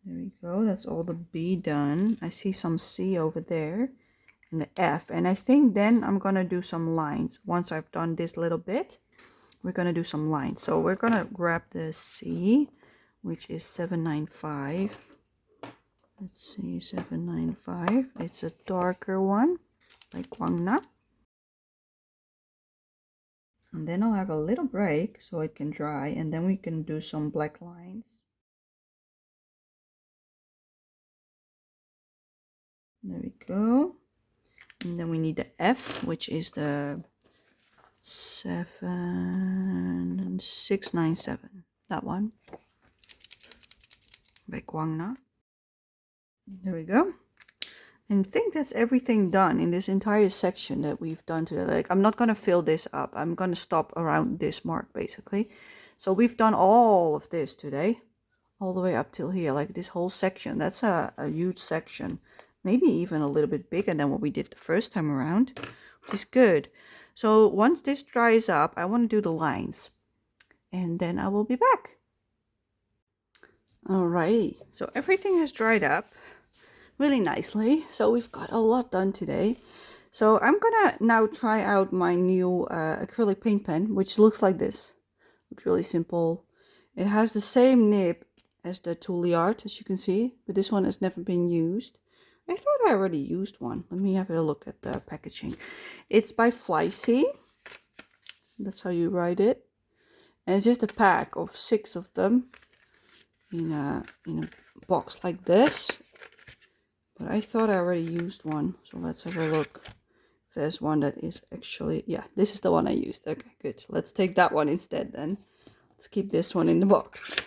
There we go. That's all the B done. I see some C over there and the F. And I think then I'm going to do some lines. Once I've done this little bit, we're going to do some lines. So we're going to grab the C, which is 795. Let's see, 795. It's a darker one, like Guangna. And then I'll have a little break so it can dry. And then we can do some black lines. There we go. And then we need the F, which is the 7697. That one. By Guangna. There we go. And I think that's everything done in this entire section that we've done today. Like, I'm not going to fill this up. I'm going to stop around this mark, basically. So we've done all of this today. All the way up till here. Like, this whole section. That's a huge section. Maybe even a little bit bigger than what we did the first time around. Which is good. So once this dries up, I want to do the lines. And then I will be back. Alrighty. So everything has dried up really nicely. So we've got a lot done today. So I'm gonna now try out my new acrylic paint pen, which looks like this. Looks really simple. It has the same nib as the Toolyard, as you can see, but this one has never been used. I thought I already used one. Let me have a look at the packaging. It's by Flycy. That's how you write it. And it's just a pack of 6 of them in a box like this. But I thought I already used one. So let's have a look. There's one that is actually, yeah, this is the one I used. Okay, good. Let's take that one instead then. Let's keep this one in the box.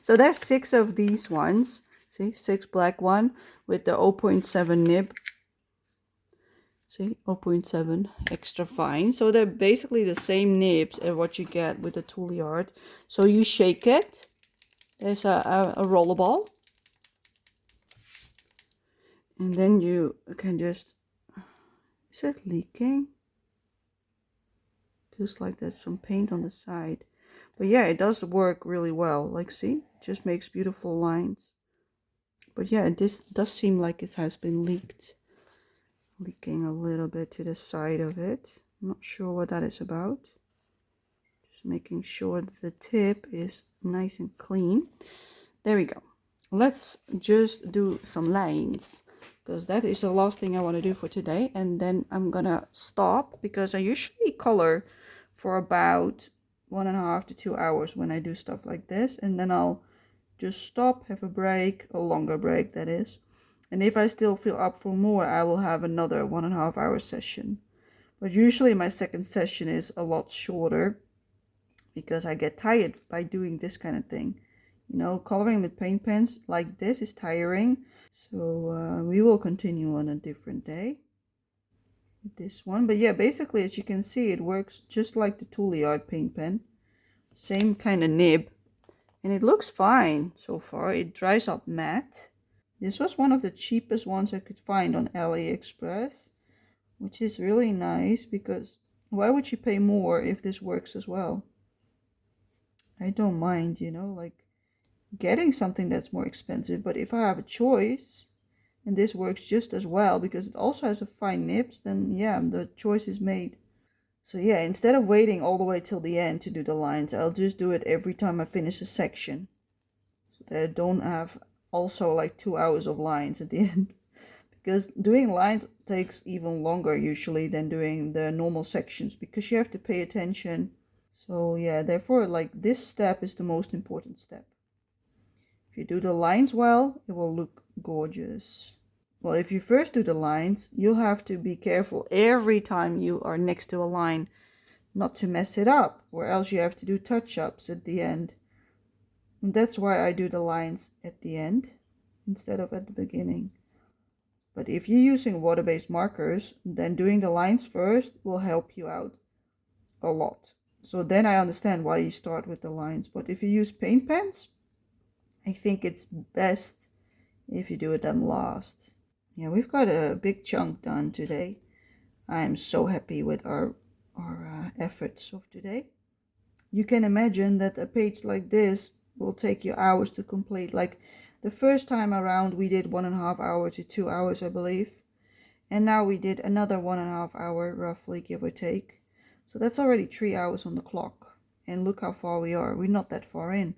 So there's 6 of these ones. See, 6 black one with the 0.7 nib. See, 0.7 extra fine. So they're basically the same nibs as what you get with the Toolyard. So you shake it. There's a rollerball. And then you can just... Is it leaking? Feels like there's some paint on the side. But yeah, it does work really well. Like, see? It just makes beautiful lines. But yeah, this does seem like it has been leaked. Leaking a little bit to the side of it. I'm not sure what that is about. Just making sure that the tip is nice and clean. There we go. Let's just do some lines, because that is the last thing I want to do for today. And then I'm gonna stop, because I usually color for about 1.5 to 2 hours when I do stuff like this. And then I'll just stop, have a break, a longer break that is. And if I still feel up for more, I will have another 1.5 hour session. But usually my second session is a lot shorter because I get tired by doing this kind of thing. You know, coloring with paint pens like this is tiring. So we will continue on a different day with this one. But yeah, basically, as you can see, it works just like the Tooly Art paint pen. Same kind of nib. And it looks fine so far. It dries up matte. This was one of the cheapest ones I could find on AliExpress, which is really nice because why would you pay more if this works as well? I don't mind, you know, like getting something that's more expensive, but if I have a choice and this works just as well because it also has a fine nibs, then yeah, the choice is made. So yeah, instead of waiting all the way till the end to do the lines, I'll just do it every time I finish a section. So that I don't have also like 2 hours of lines at the end. Because doing lines takes even longer usually than doing the normal sections because you have to pay attention. So yeah, therefore like this step is the most important step. If you do the lines well, it will look gorgeous. Well, if you first do the lines, you'll have to be careful every time you are next to a line not to mess it up, or else you have to do touch-ups at the end. And that's why I do the lines at the end instead of at the beginning. But if you're using water-based markers, then doing the lines first will help you out a lot. So then I understand why you start with the lines. But if you use paint pens, I think it's best if you do it then last. Yeah, we've got a big chunk done today. I am so happy with our efforts of today. You can imagine that a page like this will take you hours to complete. Like the first time around we did 1.5 hours to 2 hours, I believe. And now we did another 1.5 hour, roughly, give or take. So that's already 3 hours on the clock. And look how far we are. We're not that far in.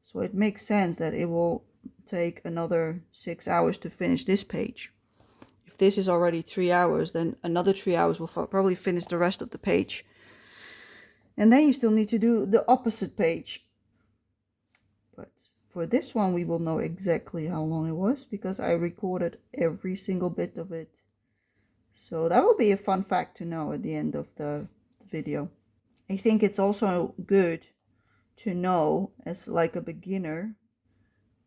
So it makes sense that it will take another 6 hours to finish this page. If this is already 3 hours, then another 3 hours will probably finish the rest of the page. And then you still need to do the opposite page. But for this one, we will know exactly how long it was because I recorded every single bit of it. So that will be a fun fact to know at the end of the video. I think it's also good to know as like a beginner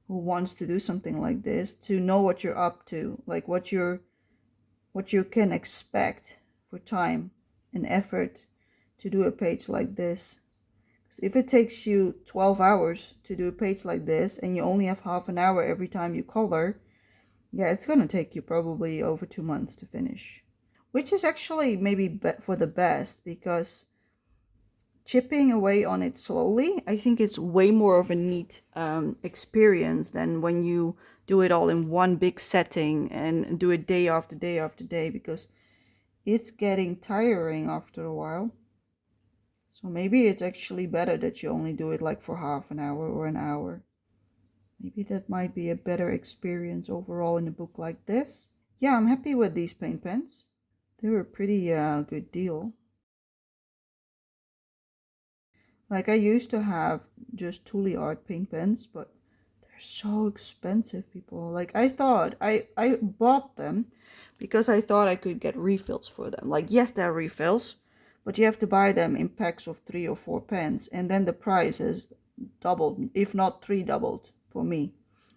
who wants to do something like this, to know what you're up to, like what you can expect for time and effort to do a page like this. If it takes you 12 hours to do a page like this and you only have half an hour every time you color, yeah, it's gonna take you probably over 2 months to finish. Which is actually maybe for the best because chipping away on it slowly, I think it's way more of a neat experience than when you do it all in one big setting and do it day after day after day because it's getting tiring after a while. So maybe it's actually better that you only do it like for half an hour or an hour. Maybe that might be a better experience overall in a book like this. Yeah, I'm happy with these paint pens. They were a pretty good deal. Like I used to have just Tooly Art paint pens, but they're so expensive, people. Like I thought, I bought them because I thought I could get refills for them. Like yes, there are refills, but you have to buy them in packs of 3 or 4 pens, and then the price has doubled, if not 3 doubled for me.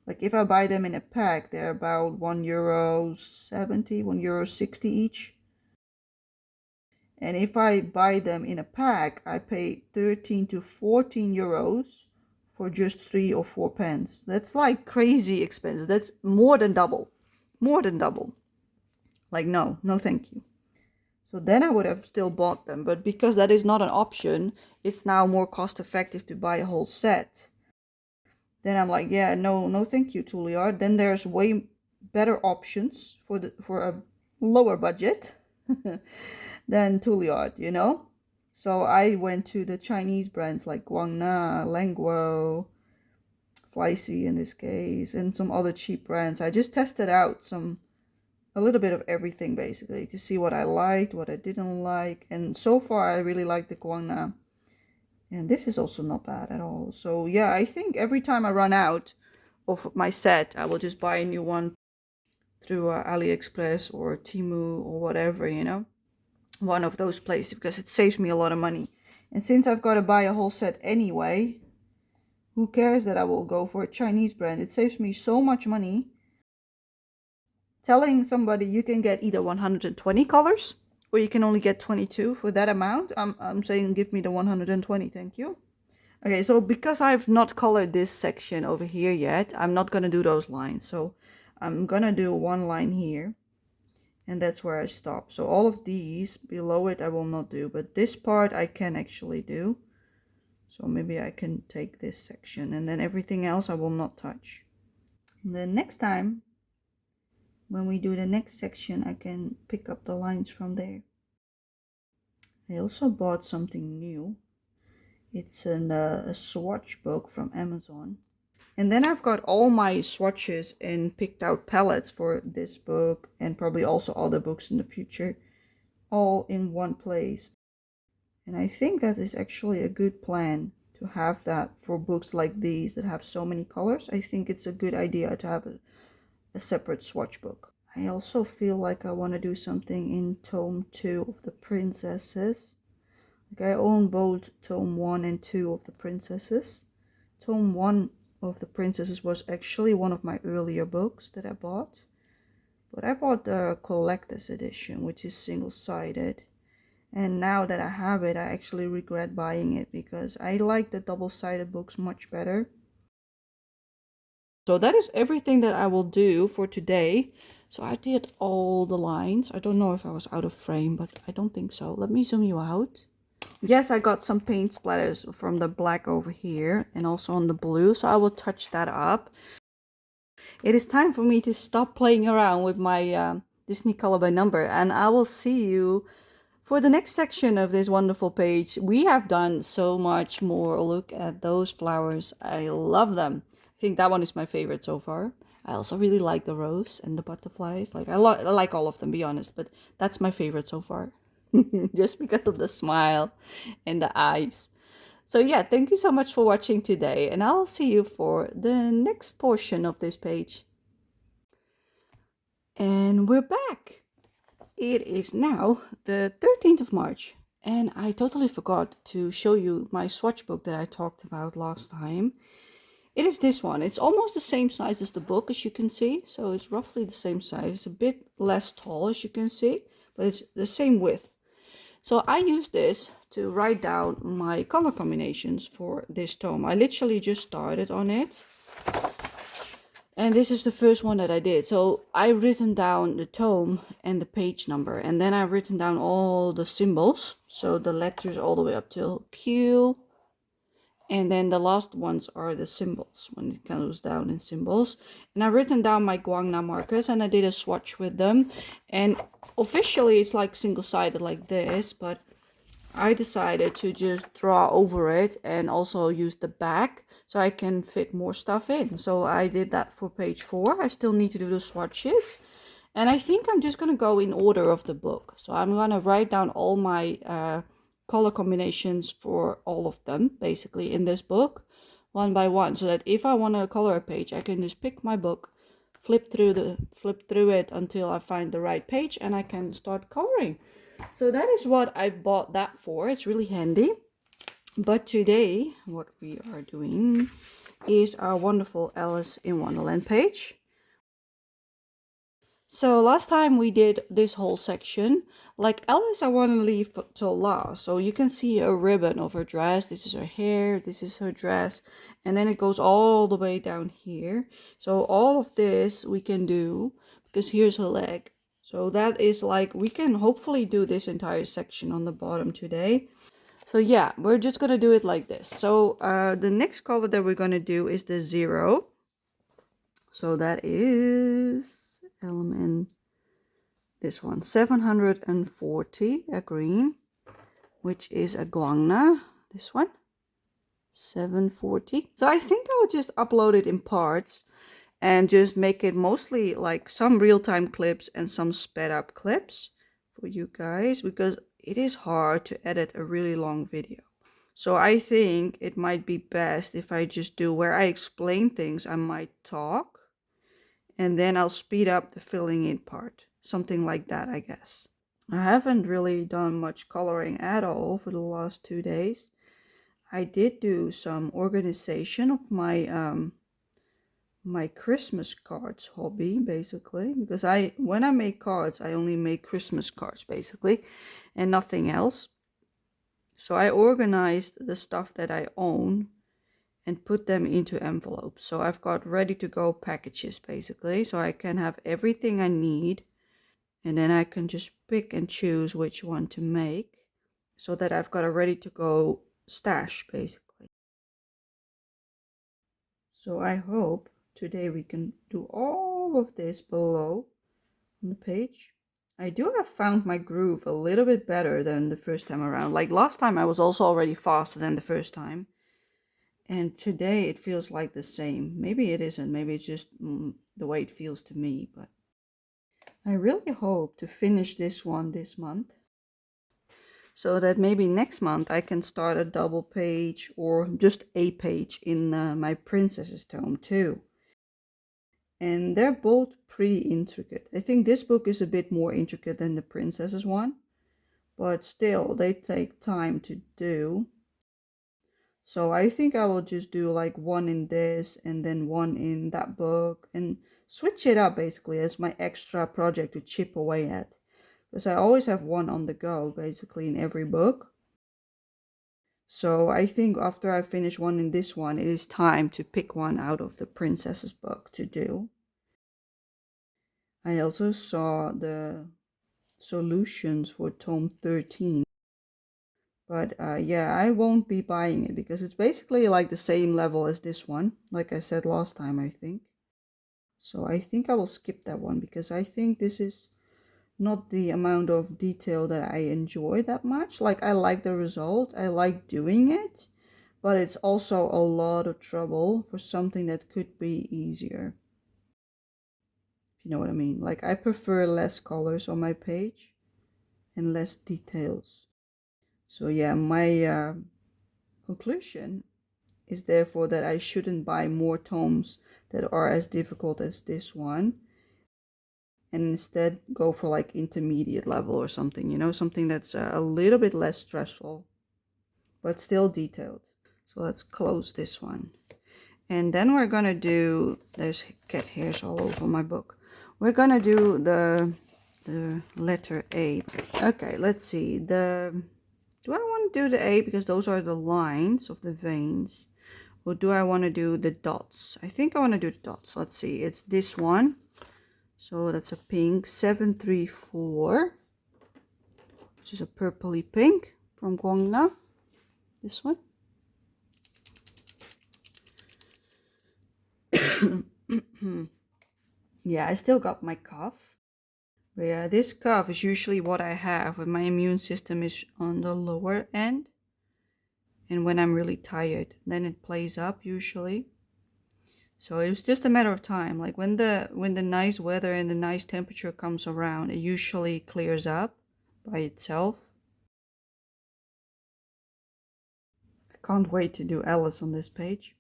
Like if I buy them in a pack, they're about €1.70, €1.60 each. And if I buy them in a pack, I pay 13 to 14 euros for just 3 or 4 pens. That's like crazy expensive. That's more than double. More than double. Like no thank you. So then I would have still bought them, but because that is not an option, it's now more cost effective to buy a whole set. Then I'm like, yeah, no thank you, Tooly Art. Then there's way better options for a lower budget than Tooly Art, you know? So I went to the Chinese brands like Guangna, Langguo, Fleicy in this case, and some other cheap brands. I just tested out a little bit of everything basically to see what I liked, what I didn't like, and so far I really like the Guangna. And this is also not bad at all. So yeah, I think every time I run out of my set, I will just buy a new one through AliExpress or Temu or whatever, you know. one of those places because it saves me a lot of money. And since I've got to buy a whole set anyway, who cares that I will go for a Chinese brand? It saves me so much money. Telling somebody you can get either 120 colors or you can only get 22 for that amount, I'm saying give me the 120, thank you. Okay, so because I've not colored this section over here yet, I'm not going to do those lines. So I'm going to do one line here, and that's where I stop. So all of these below it I will not do, but this part I can actually do. So maybe I can take this section, and then everything else I will not touch. And then next time, when we do the next section, I can pick up the lines from there. I also bought something new. It's a swatch book from Amazon. And then I've got all my swatches and picked out palettes for this book and probably also other books in the future, all in one place. And I think that is actually a good plan to have that for books like these that have so many colors. I think it's a good idea to have a separate swatch book. I also feel like I want to do something in tome 2 of the princesses. Like I own both tome 1 and 2 of the princesses. Tome 1 of the princesses was actually one of my earlier books that I bought. But I bought the collector's edition, which is single-sided. And now that I have it, I actually regret buying it because I like the double-sided books much better. So that is everything that I will do for today. So I did all the lines. I don't know if I was out of frame, but I don't think so. Let me zoom you out. Yes, I got some paint splatters from the black over here and also on the blue, so I will touch that up. It is time for me to stop playing around with my Disney Color by Number, and I will see you for the next section of this wonderful page. We have done so much more. Look at those flowers. I love them. I think that one is my favorite so far. I also really like the rose and the butterflies. Like I like all of them, be honest, but that's my favorite so far. Just because of the smile and the eyes. So yeah, thank you so much for watching today, and I'll see you for the next portion of this page. And we're back. It is now the 13th of March, and I totally forgot to show you my swatch book that I talked about last time. It is this one. It's almost the same size as the book, as you can see. So it's roughly the same size. It's a bit less tall, as you can see, but it's the same width. So I use this to write down my color combinations for this tome. I literally just started on it. And this is the first one that I did. So I've written down the tome and the page number. And then I've written down all the symbols. So the letters all the way up till Q. And then the last ones are the symbols, when it goes down in symbols. And I've written down my guangna markers and I did a swatch with them. And officially it's like single-sided like this, but I decided to just draw over it and also use the back so I can fit more stuff in. So I did that for page 4. I still need to do the swatches. And I think I'm just going to go in order of the book. So I'm going to write down all my color combinations for all of them, basically, in this book, one by one. So that if I want to color a page, I can just pick my book, flip through it until I find the right page, and I can start coloring. So that is what I bought that for. It's really handy. But today, what we are doing is our wonderful Alice in Wonderland page. So last time we did this whole section. Like Alice, I want to leave till last. So you can see a ribbon of her dress. This is her hair. This is her dress. And then it goes all the way down here. So all of this we can do because here's her leg. So that is like, we can hopefully do this entire section on the bottom today. So yeah, we're just going to do it like this. So the next color that we're going to do is the 0. So that is element, this one, 740, a green, which is a guangna, this one, 740. So I think I will just upload it in parts and just make it mostly like some real-time clips and some sped up clips for you guys, because it is hard to edit a really long video. So I think it might be best if I just do, where I explain things, I might talk, and then I'll speed up the filling in part. Something like that, I guess. I haven't really done much coloring at all for the last 2 days. I did do some organization of my Christmas cards hobby, basically, because when I make cards, I only make Christmas cards basically and nothing else. So I organized the stuff that I own and put them into envelopes. So I've got ready to go packages basically, so I can have everything I need, and then I can just pick and choose which one to make so that I've got a ready to go stash basically. So I hope today we can do all of this below on the page. I do have found my groove a little bit better than the first time around. Like last time I was also already faster than the first time. And today it feels like the same. Maybe it isn't. Maybe it's just the way it feels to me. But I really hope to finish this one this month, so that maybe next month I can start a double page or just a page in my princesses tome too. And they're both pretty intricate. I think this book is a bit more intricate than the princesses one, but still they take time to do. So I think I will just do like one in this and then one in that book and switch it up basically as my extra project to chip away at. Because I always have one on the go basically in every book. So I think after I finish one in this one, it is time to pick one out of the princesses book to do. I also saw the solutions for tome 13. But yeah, I won't be buying it because it's basically like the same level as this one, like I said last time, I think. So I think I will skip that one because I think this is not the amount of detail that I enjoy that much. Like I like the result, I like doing it, but it's also a lot of trouble for something that could be easier. If you know what I mean. Like I prefer less colors on my page and less details. So yeah, my conclusion is therefore that I shouldn't buy more tomes that are as difficult as this one, and instead go for like intermediate level or something, you know, something that's a little bit less stressful but still detailed. So let's close this one, and then we're gonna do, there's cat hairs all over my book, we're gonna do the letter A. Okay, let's see, do I want to do the A because those are the lines of the veins? Or do I want to do the dots? I think I want to do the dots. Let's see. It's this one. So that's a pink 734, which is a purpley pink from Guangna. This one. Yeah, I still got my cough. But yeah, this cough is usually what I have when my immune system is on the lower end. And when I'm really tired, then it plays up usually. So it was just a matter of time. Like when the nice weather and the nice temperature comes around, it usually clears up by itself. I can't wait to do Alice on this page.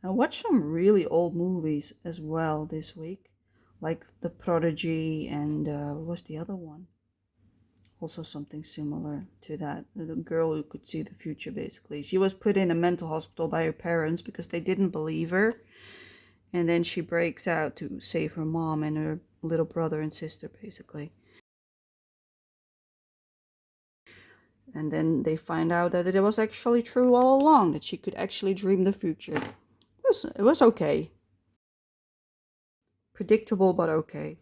I watched some really old movies as well this week, like The Prodigy and what was the other one? Also something similar to that. The girl who could see the future, basically. She was put in a mental hospital by her parents because they didn't believe her. And then she breaks out to save her mom and her little brother and sister, basically. And then they find out that it was actually true all along, that she could actually dream the future. It was okay. Predictable, but okay.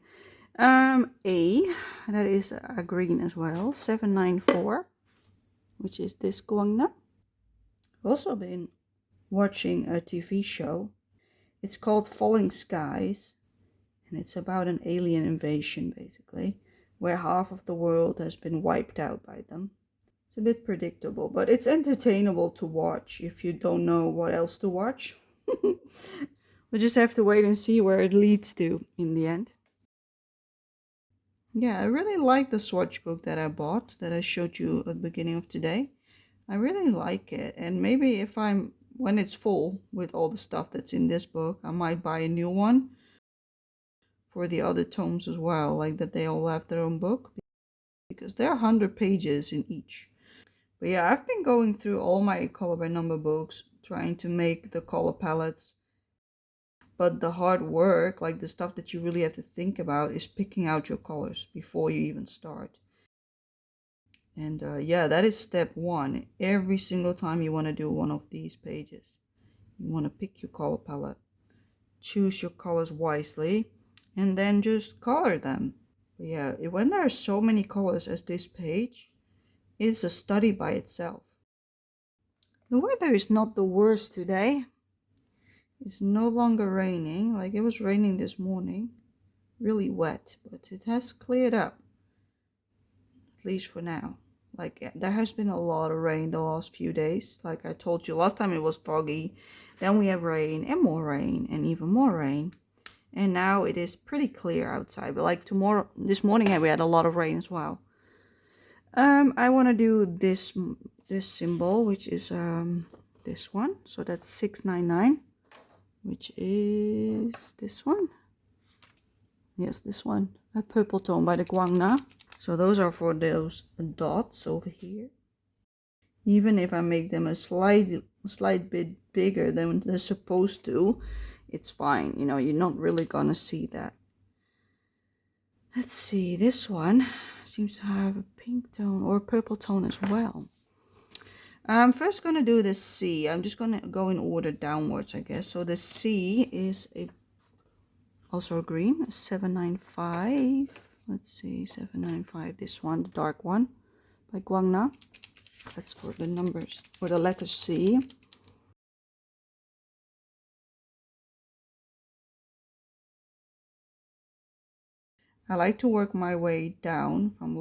A, that is a green as well, 794, which is this Guangna. I've also been watching a TV show. It's called Falling Skies, and it's about an alien invasion, basically, where half of the world has been wiped out by them. It's a bit predictable, but it's entertainable to watch if you don't know what else to watch. We just have to wait and see where it leads to in the end. Yeah, I really like the swatch book that I bought, that I showed you at the beginning of today. I really like it, and maybe when it's full with all the stuff that's in this book, I might buy a new one for the other tomes as well, like that they all have their own book, because there are 100 pages in each. But yeah, I've been going through all my color by number books, trying to make the color palettes. But the hard work, like the stuff that you really have to think about, is picking out your colors before you even start. And yeah, that is step one. Every single time you want to do one of these pages, you want to pick your color palette, choose your colors wisely, and then just color them. But yeah, when there are so many colors as this page, it's a study by itself. The weather is not the worst today. It's no longer raining, like it was raining this morning. Really wet, but it has cleared up, at least for now. Like there has been a lot of rain the last few days. Like I told you, last time it was foggy, then we have rain and more rain and even more rain. And now it is pretty clear outside, but like this morning we had a lot of rain as well. I want to do this symbol, which is this one. So that's 699, which is this one. Yes, this one, a purple tone by the Guangna. So those are for those dots over here. Even if I make them a slight bit bigger than they're supposed to, it's fine. You know, you're not really gonna see that. Let's see, this one seems to have a pink tone or a purple tone as well. I'm first gonna do the C. I'm just gonna go in order downwards, I guess. So the C is also a green, 795. Let's see, 795. This one, the dark one by Guangna. That's for the numbers, for the letter C. I like to work my way down from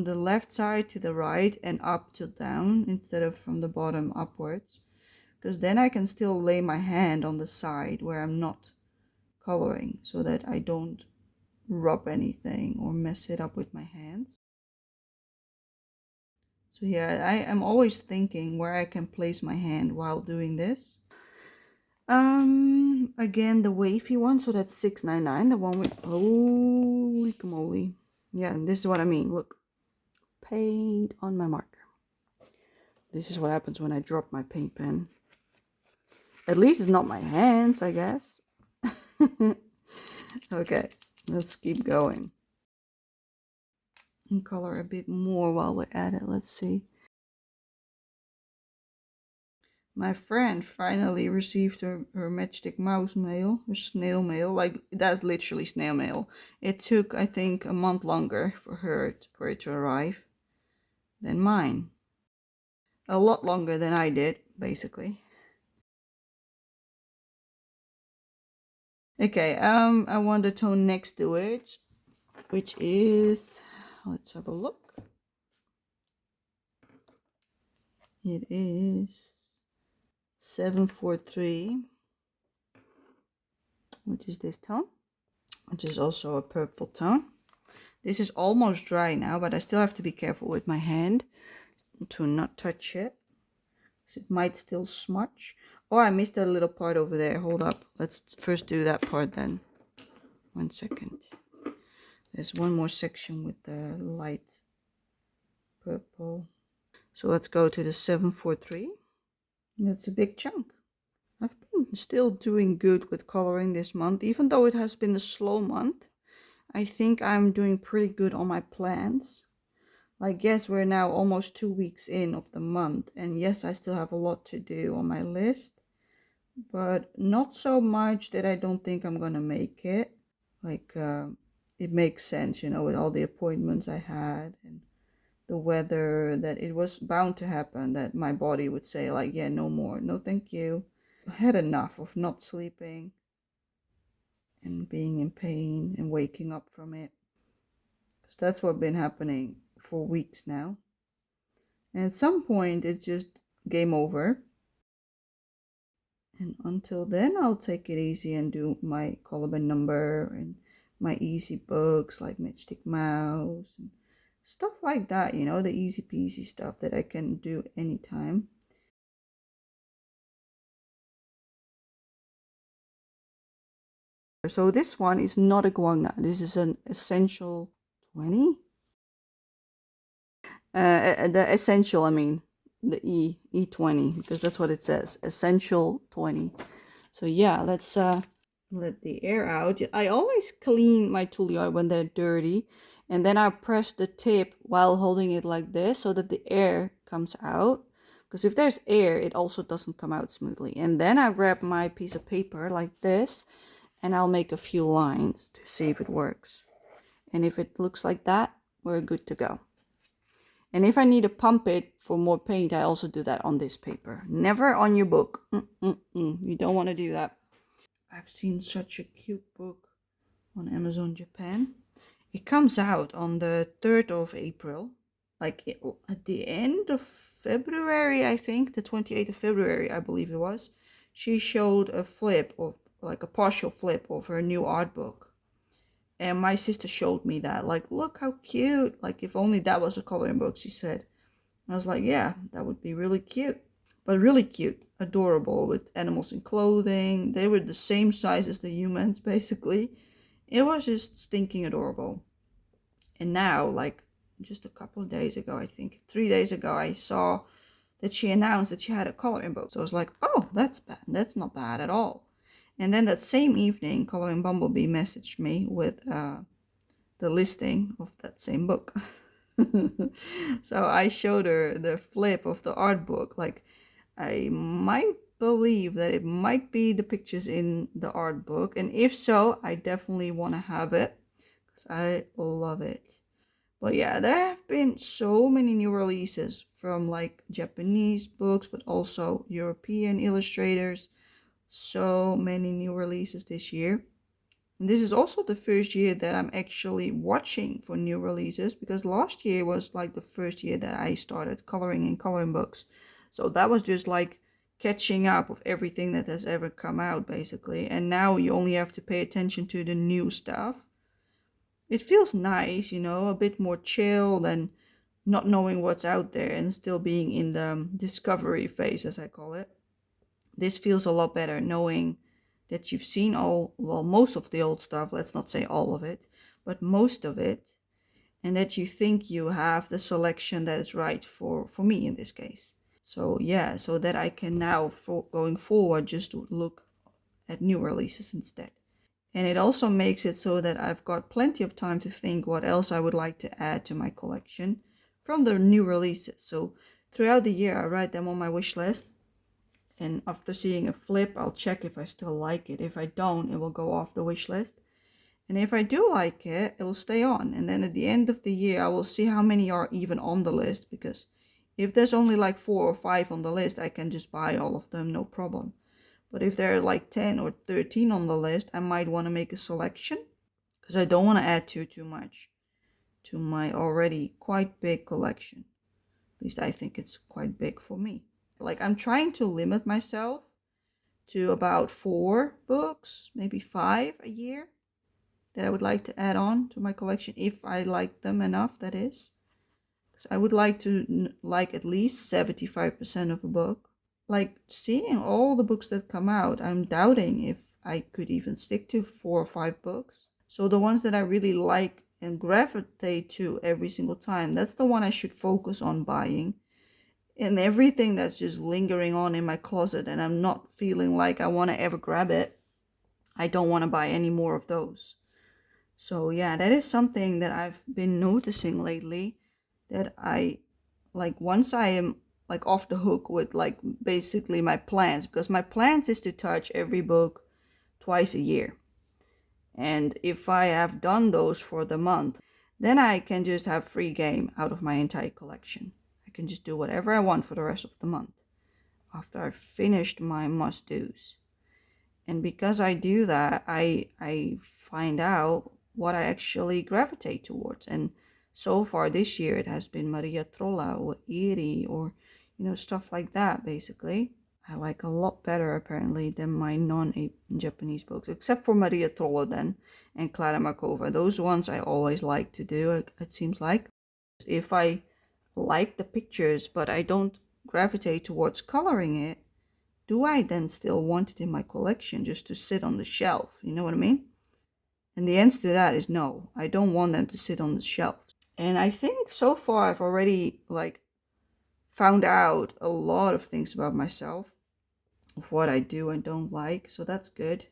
the left side to the right and up to down instead of from the bottom upwards, because then I can still lay my hand on the side where I'm not coloring, so that I don't rub anything or mess it up with my hands. So yeah, I am always thinking where I can place my hand while doing this. Again, the wavy one, so that's 699, the one with, holy moly. Yeah, and this is what I mean. Look, paint on my marker. This is what happens when I drop my paint pen. At least it's not my hands, I guess. Okay, let's keep going. And color a bit more while we're at it. Let's see. My friend finally received her Matchstick mouse mail, her snail mail. Like, that's literally snail mail. It took, I think, a month longer for it to arrive than mine. A lot longer than I did, basically. Okay, I want the tone next to it, which is, let's have a look. It is 743, which is this tone, which is also a purple tone. This is almost dry now, but I still have to be careful with my hand to not touch it, because it might still smudge. Oh, I missed a little part over there. Hold up. Let's first do that part then. 1 second. There's one more section with the light purple. So let's go to the 743. That's a big chunk. I've been still doing good with coloring this month, even though it has been a slow month. I think I'm doing pretty good on my plans. Like, yes, we're now almost 2 weeks in of the month, and yes, I still have a lot to do on my list, but not so much that I don't think I'm gonna make it. Like, it makes sense, you know, with all the appointments I had and the weather, that it was bound to happen, that my body would say like, yeah, no more, no thank you. I had enough of not sleeping and being in pain and waking up from it, because that's what's been happening for weeks now. And at some point it's just game over, and until then I'll take it easy and do my color by number and my easy books like Matchstick Mouse and stuff like that, you know, the easy peasy stuff that I can do anytime. So this one is not a guangna. This is an essential 20. The essential, I mean, the E20, because that's what it says, essential 20. So yeah, let's let the air out. I always clean my tulle when they're dirty, and then I press the tip while holding it like this so that the air comes out. Because if there's air, it also doesn't come out smoothly. And then I grab my piece of paper like this, and I'll make a few lines to see if it works. And if it looks like that, we're good to go. And if I need to pump it for more paint, I also do that on this paper. Never on your book. You don't want to do that. I've seen such a cute book on Amazon Japan. It comes out on the 3rd of April. Like at the end of February, I think. The 28th of February, I believe it was. She showed a flip of, like a partial flip of her new art book. And my sister showed me that, like, look how cute. Like, if only that was a coloring book, she said. And I was like, yeah, that would be really cute. But really cute, adorable, with animals in clothing. They were the same size as the humans, basically. It was just stinking adorable. And now, like, just a couple of days ago, I think, 3 days ago, I saw that she announced that she had a coloring book. So I was like, oh, that's bad. That's not bad at all. And then that same evening, Coloring Bumblebee messaged me with the listing of that same book. So I showed her the flip of the art book. Like, I might believe that it might be the pictures in the art book. And if so, I definitely want to have it because I love it. But yeah, there have been so many new releases from like Japanese books, but also European illustrators. So many new releases this year. And this is also the first year that I'm actually watching for new releases, because last year was like the first year that I started coloring in coloring books. So that was just like catching up of everything that has ever come out, basically. And now you only have to pay attention to the new stuff. It feels nice, you know, a bit more chill than not knowing what's out there and still being in the discovery phase, as I call it. This feels a lot better knowing that you've seen most of the old stuff, let's not say all of it, but most of it, and that you think you have the selection that is right for me in this case. So yeah, so that I can now, going forward, just look at new releases instead. And it also makes it so that I've got plenty of time to think what else I would like to add to my collection from the new releases. So throughout the year, I write them on my wish list. And after seeing a flip, I'll check if I still like it. If I don't, it will go off the wish list. And if I do like it, it will stay on. And then at the end of the year, I will see how many are even on the list. Because if there's only like 4 or 5 on the list, I can just buy all of them, no problem. But if there are like 10 or 13 on the list, I might want to make a selection. Because I don't want to add too much to my already quite big collection. At least I think it's quite big for me. Like, I'm trying to limit myself to about 4 books, maybe 5 a year, that I would like to add on to my collection, if I like them enough, that is. Because I would like to like at least 75% of a book. Like, seeing all the books that come out, I'm doubting if I could even stick to 4 or 5 books. So the ones that I really like and gravitate to every single time, that's the one I should focus on buying. And everything that's just lingering on in my closet and I'm not feeling like I want to ever grab it, I don't want to buy any more of those. So yeah, that is something that I've been noticing lately, that I, like, once I am like off the hook with like basically my plans, because my plans is to touch every book twice a year. And if I have done those for the month, then I can just have free game out of my entire collection. I can just do whatever I want for the rest of the month after I've finished my must-dos. And because I do that, I find out what I actually gravitate towards. And so far this year, it has been Maria Trolla or Iri or, you know, stuff like that, basically. I like a lot better, apparently, than my non-Japanese books, except for Maria Trolla then and Clara Markova. Those ones I always like to do, it seems like. If I like the pictures, but I don't gravitate towards coloring it, do I then still want it in my collection just to sit on the shelf? You know what I mean? And the answer to that is no. I don't want them to sit on the shelf. And I think so far I've already like found out a lot of things about myself, of what I do and don't like. So that's good.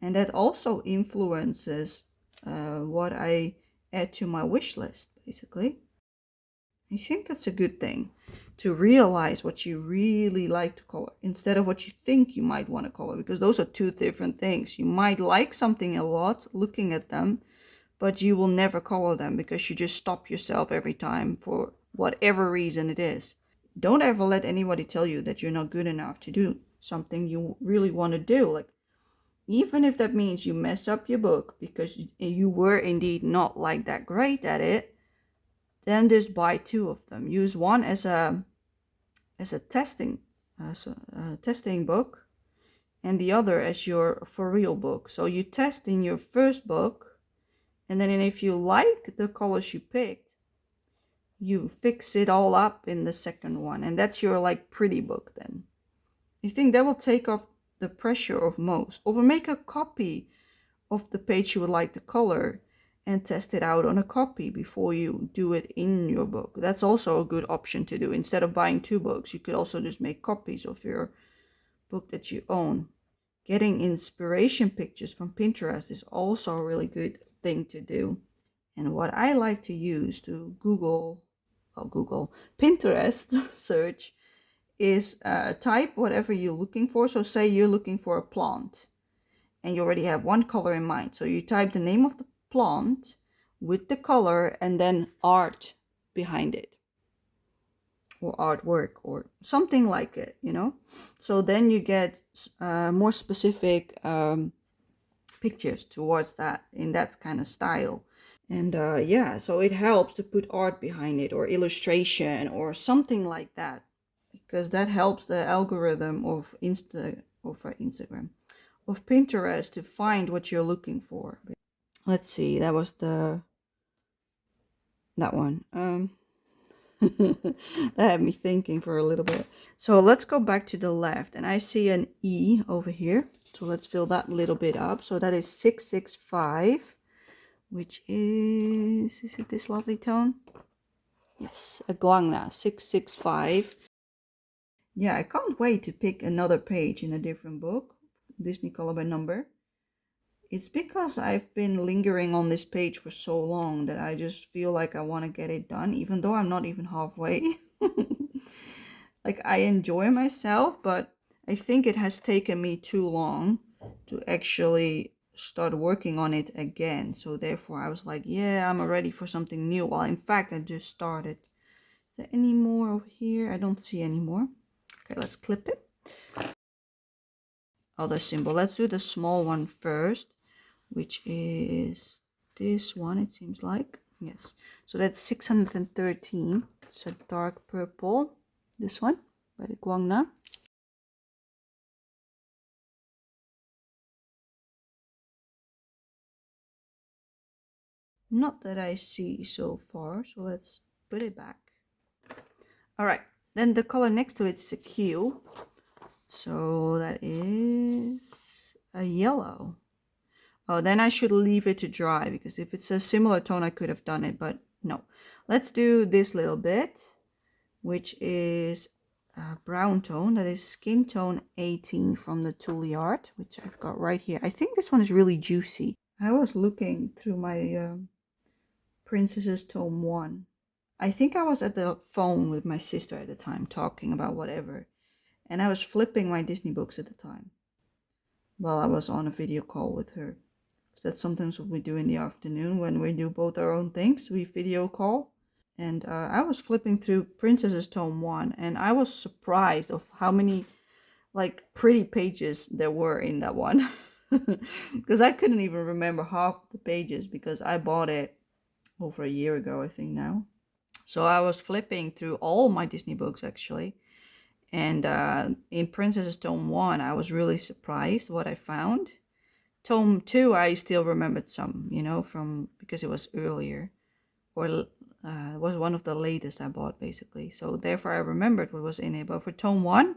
And that also influences what I add to my wish list, basically. I think that's a good thing, to realize what you really like to color instead of what you think you might want to color, because those are two different things. You might like something a lot looking at them, but you will never color them because you just stop yourself every time for whatever reason it is. Don't ever let anybody tell you that you're not good enough to do something you really want to do. Like, even if that means you mess up your book because you were indeed not like that great at it, then just buy two of them. Use one as a testing testing book, and the other as your for real book. So you test in your first book, and then if you like the colors you picked, you fix it all up in the second one, and that's your like pretty book. Then you think that will take off the pressure of most. Or make a copy of the page you would like to color and test it out on a copy before you do it in your book. That's also a good option to do. Instead of buying two books, you could also just make copies of your book that you own. Getting inspiration pictures from Pinterest is also a really good thing to do. And what I like to use to Pinterest search is type whatever you're looking for. So say you're looking for a plant and you already have one color in mind. So you type the name of the plant with the color and then art behind it, or artwork or something like it, you know. So then you get more specific pictures towards that, in that kind of style. And yeah, so it helps to put art behind it or illustration or something like that, because that helps the algorithm of Instagram, of Pinterest, to find what you're looking for. Let's see, that was that one. That had me thinking for a little bit. So let's go back to the left, and I see an E over here. So let's fill that little bit up. So that is 665, which is it this lovely tone? Yes, a guangna, 665. Yeah, I can't wait to pick another page in a different book, Disney Color by Number. It's because I've been lingering on this page for so long that I just feel like I want to get it done, even though I'm not even halfway. Like, I enjoy myself, but I think it has taken me too long to actually start working on it again. So therefore I was like, yeah, I'm ready for something new. Well, in fact, I just started. Is there any more over here? I don't see any more. Okay, let's clip it. Other symbol. Let's do the small one first, which is this one, it seems like. Yes. So that's 613. It's a dark purple. This one by the Guangna. Not that I see so far, so let's put it back. All right, then the color next to it's a Q. So that is a yellow. Oh, then I should leave it to dry, because if it's a similar tone, I could have done it, but no. Let's do this little bit, which is a brown tone. That is Skin Tone 18 from the Tule Art, which I've got right here. I think this one is really juicy. I was looking through my Princesses Tome 1. I think I was at the phone with my sister at the time, talking about whatever. And I was flipping my Disney books at the time, while I was on a video call with her. So that's sometimes what we do in the afternoon when we do both our own things. We video call. And I was flipping through Princesses Tome 1, and I was surprised of how many like pretty pages there were in that one. Because I couldn't even remember half the pages, because I bought it over a year ago, I think now. So I was flipping through all my Disney books actually. And in Princesses Tome 1, I was really surprised what I found. Tome 2, I still remembered some, you know, from because it was earlier, or it was one of the latest I bought, basically. So therefore I remembered what was in it. But for Tome 1,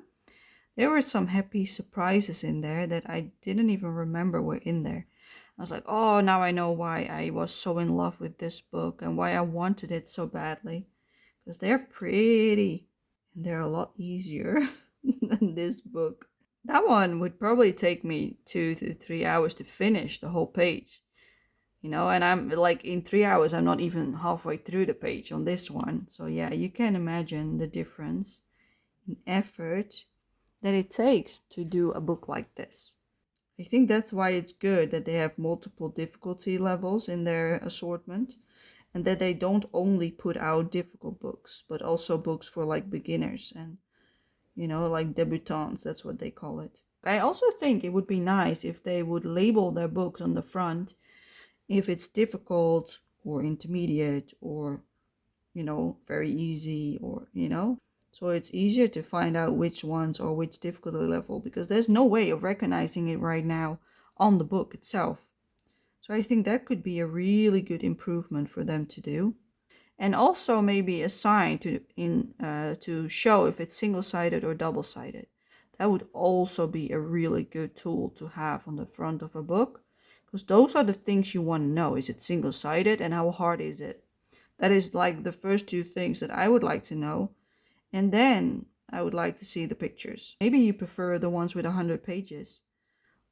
there were some happy surprises in there that I didn't even remember were in there. I was like, oh, now I know why I was so in love with this book and why I wanted it so badly. Because they're pretty and they're a lot easier than this book. That one would probably take me 2 to 3 hours to finish the whole page. And I'm like in 3 hours, I'm not even halfway through the page on this one. So yeah, you can imagine the difference in effort that it takes to do a book like this. I think that's why it's good that they have multiple difficulty levels in their assortment, and that they don't only put out difficult books, but also books for like beginners and, like debutantes, that's what they call it. I also think it would be nice if they would label their books on the front if it's difficult or intermediate or, very easy or. So it's easier to find out which ones or which difficulty level, because there's no way of recognizing it right now on the book itself. So I think that could be a really good improvement for them to do. And also maybe a sign to show if it's single-sided or double-sided. That would also be a really good tool to have on the front of a book, because those are the things you want to know. Is it single-sided and how hard is it? That is like the first two things that I would like to know. And then I would like to see the pictures. Maybe you prefer the ones with 100 pages.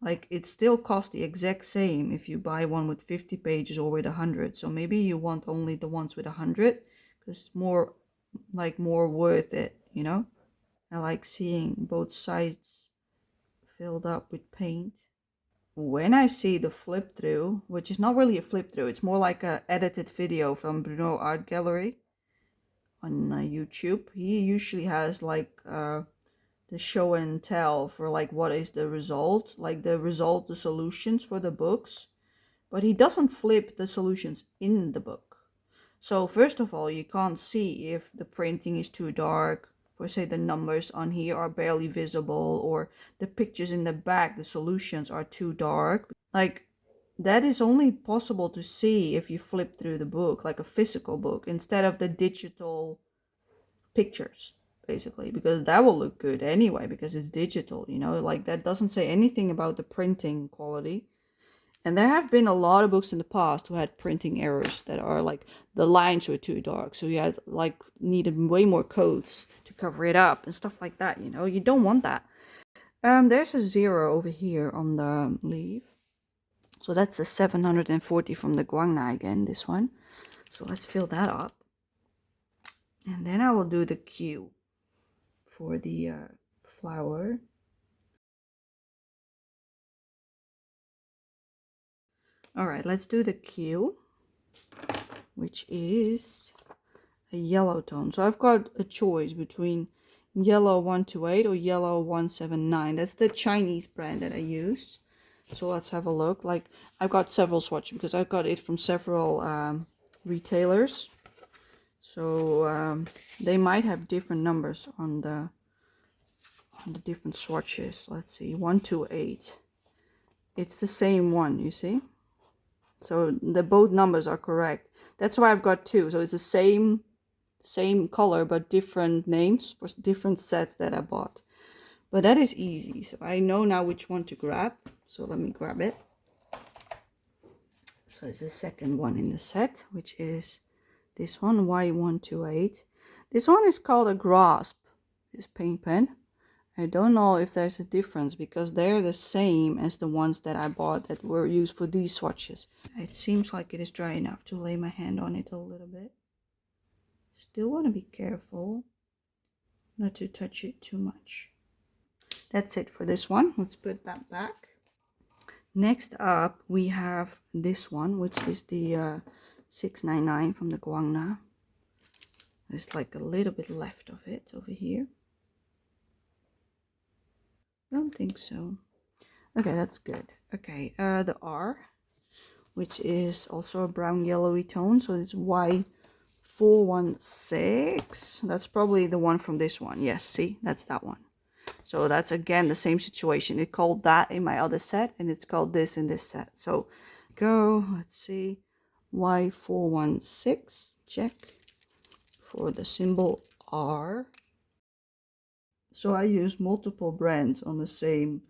Like, it still costs the exact same if you buy one with 50 pages or with 100. So maybe you want only the ones with 100, because it's more worth it. I like seeing both sides filled up with paint. When I see the flip through, which is not really a flip through, it's more like a edited video from Bruno Art Gallery on YouTube. He usually has like the show and tell for like what is the result, the solutions for the books, but he doesn't flip the solutions in the book. So first of all, you can't see if the printing is too dark, for say the numbers on here are barely visible, or the pictures in the back, the solutions are too dark. Like, that is only possible to see if you flip through the book, like a physical book, instead of the digital pictures, basically, because that will look good anyway because it's digital. Like, that doesn't say anything about the printing quality. And there have been a lot of books in the past who had printing errors that are like the lines were too dark, so you had like needed way more coats to cover it up and stuff like that. You don't want that. There's a 0 over here on the leaf, so that's a 740 from the Guangna again, this one. So let's fill that up. And then I will do the Q for the flower. All right, let's do the Q, which is a yellow tone. So I've got a choice between yellow 128 or yellow 179. That's the Chinese brand that I use. So let's have a look. Like, I've got several swatches because I've got it from several retailers. So they might have different numbers on the different swatches. Let's see, 128. It's the same one, you see. So both numbers are correct. That's why I've got two. So it's the same color but different names for different sets that I bought. But that is easy. So I know now which one to grab. So let me grab it. So it's the second one in the set, which is this one, Y128. This one is called a Grasp, this paint pen. I don't know if there's a difference because they're the same as the ones that I bought that were used for these swatches. It seems like it is dry enough to lay my hand on it a little bit. Still want to be careful not to touch it too much. That's it for this one. Let's put that back. Next up, we have this one, which is the 699 from the Guangna. There's like a little bit left of it over here. I don't think so. Okay, that's good. Okay, the R, which is also a brown yellowy tone, so it's Y416. That's probably the one from this one. Yes, see, that's that one. So that's again the same situation. It called that in my other set, and it's called this in this set. So let's see, Y416, check for the symbol R. So I use multiple brands on the same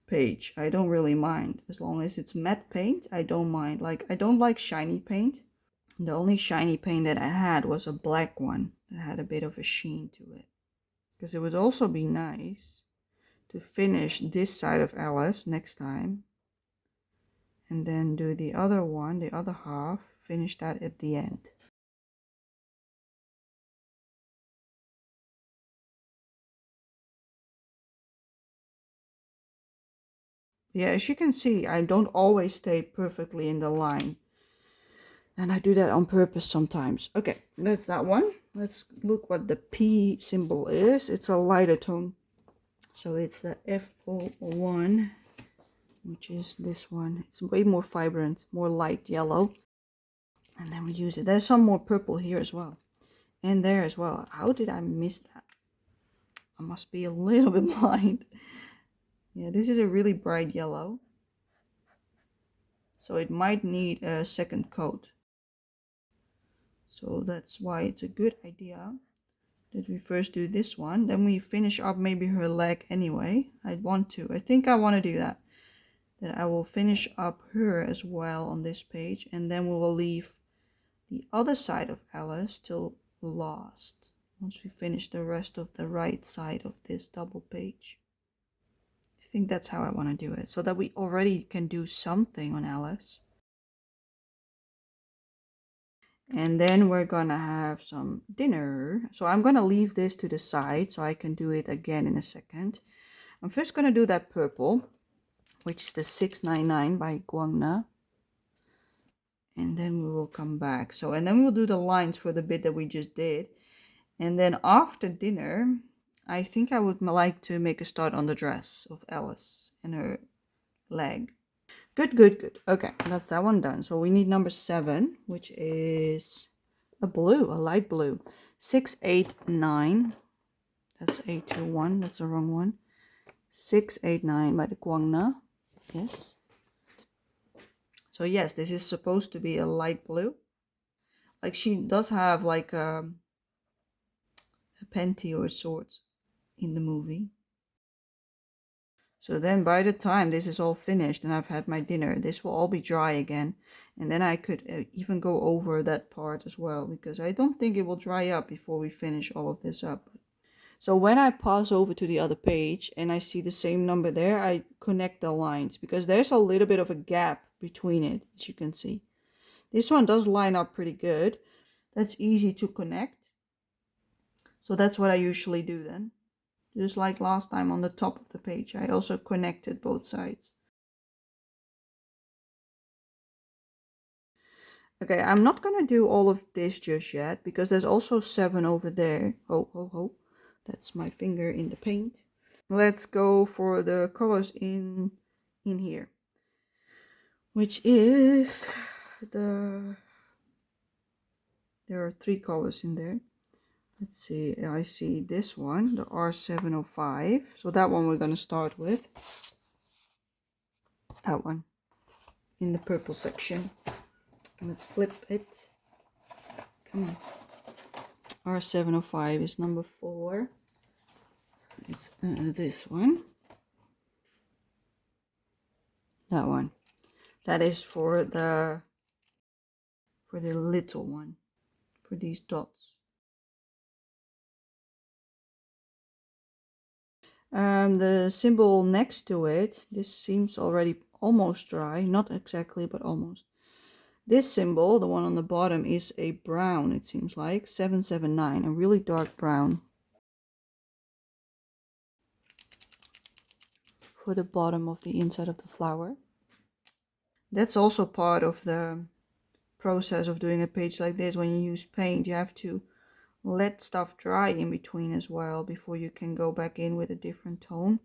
page. I don't really mind. As long as it's matte paint, I don't mind. Like, I don't like shiny paint. The only shiny paint that I had was a black one that had a bit of a sheen to it. Because it would also be nice to finish this side of Alice next time. And then do the other one, the other half, finish that at the end. Yeah, as you can see, I don't always stay perfectly in the line. And I do that on purpose sometimes. Okay, that's that one. Let's look what the P symbol is. It's a lighter tone. So it's the F01, which is this one. It's way more vibrant, more light yellow. And then we use it. There's some more purple here as well. And there as well. How did I miss that? I must be a little bit blind. Yeah, this is a really bright yellow. So it might need a second coat. So that's why it's a good idea that we first do this one. Then we finish up maybe her leg anyway. I think I want to do that. Then I will finish up her as well on this page. And then we will leave the other side of Alice till last. Once we finish the rest of the right side of this double page. I think that's how I want to do it. So that we already can do something on Alice. And then we're gonna have some dinner. So I'm gonna leave this to the side so I can do it again in a second. I'm first gonna do that purple, which is the 699 by Guangna. And then we will come back. So, and then we'll do the lines for the bit that we just did. And then after dinner, I think I would like to make a start on the dress of Alice and her leg. Good, good, good. Okay, that's that one done. So we need number 7, which is a blue, a light blue. 689. That's 821. That's the wrong one. 689 by the Guangna. Yes. So yes, this is supposed to be a light blue. Like she does have like a panty or shorts in the movie. So then by the time this is all finished and I've had my dinner, this will all be dry again. And then I could even go over that part as well, because I don't think it will dry up before we finish all of this up. So when I pass over to the other page and I see the same number there, I connect the lines because there's a little bit of a gap between it, as you can see. This one does line up pretty good. That's easy to connect. So that's what I usually do then. Just like last time on the top of the page, I also connected both sides. Okay, I'm not gonna do all of this just yet because there's also 7 over there. Oh, oh, oh. That's my finger in the paint. Let's go for the colors in here, which is there are 3 colors in there. Let's see, I see this one, the R705. So that one we're going to start with. That one in the purple section. Let's flip it. Come on. R705 is number 4. It's this one. That one. That is for the little one, for these dots. The symbol next to it, this seems already almost dry, not exactly, but almost. This symbol, the one on the bottom, is a brown, it seems like, 779, a really dark brown. For the bottom of the inside of the flower. That's also part of the process of doing a page like this. When you use paint, you have to let stuff dry in between as well before you can go back in with a different tone,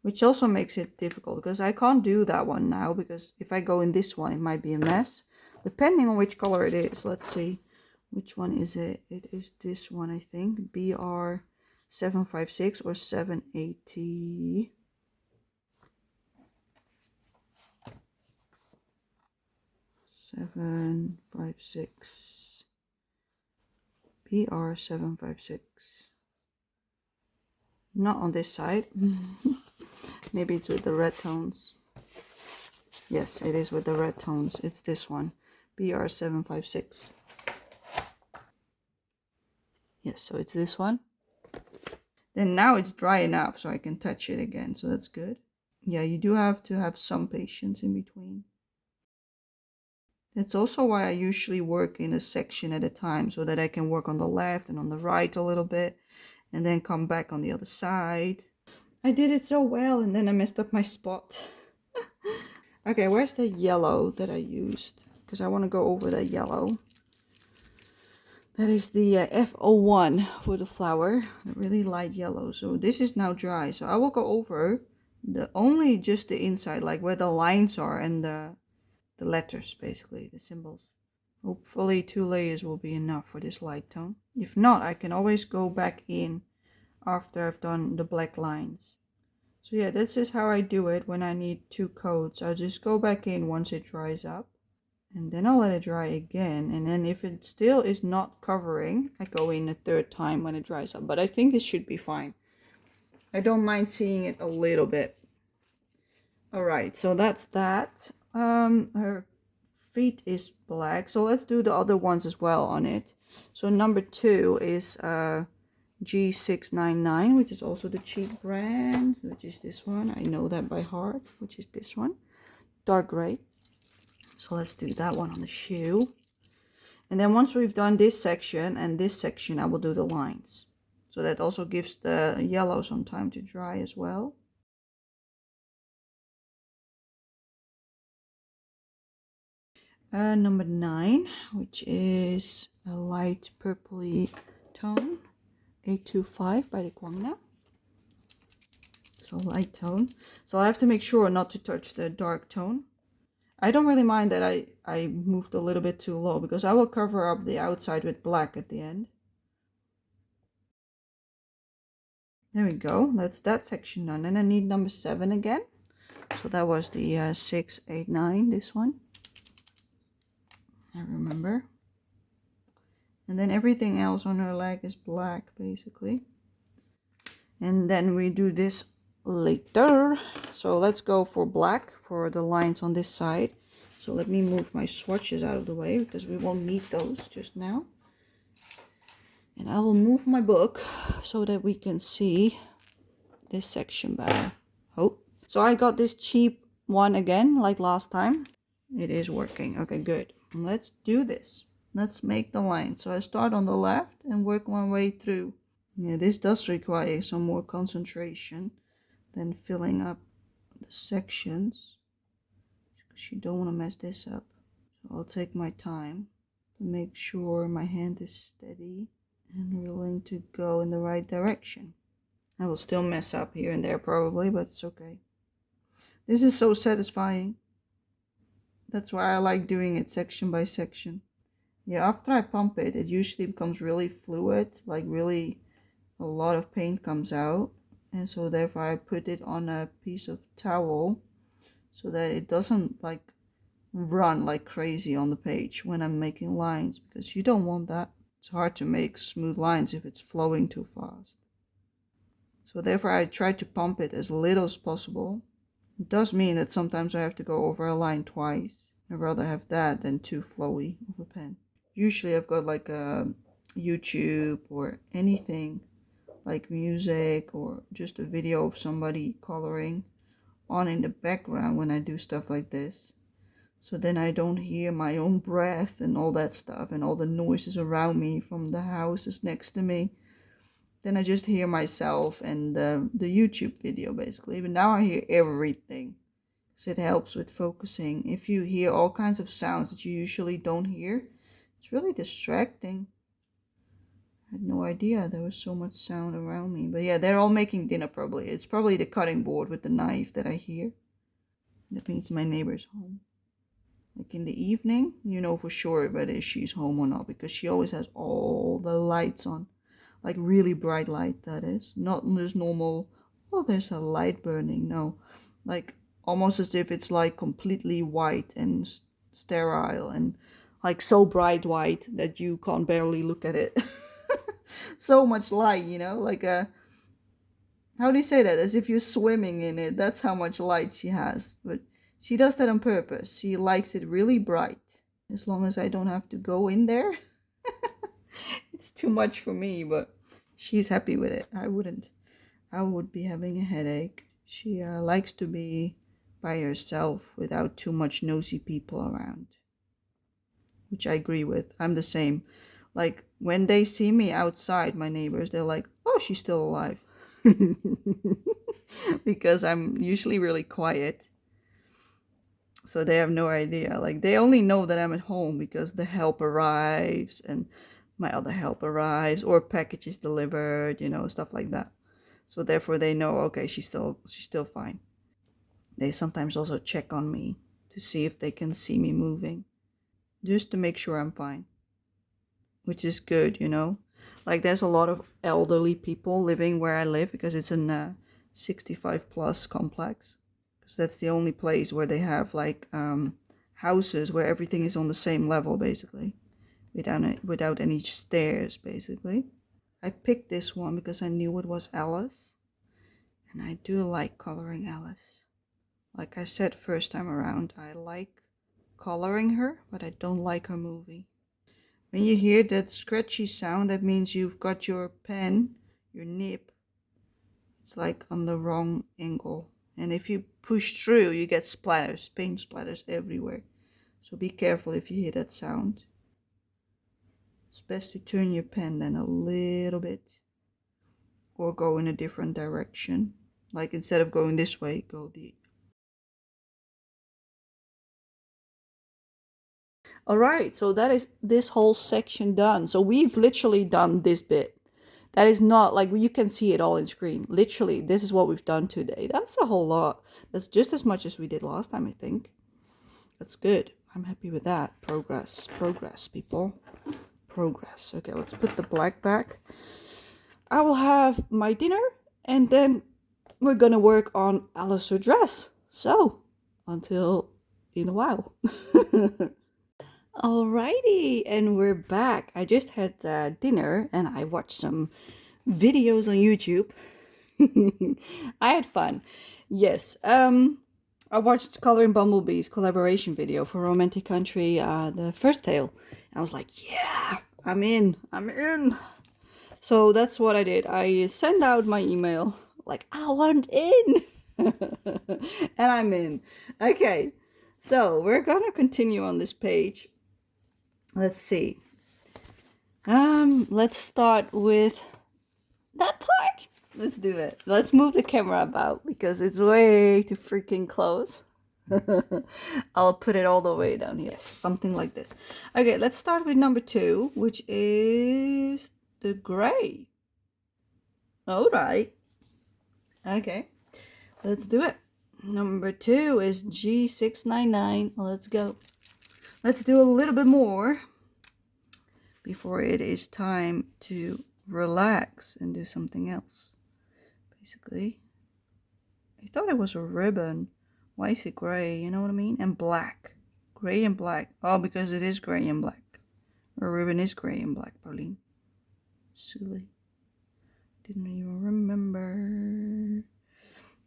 which also makes it difficult because I can't do that one now, because if I go in this one it might be a mess depending on which color it is. Let's see, which one is it? It is this one, I think, BR756 or 780. BR756. Not on this side. Maybe it's with the red tones. Yes, it is with the red tones. It's this one, BR756. Yes, so it's this one. Then now it's dry enough so I can touch it again, so that's good. Yeah, you do have to have some patience in between. That's also why I usually work in a section at a time, so that I can work on the left and on the right a little bit, and then come back on the other side. I did it so well, and then I messed up my spot. Okay, where's the yellow that I used? Because I want to go over the yellow. That is the F01 for the flower, the really light yellow. So this is now dry, so I will go over only just the inside, like where the lines are and the letters, basically, the symbols. Hopefully 2 layers will be enough for this light tone. If not, I can always go back in after I've done the black lines. So yeah, this is how I do it when I need 2 coats. I'll just go back in once it dries up. And then I'll let it dry again. And then if it still is not covering, I go in a 3rd time when it dries up. But I think this should be fine. I don't mind seeing it a little bit. Alright, so that's that. Her feet is black. So let's do the other ones as well on it. So number 2 is G699, which is also the cheap brand, which is this one. I know that by heart, which is this one. Dark gray. So let's do that one on the shoe. And then once we've done this section and this section, I will do the lines. So that also gives the yellow some time to dry as well. Number 9, which is a light purpley tone, 825 by the Kwangna. So light tone. So I have to make sure not to touch the dark tone. I don't really mind that I moved a little bit too low, because I will cover up the outside with black at the end. There we go. That's that section done. And I need number 7 again. So that was the 689, this one. I remember. And then everything else on her leg is black, basically. And then we do this later. So let's go for black for the lines on this side. So let me move my swatches out of the way, because we won't need those just now. And I will move my book so that we can see this section better. Oh, so I got this cheap one again, like last time. It is working. Okay, good. Let's do this. Let's make the line. So I start on the left and work my way through. Yeah, this does require some more concentration than filling up the sections, because you don't want to mess this up. So I'll take my time to make sure my hand is steady and willing to go in the right direction. I will still mess up here and there probably, but it's okay. This is so satisfying. That's why I like doing it section by section. Yeah, after I pump it, it usually becomes really fluid, like really a lot of paint comes out. And so therefore I put it on a piece of towel so that it doesn't like run like crazy on the page when I'm making lines, because you don't want that. It's hard to make smooth lines if it's flowing too fast. So therefore I try to pump it as little as possible. It does mean that sometimes I have to go over a line twice. I'd rather have that than too flowy of a pen. Usually I've got like a YouTube or anything like music or just a video of somebody coloring on in the background when I do stuff like this. So then I don't hear my own breath and all that stuff and all the noises around me from the houses next to me. Then I just hear myself and the YouTube video basically. But now I hear everything. So it helps with focusing. If you hear all kinds of sounds that you usually don't hear, it's really distracting. I had no idea there was so much sound around me. But yeah, they're all making dinner probably. It's probably the cutting board with the knife that I hear. That means my neighbor's home. Like in the evening, you know for sure whether she's home or not, because she always has all the lights on. Like really bright light, that is. Not this normal, oh, there's a light burning. No, like almost as if it's like completely white and sterile and like so bright white that you can't barely look at it. So much light, you know, like how do you say that? As if you're swimming in it. That's how much light she has. But she does that on purpose. She likes it really bright. As long as I don't have to go in there. It's too much for me, but she's happy with it. I wouldn't. I would be having a headache. She likes to be by herself without too much nosy people around. Which I agree with. I'm the same. Like, when they see me outside, my neighbors, they're like, oh, she's still alive. Because I'm usually really quiet. So they have no idea. Like, they only know that I'm at home because the help arrives and my other help arrives or package is delivered, you know, stuff like that. So therefore they know, okay, she's still fine. They sometimes also check on me to see if they can see me moving, just to make sure I'm fine, which is good, you know. Like, there's a lot of elderly people living where I live because it's a 65 plus complex. Because that's the only place where they have like houses where everything is on the same level, basically, without any stairs, basically. I picked this one because I knew it was Alice, and I do like coloring Alice. Like I said first time around, I like coloring her, but I don't like her movie. When you hear that scratchy sound, that means you've got your pen, your nib, it's like on the wrong angle. And if you push through, you get splatters, paint splatters everywhere. So be careful if you hear that sound. It's best to turn your pen then a little bit. Or go in a different direction. Like, instead of going this way, go the... Alright, so that is this whole section done. So we've literally done this bit. That is not like you can see it all in screen. Literally, this is what we've done today. That's a whole lot. That's just as much as we did last time, I think. That's good. I'm happy with that. Progress, people. Progress. Okay, let's put the black back. I will have my dinner and then we're gonna work on Alice's dress. So, until in a while. Alrighty, and we're back. I just had dinner and I watched some videos on YouTube. I had fun. Yes. I watched Coloring Bumblebee's collaboration video for Romantic Country, the first tale. I was like, yeah, I'm in. So that's what I did. I sent out my email like, I want in. And I'm in. Okay. So we're gonna continue on this page. Let's see. Let's start with that part. Let's do it. Let's move the camera about because it's way too freaking close. I'll put it all the way down here. Something like this. Okay, let's start with number 2, which is the gray. All right. Okay, let's do it. Number 2 is G699. Let's go. Let's do a little bit more before it is time to relax and do something else. Basically, I thought it was a ribbon. Why is it gray? You know what I mean? And black. Gray and black. Oh, because it is gray and black. A ribbon is gray and black, Pauline. Silly. Didn't even remember.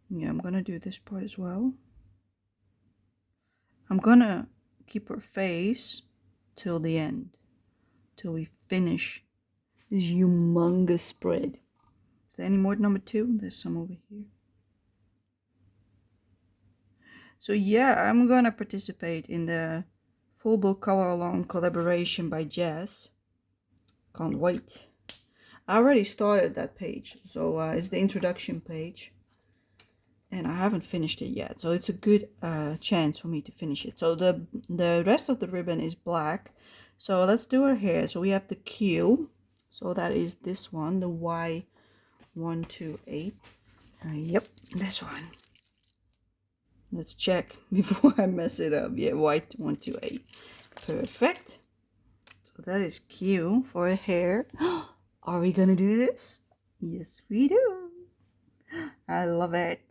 Yeah, I'm gonna do this part as well. I'm gonna keep her face till the end. Till we finish this humongous spread. Is there any more number 2? There's some over here. So yeah, I'm gonna participate in the full book color along collaboration by Jazz. Can't wait. I already started that page, so it's the introduction page. And I haven't finished it yet, so it's a good chance for me to finish it. So the rest of the ribbon is black. So let's do her hair. So we have the Q. So that is this one, the Y128. Yep, this one. Let's check before I mess it up. Yeah, Y128. Perfect. So that is Q for her hair. Are we gonna do this? Yes, we do. I love it.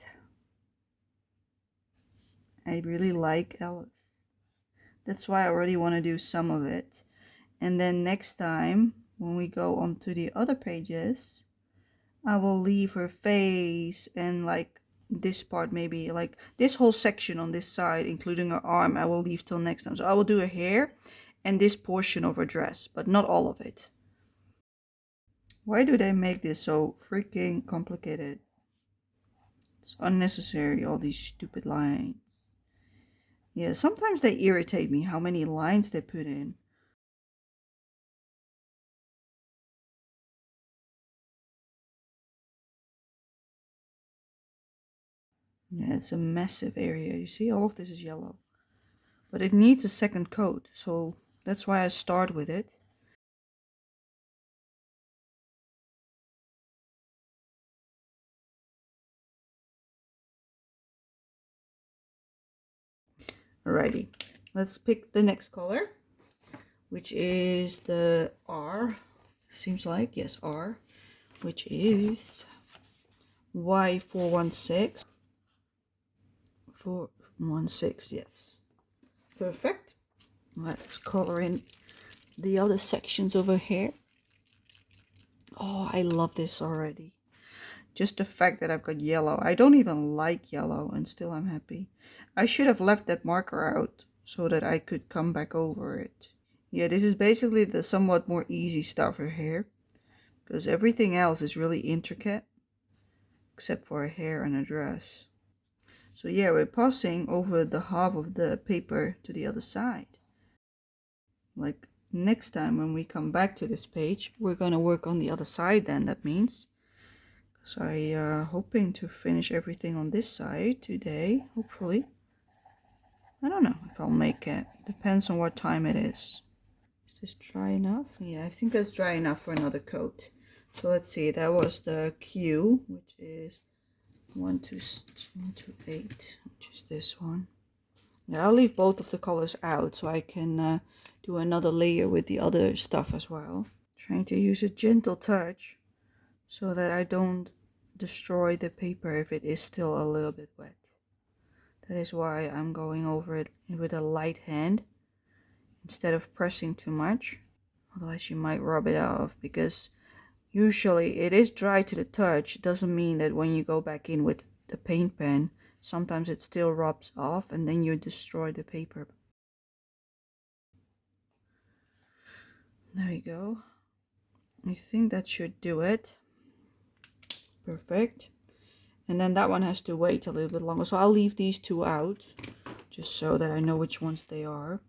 I really like Alice. That's why I already want to do some of it. And then next time, when we go on to the other pages, I will leave her face and like this part, maybe like this whole section on this side, including her arm, I will leave till next time. So I will do her hair and this portion of her dress, but not all of it. Why do they make this so freaking complicated? It's unnecessary, all these stupid lines. Yeah, sometimes they irritate me how many lines they put in. Yeah, it's a massive area. You see, all of this is yellow. But it needs a second coat, so that's why I start with it. Alrighty, let's pick the next color, which is the R. Seems like, yes, R, which is Y416. 416, yes. Perfect. Let's color in the other sections over here. Oh, I love this already. Just the fact that I've got yellow. I don't even like yellow and still I'm happy. I should have left that marker out so that I could come back over it. Yeah, this is basically the somewhat more easy stuff here, because everything else is really intricate except for a hair and a dress. So yeah, we're passing over the half of the paper to the other side. Like next time when we come back to this page, we're gonna work on the other side then, that means. So I hoping to finish everything on this side today, hopefully. I don't know if I'll make it. Depends on what time it is. Is this dry enough? Yeah, I think that's dry enough for another coat. So let's see, that was the Q, which is 128, which is this one. Yeah, I'll leave both of the colors out so I can do another layer with the other stuff as well. Trying to use a gentle touch so that I don't destroy the paper if it is still a little bit wet. That is why I'm going over it with a light hand instead of pressing too much. Otherwise you might rub it off, because usually it is dry to the touch. It doesn't mean that when you go back in with the paint pen, sometimes it still rubs off and then you destroy the paper. There you go. I think that should do it. Perfect. And then that one has to wait a little bit longer. So I'll leave these two out just so that I know which ones they are.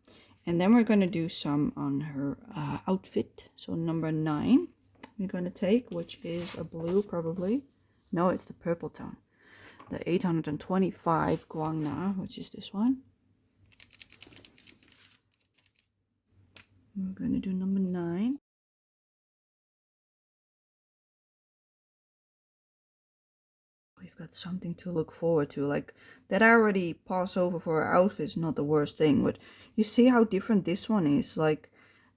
And then we're going to do some on her outfit. So number 9 we're going to take, which is a blue probably. No, it's the purple tone. The 825 Guangna, which is this one. We're going to do number 9. We've got something to look forward to. Like that I already pass over for her outfit is not the worst thing, but you see how different this one is. Like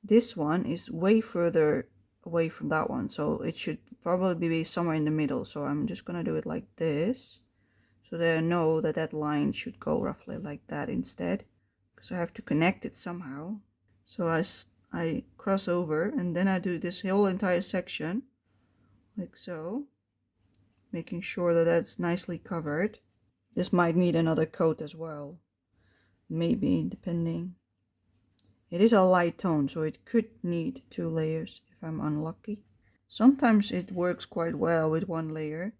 this one is way further away from that one, so it should probably be somewhere in the middle. So I'm just gonna do it like this, so that I know that that line should go roughly like that instead, because I have to connect it somehow. So I cross over and then I do this whole entire section like so, making sure that that's nicely covered. This might need another coat as well, maybe, depending. It is a light tone, so it could need 2 layers if I'm unlucky. Sometimes it works quite well with 1 layer,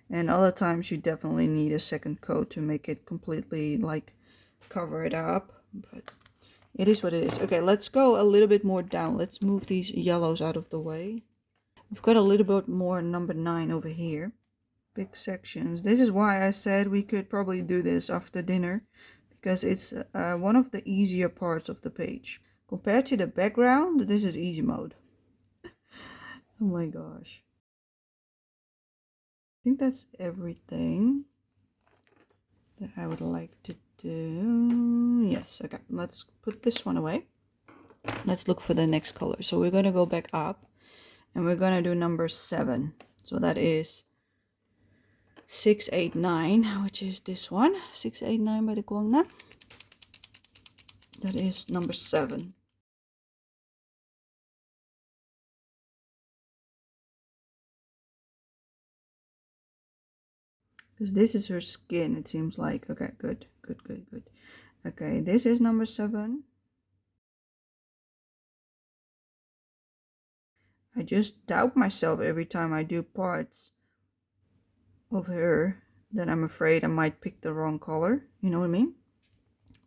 and other times you definitely need a second coat to make it completely like cover it up, but it is what it is. Okay, let's go a little bit more down. Let's move these yellows out of the way. We've got a little bit more number 9 over here. Big sections. This is why I said we could probably do this after dinner, because it's one of the easier parts of the page. Compared to the background, this is easy mode. Oh my gosh. I think that's everything that I would like to do. Yes, okay. Let's put this one away. Let's look for the next color. So we're going to go back up and we're going to do number 7. So that is 689, which is this one. 689 by the Guangna. That is number 7. Because this is her skin, it seems like. Okay, good. Okay, this is number 7. I just doubt myself every time I do parts of her, that I'm afraid I might pick the wrong color. You know what I mean?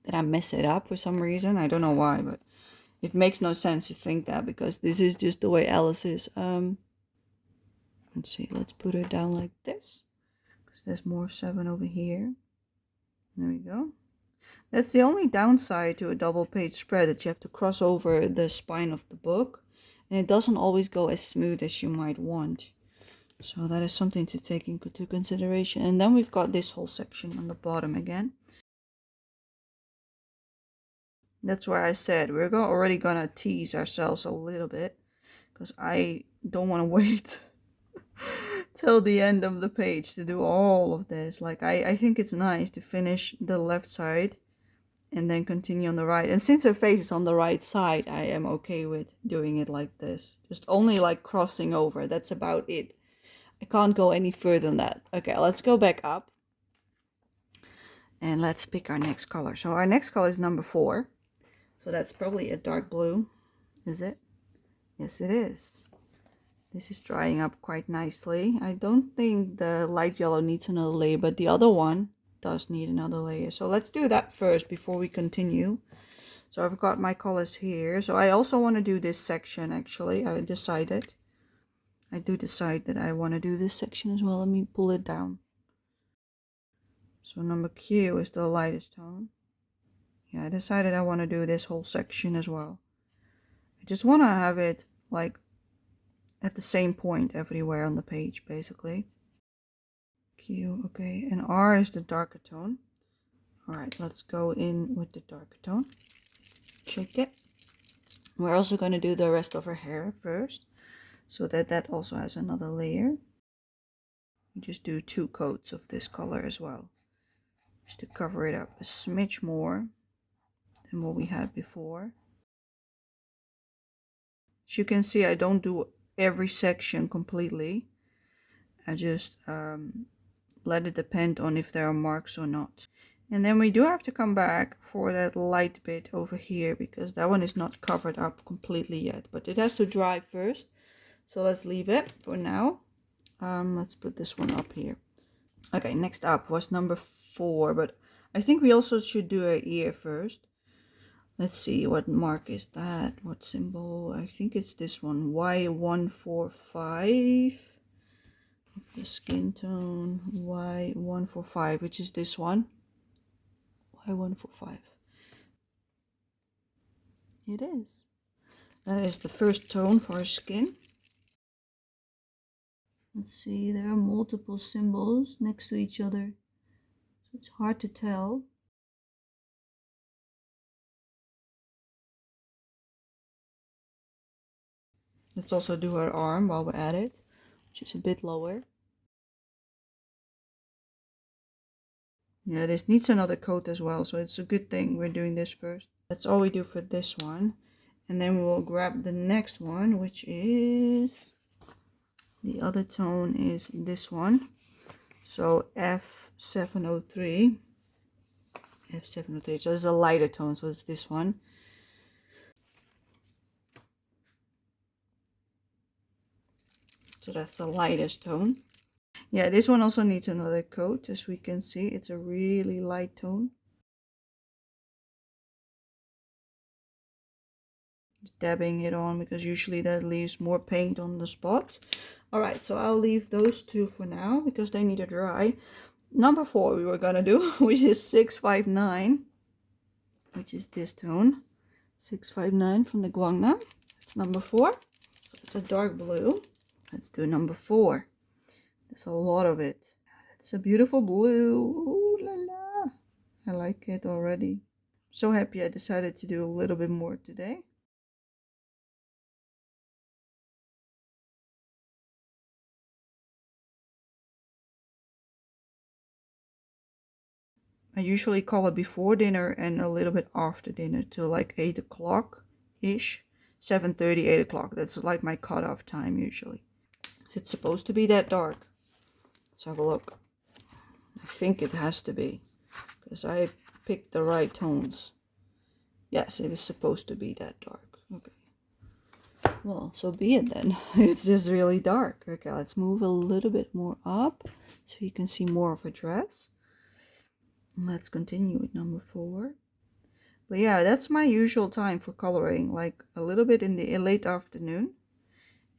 That I mess it up for some reason. I don't know why, but it makes no sense to think that, because this is just the way Alice is. Let's see, let's put her down like this, because there's more 7 over here. There we go. That's the only downside to a double page spread, that you have to cross over the spine of the book, and it doesn't always go as smooth as you might want. So that is something to take into consideration. And then we've got this whole section on the bottom again. That's why I said we're already gonna tease ourselves a little bit, because I don't want to wait till the end of the page to do all of this. Like, I think it's nice to finish the left side and then continue on the right. And since her face is on the right side, I am okay with doing it like this. Just only like crossing over. That's about it. I can't go any further than that. Okay, let's go back up. And let's pick our next color. So our next color is number 4. So that's probably a dark blue. Is it? Yes, it is. This is drying up quite nicely. I don't think the light yellow needs another layer, but the other one does need another layer. So let's do that first before we continue. So I've got my colors here. So I also want to do this section, actually. I do decide that I want to do this section as well. Let me pull it down. So number Q is the lightest tone. Yeah, I decided I want to do this whole section as well. I just want to have it like at the same point everywhere on the page, basically. Q, okay, and R is the darker tone. All right, let's go in with the darker tone. Shake it. We're also going to do the rest of her hair first, so that also has another layer. We just do 2 coats of this color as well, just to cover it up a smidge more than what we had before. As you can see, I don't do every section completely. I just let it depend on if there are marks or not. And then we do have to come back for that light bit over here, because that one is not covered up completely yet, but it has to dry first. So let's leave it for now. Let's put this one up here. Okay, next up was number 4, but I think we also should do her ear first. Let's see, what mark is that? What symbol? I think it's this one, Y145. The skin tone, Y145, which is this one. Y145. It is. That is the first tone for her skin. Let's see, there are multiple symbols next to each other, so it's hard to tell. Let's also do her arm while we're at it, which is a bit lower. Yeah, this needs another coat as well, so it's a good thing we're doing this first. That's all we do for this one. And then we'll grab the next one, which is... the other tone is this one. So F703. F703, so it's a lighter tone, so it's this one. So that's the lightest tone. Yeah, this one also needs another coat. As we can see, it's a really light tone. Just dabbing it on, because usually that leaves more paint on the spot. Alright, so I'll leave those 2 for now, because they need to dry. Number 4 we were gonna do, which is 659. Which is this tone. 659 from the Guangna. It's number 4. So it's a dark blue. Let's do number 4. There's a lot of it. It's a beautiful blue. Ooh la la. I like it already. So happy I decided to do a little bit more today. I usually color before dinner and a little bit after dinner, till like 8 o'clock ish. 7:30, 8 o'clock. That's like my cutoff time usually. Is it supposed to be that dark? Let's have a look. I think it has to be, because I picked the right tones. Yes, it is supposed to be that dark. Okay. Well, so be it then. It's just really dark. Okay, let's move a little bit more up so you can see more of her dress. Let's continue with number 4. But yeah, that's my usual time for coloring, like a little bit in the late afternoon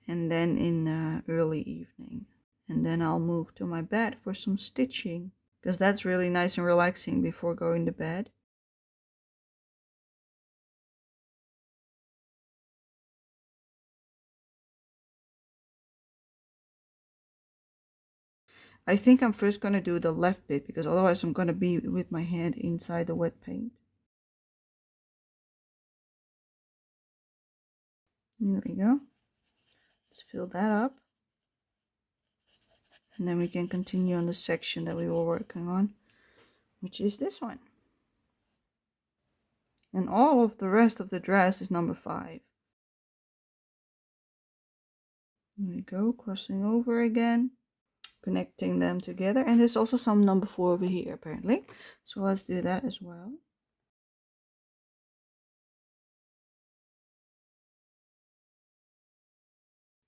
and then in early evening. And then I'll move to my bed for some stitching, because that's really nice and relaxing before going to bed. I think I'm first going to do the left bit, because otherwise I'm going to be with my hand inside the wet paint. There we go. Let's fill that up. And then we can continue on the section that we were working on, which is this one. And all of the rest of the dress is number 5. There we go, crossing over again, connecting them together. And there's also some number 4 over here apparently. So let's do that as well.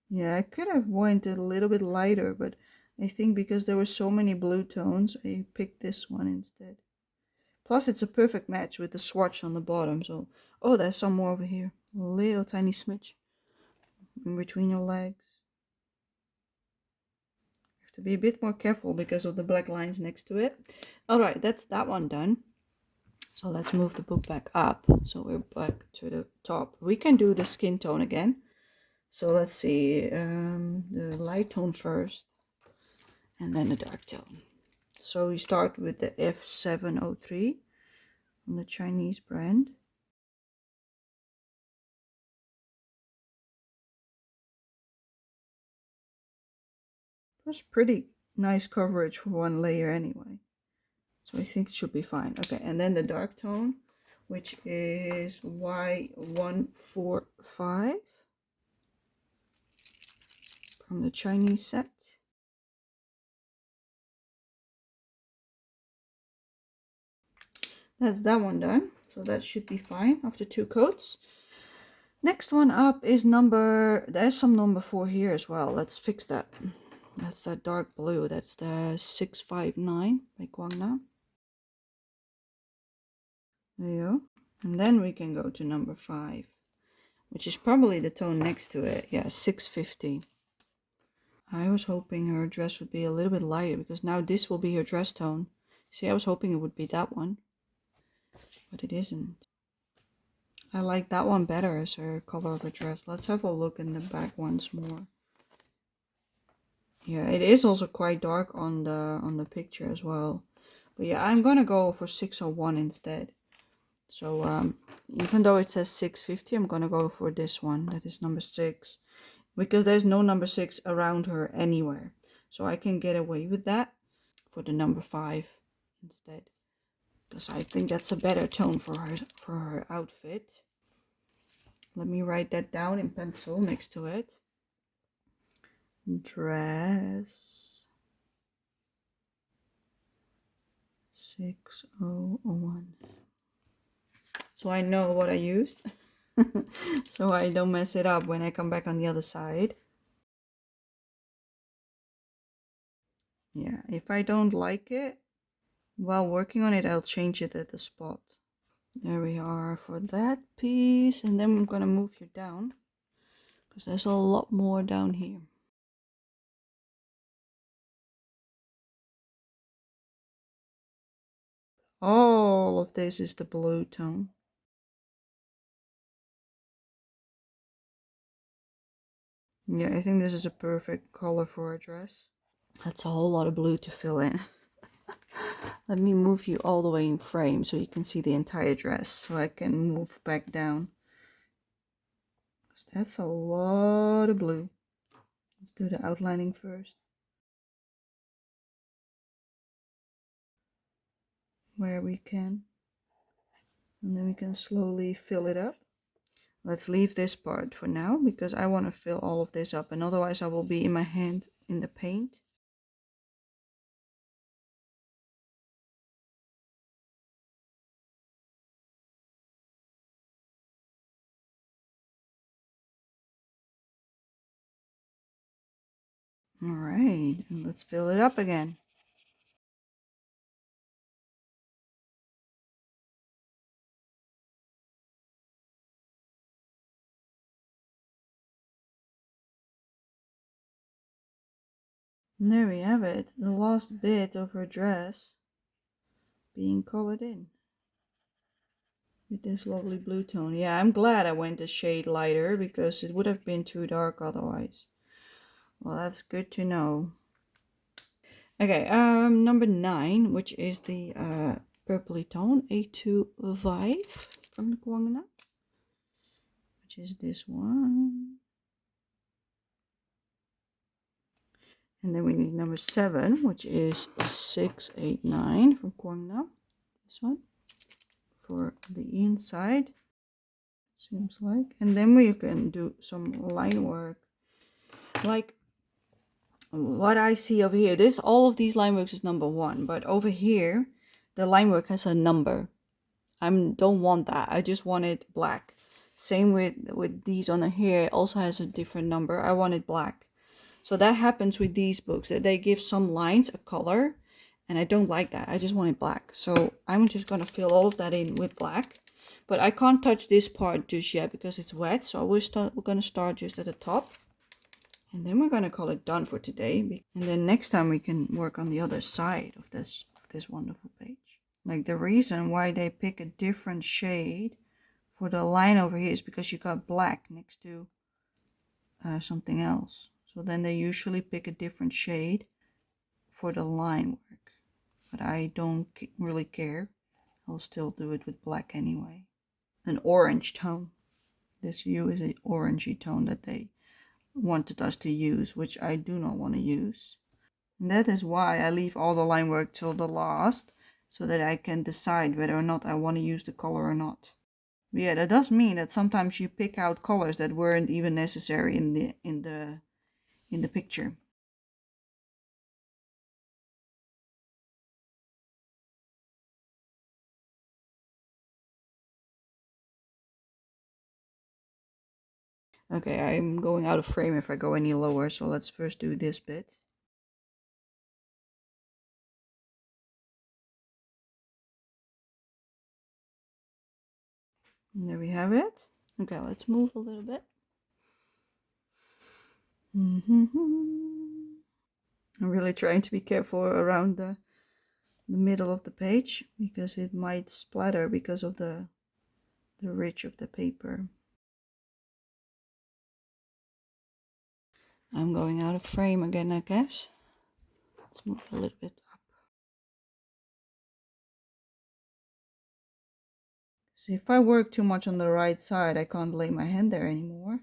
Yeah, I could have wanted a little bit lighter, but I think because there were so many blue tones, I picked this one instead. Plus it's a perfect match with the swatch on the bottom. So, oh, there's some more over here. A little tiny smidge in between your legs. You have to be a bit more careful because of the black lines next to it. Alright, that's that one done. So let's move the book back up. So we're back to the top. We can do the skin tone again. So let's see, the light tone first and then the dark tone. So we start with the F703 from the Chinese brand. It was pretty nice coverage for one layer anyway. So I think it should be fine. Okay, and then the dark tone, which is Y145 from the Chinese set. That's that one done. So that should be fine after 2 coats. Next one up is there's some number 4 here as well. Let's fix that. That's that dark blue. That's the 659 by Guangna. There you go. And then we can go to number 5, which is probably the tone next to it. Yeah, 650. I was hoping her dress would be a little bit lighter, because now this will be her dress tone. See, I was hoping it would be that one, but it isn't. I like that one better as her color of her dress. Let's have a look in the back once more. Yeah, it is also quite dark on the picture as well. But yeah, I'm gonna go for 601 instead. So even though it says 650, I'm gonna go for this one. That is number 6, because there's no number 6 around her anywhere. So I can get away with that for the number 5 instead, because I think that's a better tone for her outfit. Let me write that down in pencil next to it. Dress 601. So I know what I used. So I don't mess it up when I come back on the other side. Yeah, if I don't like it while working on it, I'll change it at the spot. There we are for that piece. And then I'm gonna move you down, because there's a lot more down here. All of this is the blue tone. Yeah, I think this is a perfect color for a dress. That's a whole lot of blue to fill in. Let me move you all the way in frame so you can see the entire dress, so I can move back down. Because that's a lot of blue. Let's do the outlining first. Where we can. And then we can slowly fill it up. Let's leave this part for now, because I want to fill all of this up, and otherwise I will be in my hand in the paint. All right, and let's fill it up again. And there we have it, the last bit of her dress being colored in with this lovely blue tone. Yeah, I'm glad I went a shade lighter because it would have been too dark otherwise. Well, that's good to know. Okay, number 9, which is the purpley tone, A2 Vibe from the Kwangna, which is this one. And then we need number 7, which is 689 from Kwangna. This one for the inside, seems like. And then we can do some line work, like what I see over here. This, all of these line works is number 1, but over here the line work has a number. I don't want that. I just want it black. Same with these on the hair. It also has a different number. I want it black. So that happens with these books, that they give some lines a color, and I don't like that. I just want it black. So I'm just gonna fill all of that in with black. But I can't touch this part just yet because it's wet. So we're gonna start just at the top. And then we're gonna call it done for today. And then next time we can work on the other side of this wonderful page. Like, the reason why they pick a different shade for the line over here is because you got black next to something else. So then they usually pick a different shade for the line work. But I don't really care. I'll still do it with black anyway. An orange tone. This hue is an orangey tone that they wanted us to use, which I do not want to use. And that is why I leave all the line work till the last, so that I can decide whether or not I want to use the color or not. But yeah, that does mean that sometimes you pick out colors that weren't even necessary in the picture. Okay, I'm going out of frame if I go any lower, so let's first do this bit. And there we have it. Okay, let's move a little bit. I'm really trying to be careful around the middle of the page because it might splatter because of the ridge of the paper. I'm going out of frame again, I guess. Let's move a little bit up. So if I work too much on the right side, I can't lay my hand there anymore.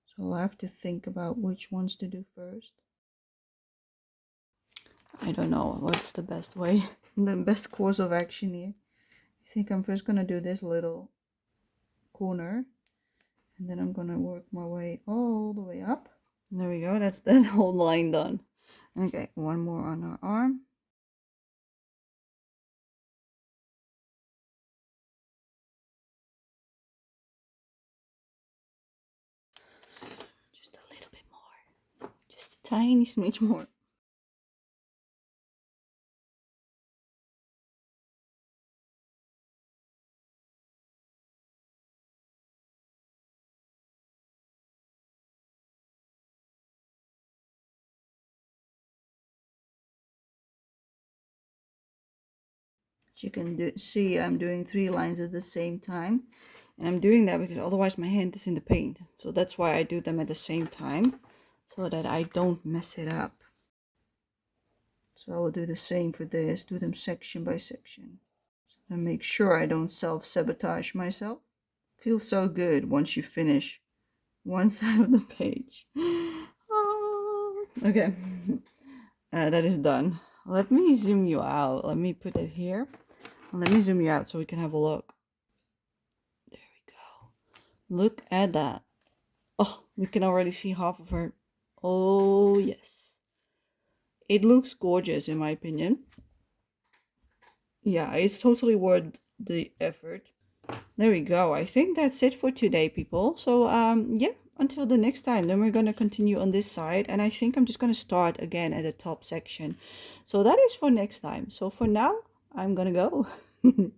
So I'll have to think about which ones to do first. I don't know what's the best way, the best course of action here. I think I'm first gonna do this little corner, and then I'm gonna work my way all the way up. And there we go, that's that whole line done. Okay, one more on our arm. Just a little bit more. Just a tiny smidge more. As you can see, I'm doing 3 lines at the same time. And I'm doing that because otherwise my hand is in the paint. So that's why I do them at the same time, so that I don't mess it up. So I will do the same for this, do them section by section. So I make sure I don't self-sabotage myself. Feels so good once you finish one side of the page. Oh. Okay, that is done. Let me zoom you out. Let me put it here. Let me zoom you out so we can have a look. There we go. Look at that. Oh, we can already see half of her. Oh, yes. It looks gorgeous in my opinion. Yeah, it's totally worth the effort. There we go. I think that's it for today, people. So, yeah, until the next time. Then we're going to continue on this side, and I think I'm just going to start again at the top section. So that is for next time. So for now, I'm going to go.